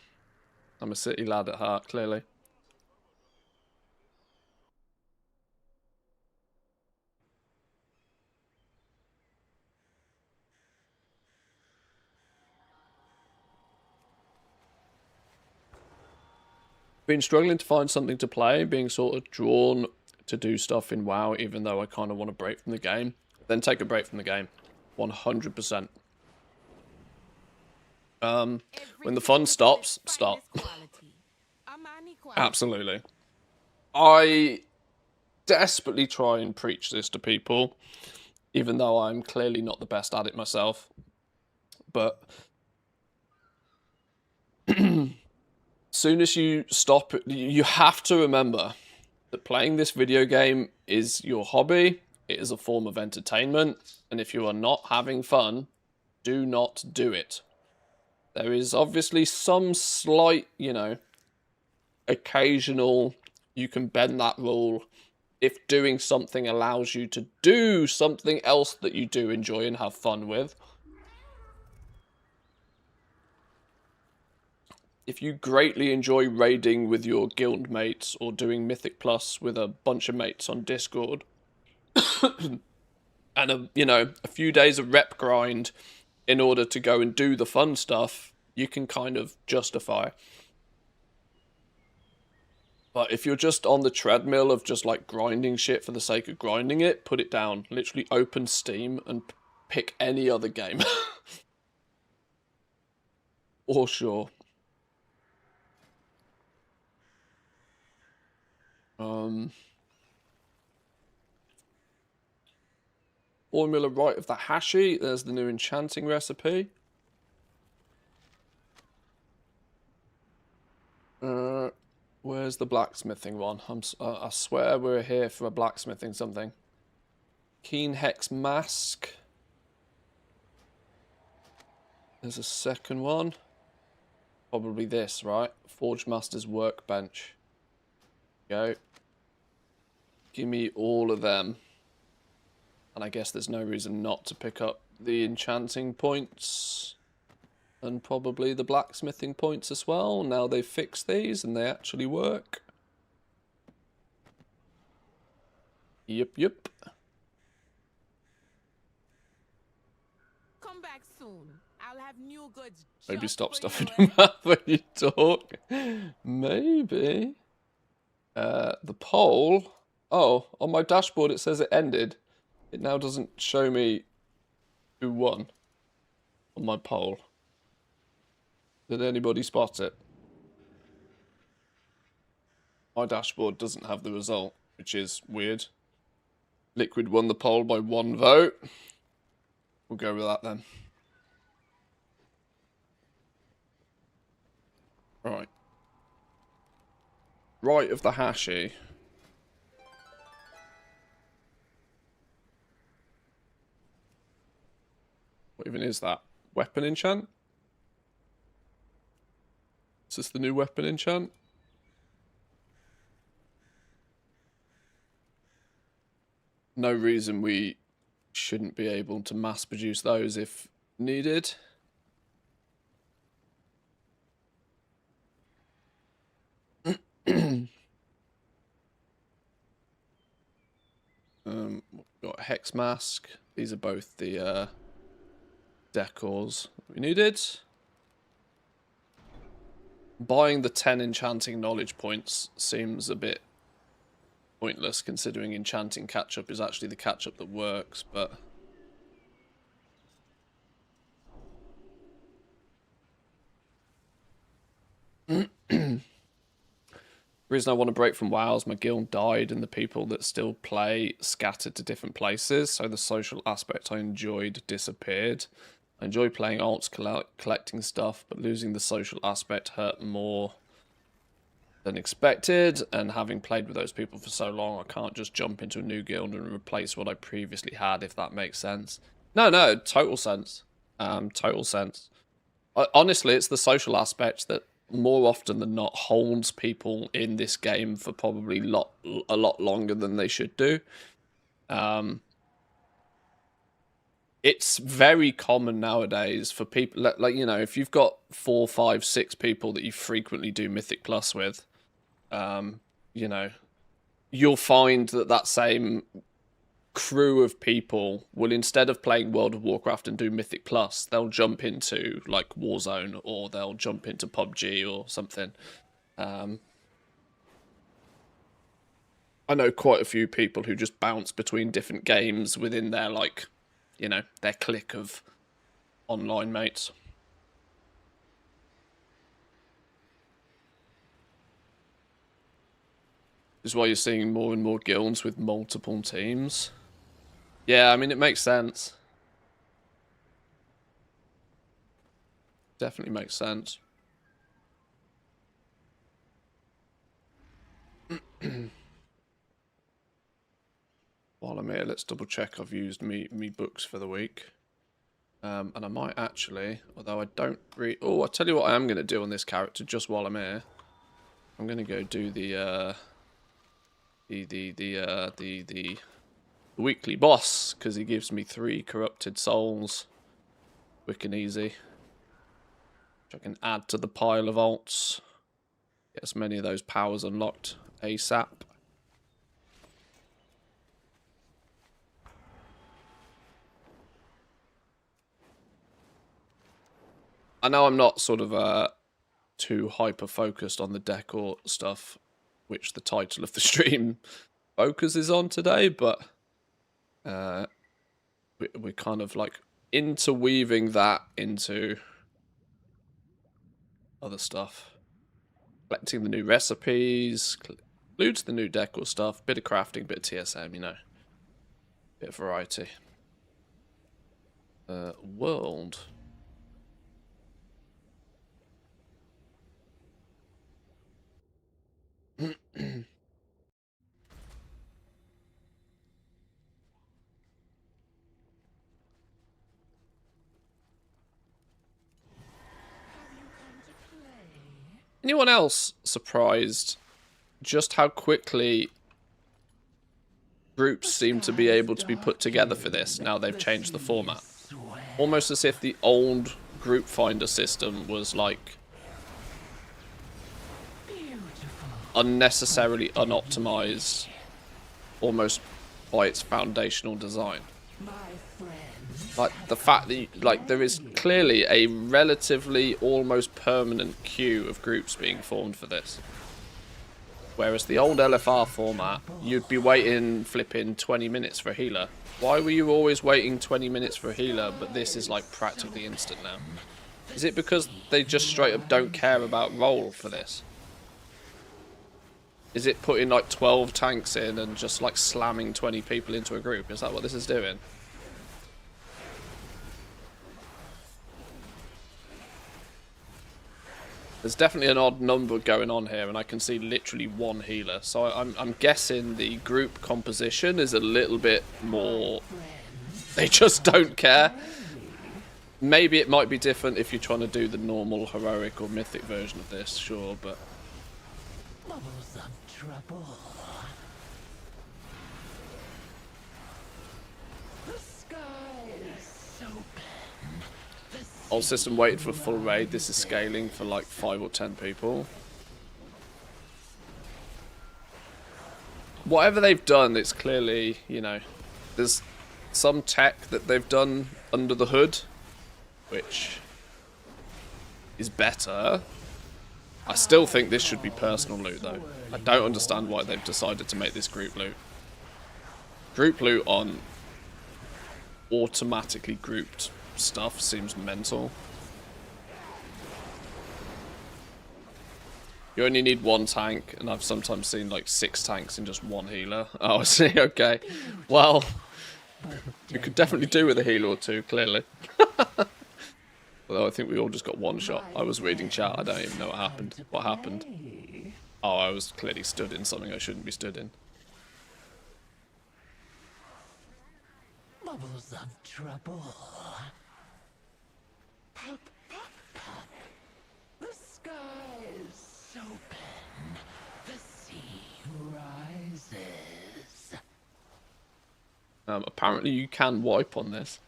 I'm a city lad at heart, clearly. Been struggling to find something to play, being sort of drawn to do stuff in WoW, even though I kind of want to break from the game. Then take a break from the game. 100%. When the fun stops, stop. Absolutely. I desperately try and preach this to people, even though I'm clearly not the best at it myself. But soon as you stop, you have to remember that playing this video game is your hobby. It is a form of entertainment. And if you are not having fun, do not do it. There is obviously some slight, occasional, you can bend that rule if doing something allows you to do something else that you do enjoy and have fun with. If you greatly enjoy raiding with your guild mates or doing Mythic Plus with a bunch of mates on Discord, and a few days of rep grind in order to go and do the fun stuff, you can kind of justify. But if you're just on the treadmill of just like grinding shit for the sake of grinding it, put it down. Literally open Steam and pick any other game. Or sure. Formula Right of the Hashi. There's the new enchanting recipe. Where's the blacksmithing one? I swear we're here for a blacksmithing something. Keen Hex Mask. There's a second one. Probably this, right? Forge Master's Workbench. Go. Give me all of them. And I guess there's no reason not to pick up the enchanting points. And probably the blacksmithing points as well. Now they've fixed these and they actually work. Yep. Come back soon. I'll have new goods. Maybe stop stuffing your mouth when you talk. Maybe. The poll. Oh, on my dashboard it says it ended. It now doesn't show me who won on my poll. Did anybody spot it? My dashboard doesn't have the result, which is weird. Liquid won the poll by 1 vote. We'll go with that then. Right. Right of the Hashi. What even is that? Weapon enchant? Is this the new weapon enchant? No reason we shouldn't be able to mass produce those if needed. We've got a Hex Mask. These are both the decors we needed. Buying the 10 enchanting knowledge points seems a bit pointless considering enchanting catch-up is actually the catch-up that works, but the reason I want to break from WoW is my guild died and the people that still play scattered to different places, so the social aspect I enjoyed disappeared. I enjoy playing alts, collecting stuff, but losing the social aspect hurt more than expected, and having played with those people for so long, I can't just jump into a new guild and replace what I previously had, if that makes sense. No, total sense. Total sense. Honestly, it's the social aspect that more often than not holds people in this game for probably a lot longer than they should do. It's very common nowadays for people, like, you know, if you've got 4, 5, 6 people that you frequently do Mythic Plus with, you know, you'll find that same crew of people will, instead of playing World of Warcraft and do Mythic Plus, they'll jump into, like, Warzone, or they'll jump into PUBG or something. I know quite a few people who just bounce between different games within their, like, you know, their clique of online mates. This is why you're seeing more and more guilds with multiple teams. Yeah, I mean, it makes sense. Definitely makes sense. While I'm here, let's double check I've used me books for the week. And I might actually, although I don't really... Oh, I'll tell you what I am going to do on this character just while I'm here. I'm going to go do the weekly boss, because he gives me 3 corrupted souls. Quick and easy. Which I can add to the pile of alts. Get as many of those powers unlocked ASAP. I know I'm not sort of too hyper-focused on the Decor stuff, which the title of the stream focuses on today, but we're kind of like interweaving that into other stuff. Collecting the new recipes, includes the new Decor stuff, bit of crafting, bit of TSM, you know. Bit of variety. World. Anyone else surprised just how quickly groups seem to be able to be put together for this now they've changed the format? Almost as if the old group finder system was like unnecessarily unoptimized almost by its foundational design. Like the fact that like there is clearly a relatively almost permanent queue of groups being formed for this. Whereas the old LFR format, you'd be waiting flipping 20 minutes for a healer. Why were you always waiting 20 minutes for a healer, but this is like practically instant now? Is it because they just straight up don't care about role for this? Is it putting like 12 tanks in and just like slamming 20 people into a group? Is that what this is doing? There's definitely an odd number going on here, and I can see literally one healer. So I'm guessing the group composition is a little bit more... They just don't care. Maybe it might be different if you're trying to do the normal heroic or mythic version of this, sure, but... Bubbles of trouble. The sky is open. Old system waited for a full raid. This is scaling for like 5 or 10 people. Whatever they've done, it's clearly, you know, there's some tech that they've done under the hood, which is better. I still think this should be personal loot, though. I don't understand why they've decided to make this group loot. Group loot on automatically grouped stuff seems mental. You only need one tank, and I've sometimes seen like 6 tanks in just one healer. Oh, I see, okay. Well, you could definitely do with a healer or two, clearly. Although I think we all just got one shot. I was reading chat, I don't even know what happened. What happened? Oh, I was clearly stood in something I shouldn't be stood in. Bubbles of trouble. Pop, pop, pop. The sky is open. The sea rises. Apparently you can wipe on this.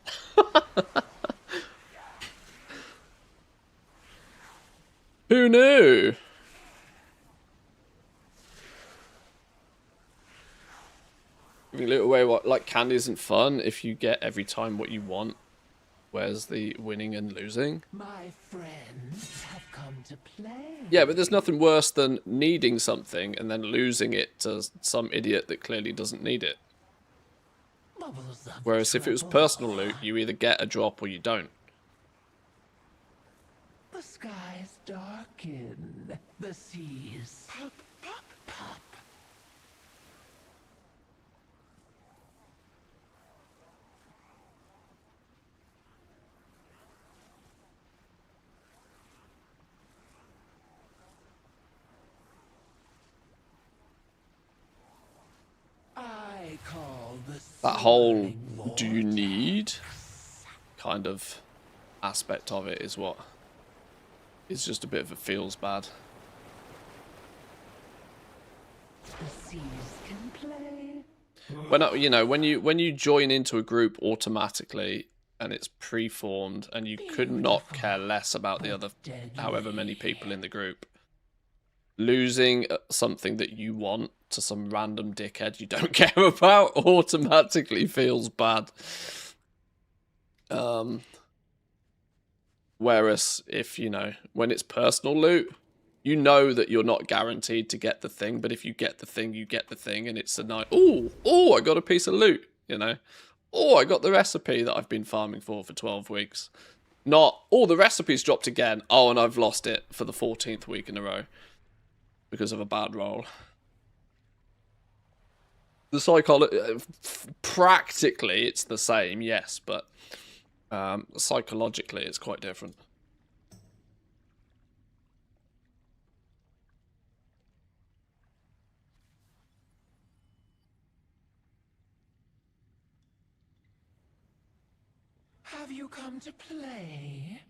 Who knew? Giving loot away, what, like candy isn't fun if you get every time what you want. Where's the winning and losing? My friends have come to play. Yeah, but there's nothing worse than needing something and then losing it to some idiot that clearly doesn't need it. Bubbles of Whereas if it was trouble. personal loot, you either get a drop or you don't. The skies darken. The seas pop, pop, pop. I call the That whole swirling do you need kind of aspect of it is what is just a bit of a feels bad. The seas can play. When you know, when you join into a group automatically and it's pre-formed and you could not care less about the other however many people in the group, losing something that you want to some random dickhead you don't care about automatically feels bad. Whereas if, you know, when it's personal loot, you know that you're not guaranteed to get the thing, but if you get the thing, you get the thing, and it's a nice, oh, I got a piece of loot, you know. Oh, I got the recipe that I've been farming for 12 weeks. Not, oh, the recipe's dropped again. Oh, and I've lost it for the 14th week in a row because of a bad roll. The psychology, practically it's the same, yes, but psychologically it's quite different. Have you come to play?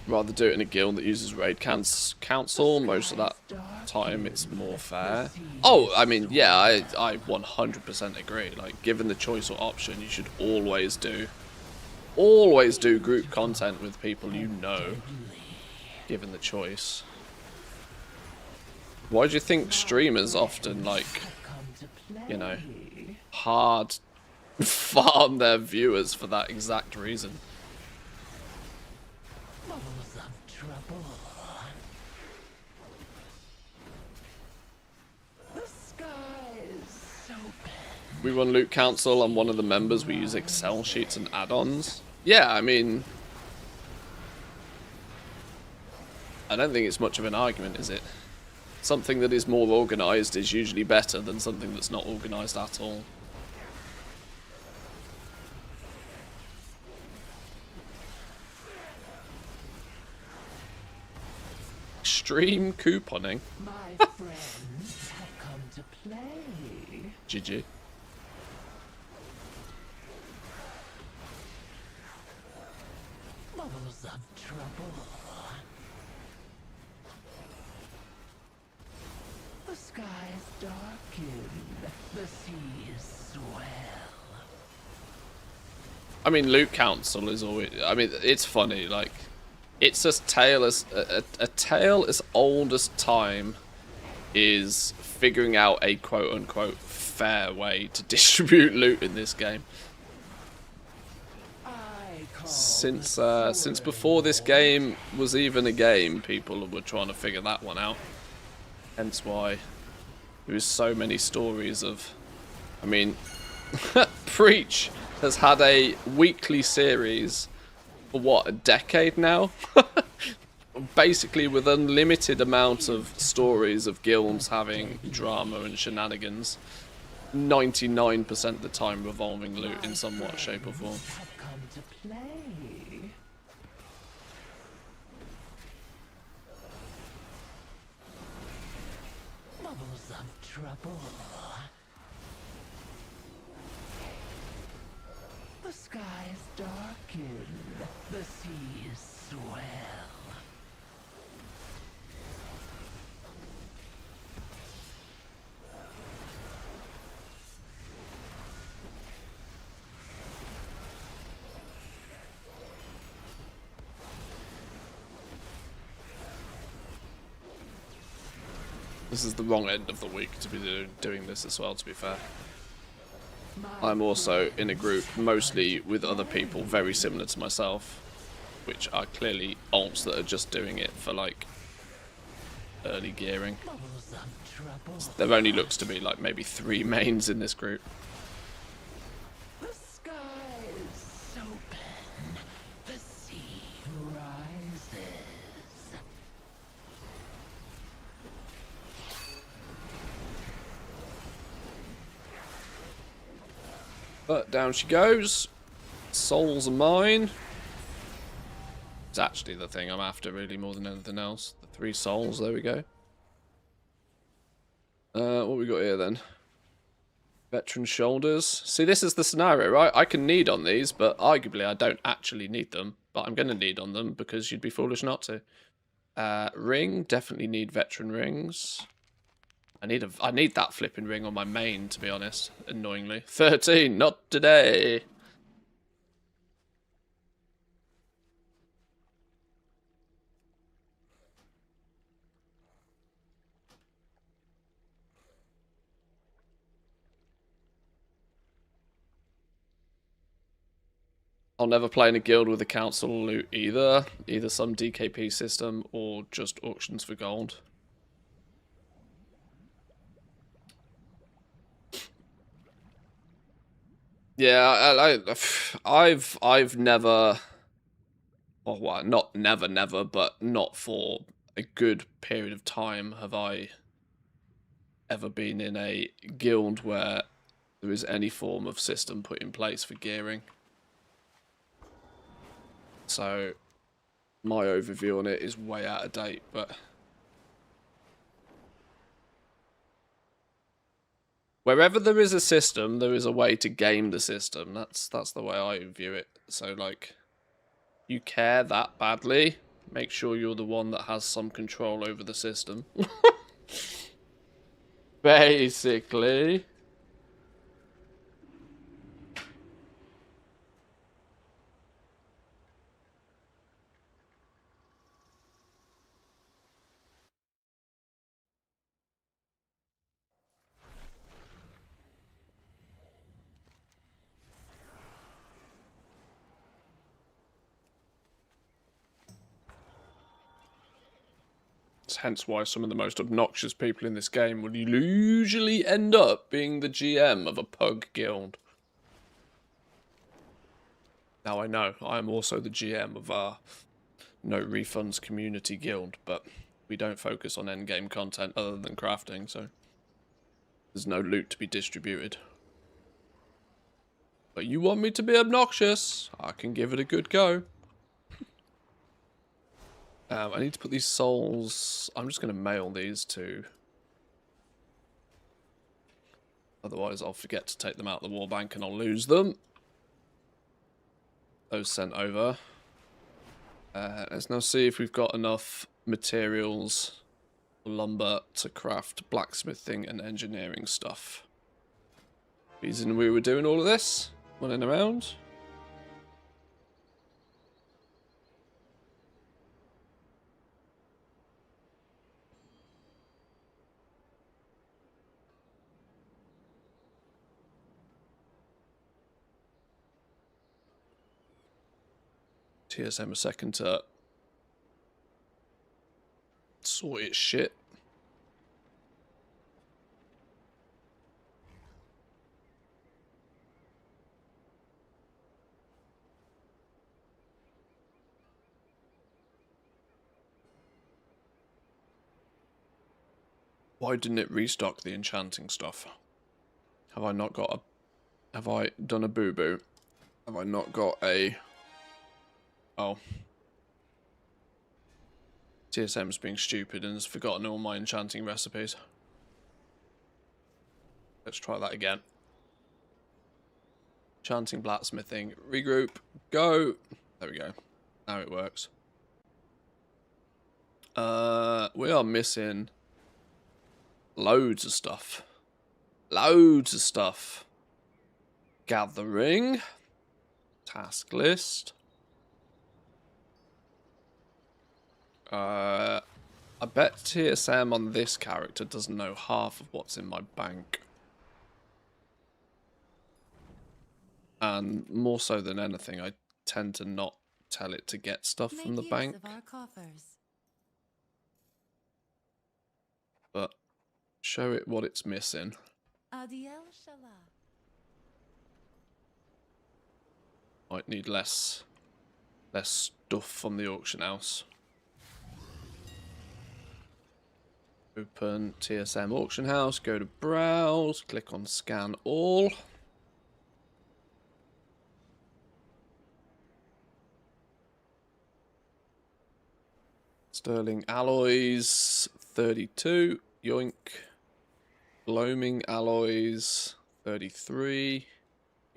rather do it in a guild that uses raid council. Most of that time it's more fair. Oh, I mean, yeah, I 100% agree. Like, given the choice or option, you should always do group content with people you know, given the choice. Why do you think streamers often, like, you know, hard farm their viewers for that exact reason? We run Loot Council, and one of the members we use Excel sheets and add-ons. Yeah, I mean, I don't think it's much of an argument, is it? Something that is more organised is usually better than something that's not organised at all. Extreme couponing. My friends have come to play. GG. Bubbles of trouble. The skies darken, the seas swell. I mean, Loot Council is always... I mean, it's funny, like... It's a tale as old as time is figuring out a quote-unquote fair way to distribute loot in this game. Since before this game was even a game, people were trying to figure that one out. Hence why there was so many stories of... I mean, Preach has had a weekly series for what, a decade now? Basically with unlimited amount of stories of guilds having drama and shenanigans. 99% of the time revolving loot in somewhat shape or form. Have come to play. Bubbles of trouble. The skies darken, the seas swell. This is the wrong end of the week to be doing this as well, to be fair. I'm also in a group, mostly with other people very similar to myself, which are clearly alts that are just doing it for, like, early gearing. Bubbles of trouble. There only looks to be, like, maybe 3 mains in this group. The skies open, the sea rises. But down she goes. Souls are mine. It's actually the thing I'm after, really, more than anything else. The 3 souls, there we go. What we got here, then? Veteran shoulders. See, this is the scenario, right? I can need on these, but arguably I don't actually need them. But I'm going to need on them, because you'd be foolish not to. Ring. Definitely need veteran rings. I need that flipping ring on my main, to be honest, annoyingly. 13, not today. I'll never play in a guild with a council loot either. Either some DKP system or just auctions for gold. Yeah, I've never, well, not never, but not for a good period of time have I ever been in a guild where there is any form of system put in place for gearing. So my overview on it is way out of date, but wherever there is a system, there is a way to game the system. That's the way I view it. So, like, you care that badly, make sure you're the one that has some control over the system. Basically. Hence why some of the most obnoxious people in this game will usually end up being the GM of a pug guild. Now I know, I am also the GM of our No Refunds Community Guild, but we don't focus on endgame content other than crafting, so there's no loot to be distributed. But you want me to be obnoxious, I can give it a good go. I need to put these souls... I'm just going to mail these to... Otherwise I'll forget to take them out of the war bank and I'll lose them. Those sent over. Let's now see if we've got enough materials, lumber, to craft blacksmithing and engineering stuff. Reason we were doing all of this, running around. TSM a second to sort its shit. Why didn't it restock the enchanting stuff? Have I not got a... Have I done a boo-boo? Have I not got a... Oh. TSM's being stupid and has forgotten all my enchanting recipes. Let's try that again. Enchanting, blacksmithing, regroup, go. There we go. Now it works. We are missing loads of stuff. Loads of stuff. Gathering. Task list. I bet TSM on this character doesn't know half of what's in my bank. And more so than anything, I tend to not tell it to get stuff from the bank. Of our coffers. But show it what it's missing. Adiel Shala. Might need less stuff from the auction house. Open TSM auction house, go to browse, click on scan all. Sterling alloys 32, yoink. Gloaming alloys 33,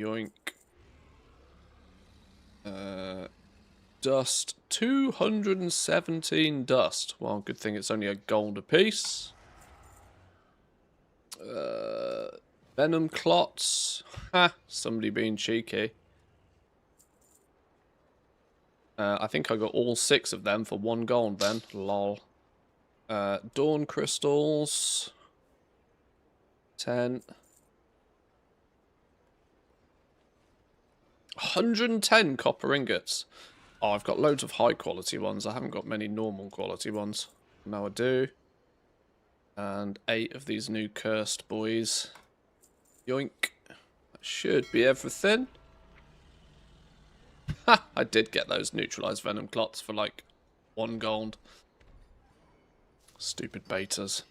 yoink. Dust 217 dust. Well, good thing it's only a gold a piece. Venom clots. Ha! Somebody being cheeky. I think I got all 6 of them for 1 gold then. Lol. Dawn crystals. 10. 110 copper ingots. Oh, I've got loads of high quality ones. I haven't got many normal quality ones. Now I do. And 8 of these new cursed boys. Yoink. That should be everything. Ha! I did get those neutralized venom clots for like 1 gold. Stupid betas.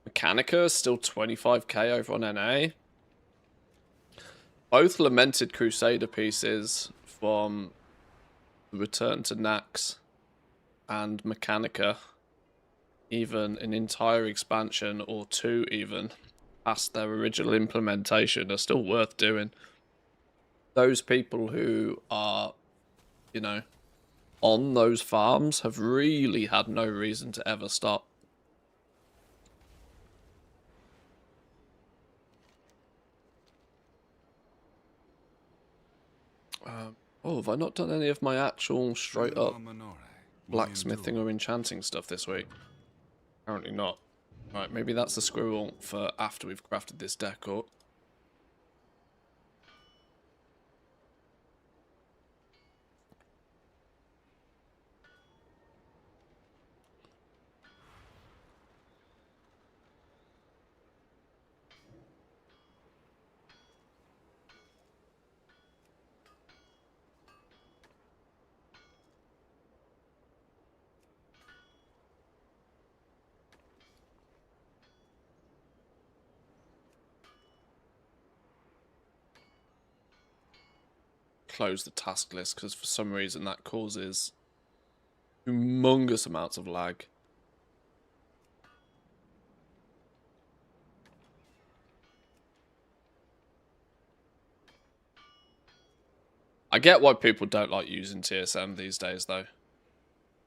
Mechanica is still 25k over on NA. Both Lamented Crusader pieces from Return to Nax and Mechanica, even an entire expansion or 2 even, past their original implementation, are still worth doing. Those people who are, you know, on those farms have really had no reason to ever stop. Oh, have I not done any of my actual straight up blacksmithing or enchanting stuff this week? Apparently not. Right, maybe that's the squirrel for after we've crafted this decor. Close the task list because for some reason that causes humongous amounts of lag. I get why people don't like using TSM these days though.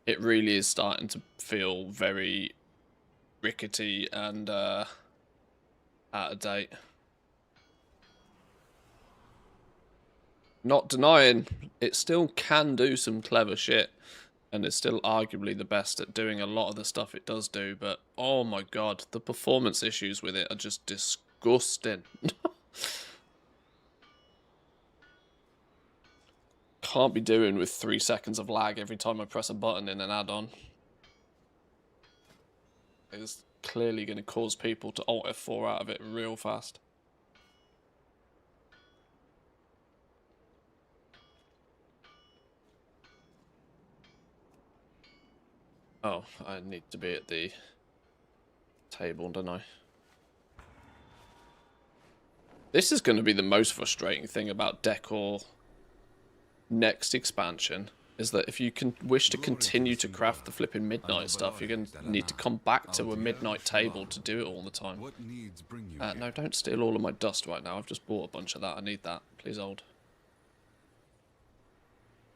It really is starting to feel very rickety and out of date. Not denying it still can do some clever shit, and it's still arguably the best at doing a lot of the stuff it does do, but oh my god, the performance issues with it are just disgusting. Can't be doing with 3 seconds of lag every time I press a button in an add-on. It's clearly going to cause people to Alt F4 out of it real fast. Oh, I need to be at the table, don't I? This is going to be the most frustrating thing about Decor next expansion, is that if you can wish to continue to craft the flipping midnight stuff, you're going to need to come back to a midnight table to do it all the time. No, don't steal all of my dust right now. I've just bought a bunch of that. I need that. Please hold.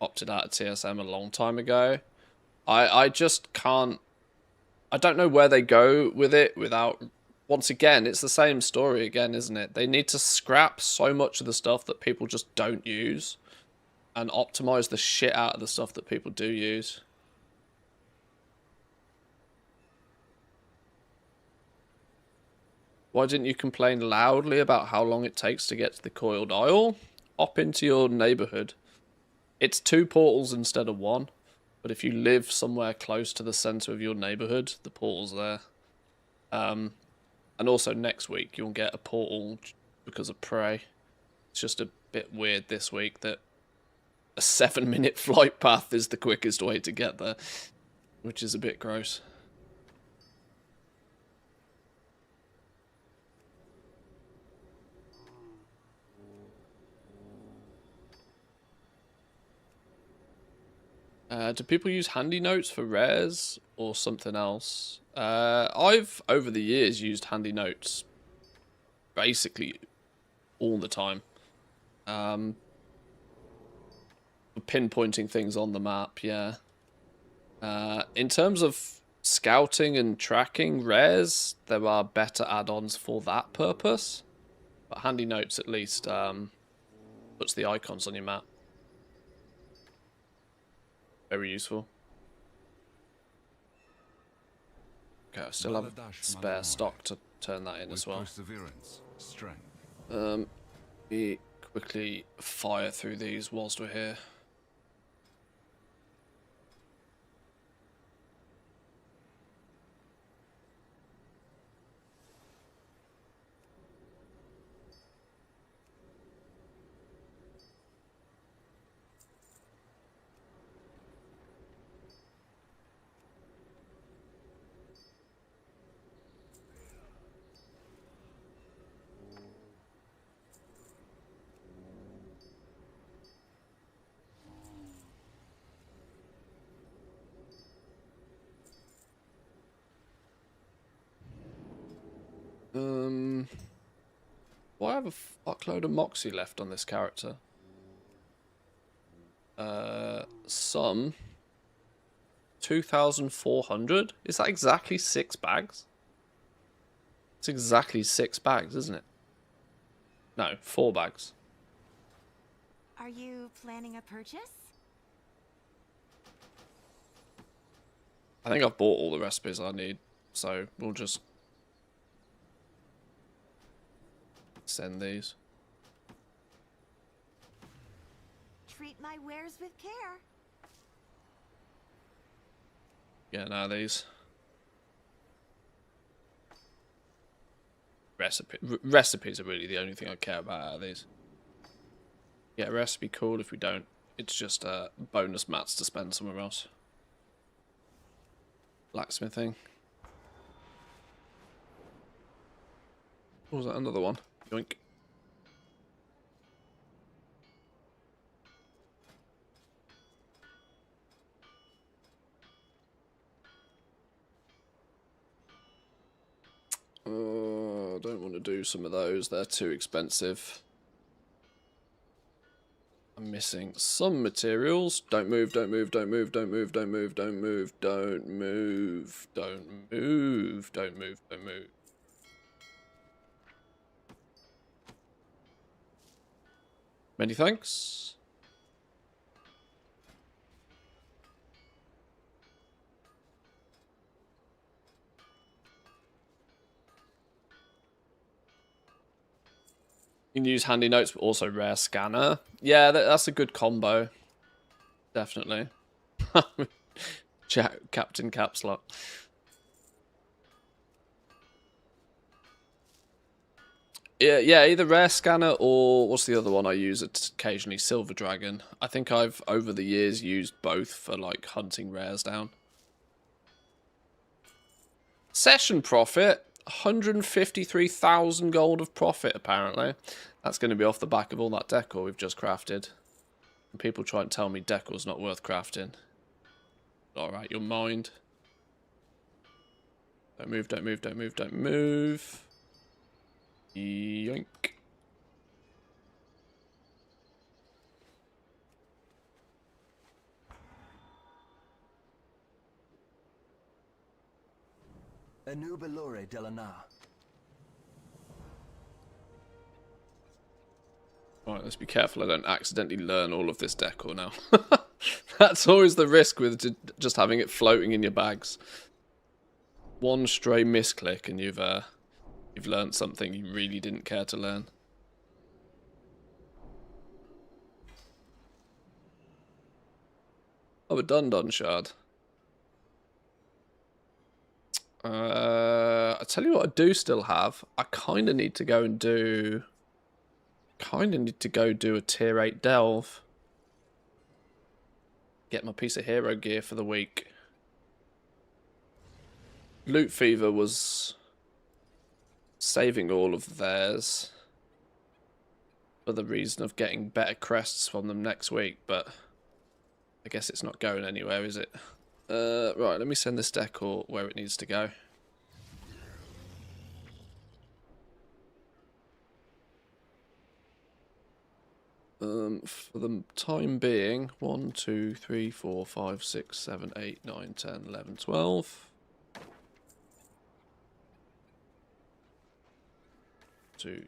Opted out of TSM a long time ago. I just can't... I don't know where they go with it without... Once again, it's the same story again, isn't it? They need to scrap so much of the stuff that people just don't use and optimize the shit out of the stuff that people do use. Why didn't you complain loudly about how long it takes to get to the coiled isle? Hop into your neighborhood. It's 2 portals instead of 1. But if you live somewhere close to the center of your neighborhood, the portal's there. And also next week you'll get a portal because of Prey. It's just a bit weird this week that a 7-minute flight path is the quickest way to get there, which is a bit gross. Do people use handy notes for rares or something else? I've, over the years, used handy notes basically all the time. For pinpointing things on the map, yeah. In terms of scouting and tracking rares, there are better add-ons for that purpose. But handy notes at least puts the icons on your map. Very useful. Okay, I still have spare stock to turn that in as well. We quickly fire through these whilst we're here. Do I have a fuckload of Moxie left on this character? Some. 2,400? Is that exactly 6 bags? It's exactly 6 bags, isn't it? No, 4 bags. Are you planning a purchase? I think I've bought all the recipes I need, so we'll just send these. Treat my wares with care. Yeah, now these. Recipes are really the only thing I care about out of these. Yeah, recipe cool. If we don't, it's just bonus mats to spend somewhere else. Blacksmithing. What was that? Another one. Yoink. I don't want to do some of those. They're too expensive. I'm missing some materials. Don't move, don't move, don't move, don't move, don't move, don't move, don't move, don't move, don't move, don't move. Many thanks. You can use handy notes, but also rare scanner. Yeah, that's a good combo. Definitely. Captain Caps Lock. Yeah, either rare scanner or what's the other one I use occasionally? Silver Dragon. I think I've over the years used both for like hunting rares down. Session profit, 153,000 gold of profit apparently. That's going to be off the back of all that decor we've just crafted. And people try and tell me decor's not worth crafting. Alright, your mind. Don't move, don't move, don't move, don't move. Yoink. Anubalore Delana. Alright, let's be careful I don't accidentally learn all of this decor now. That's always the risk with just having it floating in your bags. One stray misclick and you've learned something you really didn't care to learn. Oh, a Dun shard. I tell you what I do still have. I kind of need to go and do... a tier 8 delve. Get my piece of hero gear for the week. Loot Fever was saving all of theirs for the reason of getting better crests from them next week, but I guess it's not going anywhere, is it? Right, let me send this decor where it needs to go. For the time being, 1, 2, 3, 4, 5, 6, 7, 8, 9, 10, 11, 12. 2,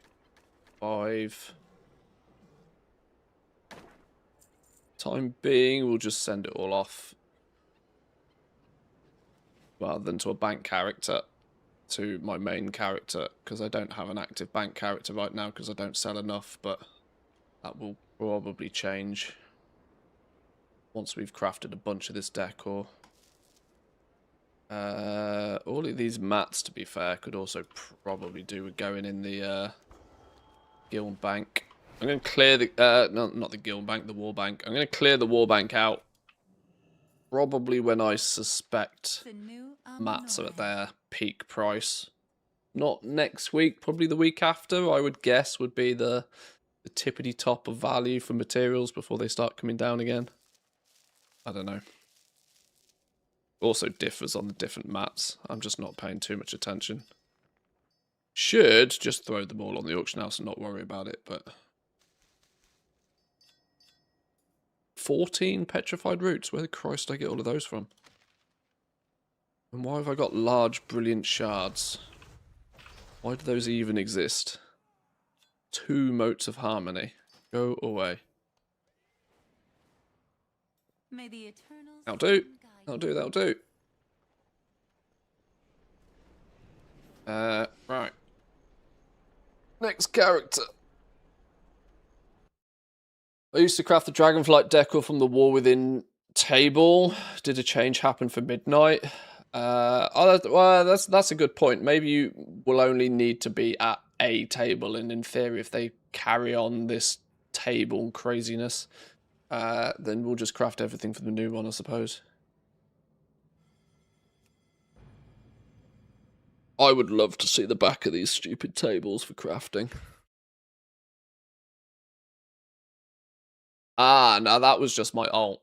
5. Time being, we'll just send it all off. Rather than to a bank character, to my main character, because I don't have an active bank character right now because I don't sell enough, but that will probably change once we've crafted a bunch of this decor. All of these mats, to be fair, could also probably do with going in the guild bank. I'm going to clear the... no, not the guild bank, the war bank. I'm going to clear the war bank out. Probably when I suspect mats are at their peak price. Not next week, probably the week after, I would guess, would be the tippity top of value for materials before they start coming down again. I don't know. Also differs on the different mats. I'm just not paying too much attention. Should just throw them all on the auction house and not worry about it, but... 14 petrified roots. Where the Christ did I get all of those from? And why have I got large, brilliant shards? Why do those even exist? 2 motes of harmony. Go away. May the eternal That'll do. sun guide That'll do, that'll do. Right. Next character. I used to craft the Dragonflight decor from the War Within table. Did a change happen for midnight? Well, that's a good point. Maybe you will only need to be at a table, and in theory, if they carry on this table craziness, then we'll just craft everything for the new one, I suppose. I would love to see the back of these stupid tables for crafting. Ah, no, that was just my alt.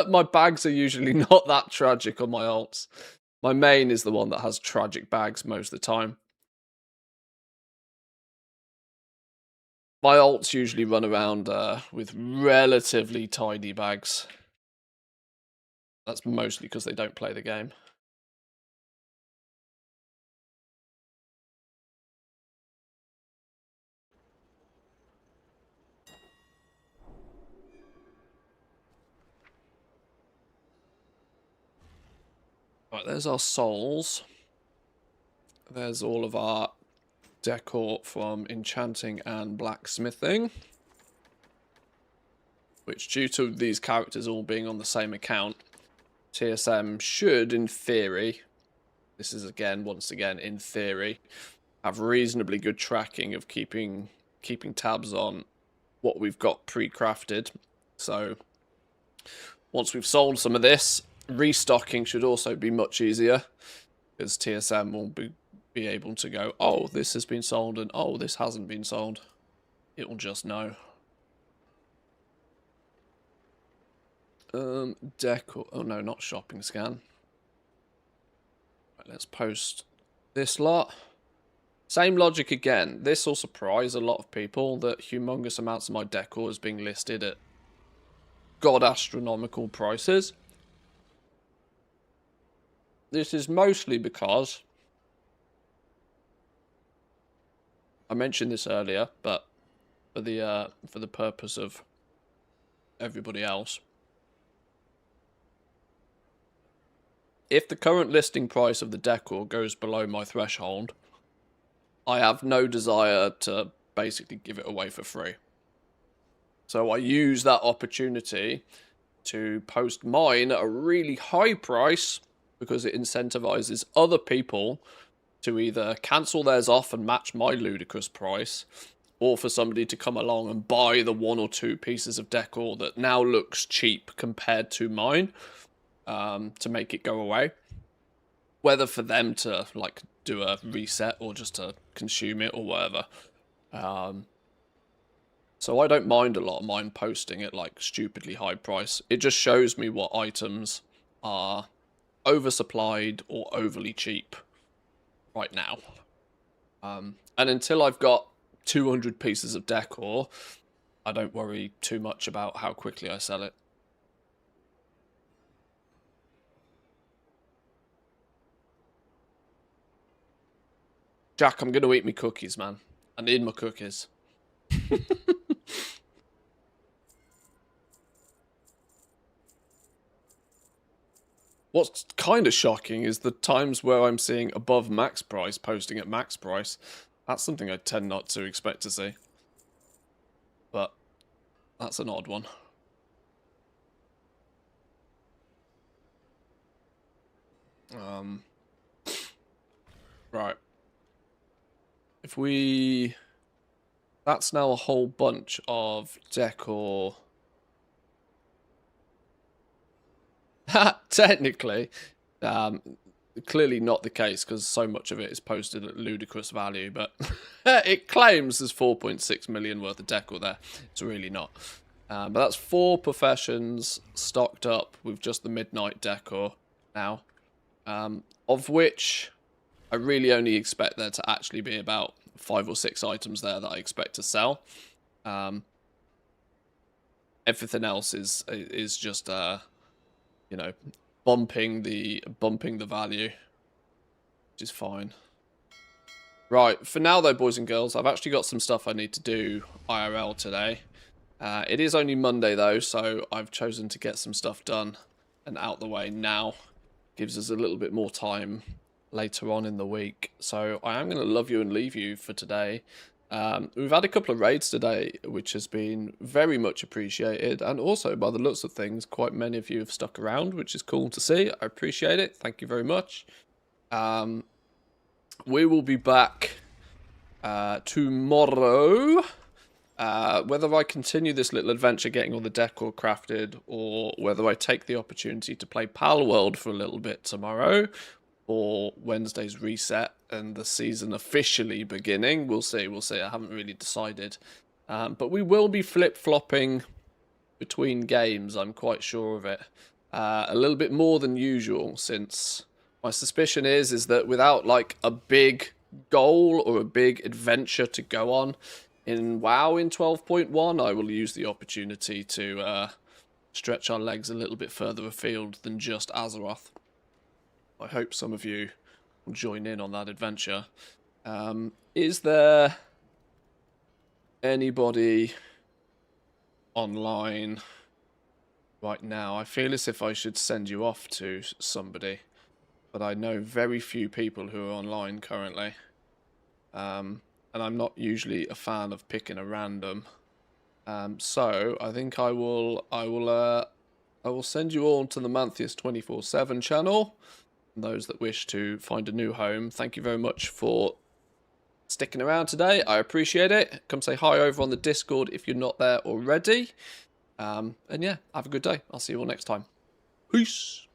My bags are usually not that tragic on my alts. My main is the one that has tragic bags most of the time. My alts usually run around with relatively tiny bags. That's mostly because they don't play the game. Right, there's our souls. There's all of our decor from enchanting and blacksmithing. Which, due to these characters all being on the same account, TSM should, in theory, this is once again, in theory, have reasonably good tracking of keeping tabs on what we've got pre-crafted. So, once we've sold some of this, restocking should also be much easier, because TSM will be able to go, oh, this has been sold, and oh, this hasn't been sold. It will just know. Decor. Oh no, not shopping scan. Right, let's post this lot. Same logic again. This will surprise a lot of people that humongous amounts of my decor is being listed at god astronomical prices. This is mostly because I mentioned this earlier, but for the purpose of everybody else. If the current listing price of the decor goes below my threshold, I have no desire to basically give it away for free. So I use that opportunity to post mine at a really high price because it incentivizes other people to either cancel theirs off and match my ludicrous price, or for somebody to come along and buy the 1 or 2 pieces of decor that now looks cheap compared to mine, to make it go away. Whether for them to like do a reset or just to consume it or whatever. So I don't mind a lot of mine posting at like stupidly high price. It just shows me what items are oversupplied or overly cheap right now. And until I've got 200 pieces of decor, I don't worry too much about how quickly I sell it. Jack, I'm going to eat my cookies, man. I need my cookies. What's kind of shocking is the times where I'm seeing above max price posting at max price. That's something I tend not to expect to see. But that's an odd one. Right. If we... That's now a whole bunch of decor. Technically, clearly not the case because so much of it is posted at ludicrous value, but it claims there's 4.6 million worth of decor there. It's really not. But that's 4 professions stocked up with just the midnight decor now, of which I really only expect there to actually be about 5 or 6 items there that I expect to sell. Everything else is just you know, bumping the value, which is fine. Right, for now though, boys and girls, I've actually got some stuff I need to do IRL today. It is only Monday though, so I've chosen to get some stuff done and out the way now. Gives us a little bit more time later on in the week. So I am going to love you and leave you for today. We've had a couple of raids today, which has been very much appreciated. And also, by the looks of things, quite many of you have stuck around, which is cool to see. I appreciate it. Thank you very much. We will be back tomorrow. Whether I continue this little adventure getting all the decor crafted, or whether I take the opportunity to play Pal World for a little bit tomorrow, or Wednesday's reset and the season officially beginning, we'll see. I haven't really decided. But we will be flip-flopping between games, I'm quite sure of it. A little bit more than usual, since my suspicion is that without like a big goal or a big adventure to go on in WoW in 12.1, I will use the opportunity to stretch our legs a little bit further afield than just Azeroth. I hope some of you will join in on that adventure. Is there anybody online right now? I feel as if I should send you off to somebody, but I know very few people who are online currently. And I'm not usually a fan of picking a random. So I think I will send you all to the Mantheus 24/7 channel. Those that wish to find a new home, thank you very much for sticking around today. I appreciate it. Come say hi over on the Discord if you're not there already. And yeah, have a good day. I'll see you all next time. Peace.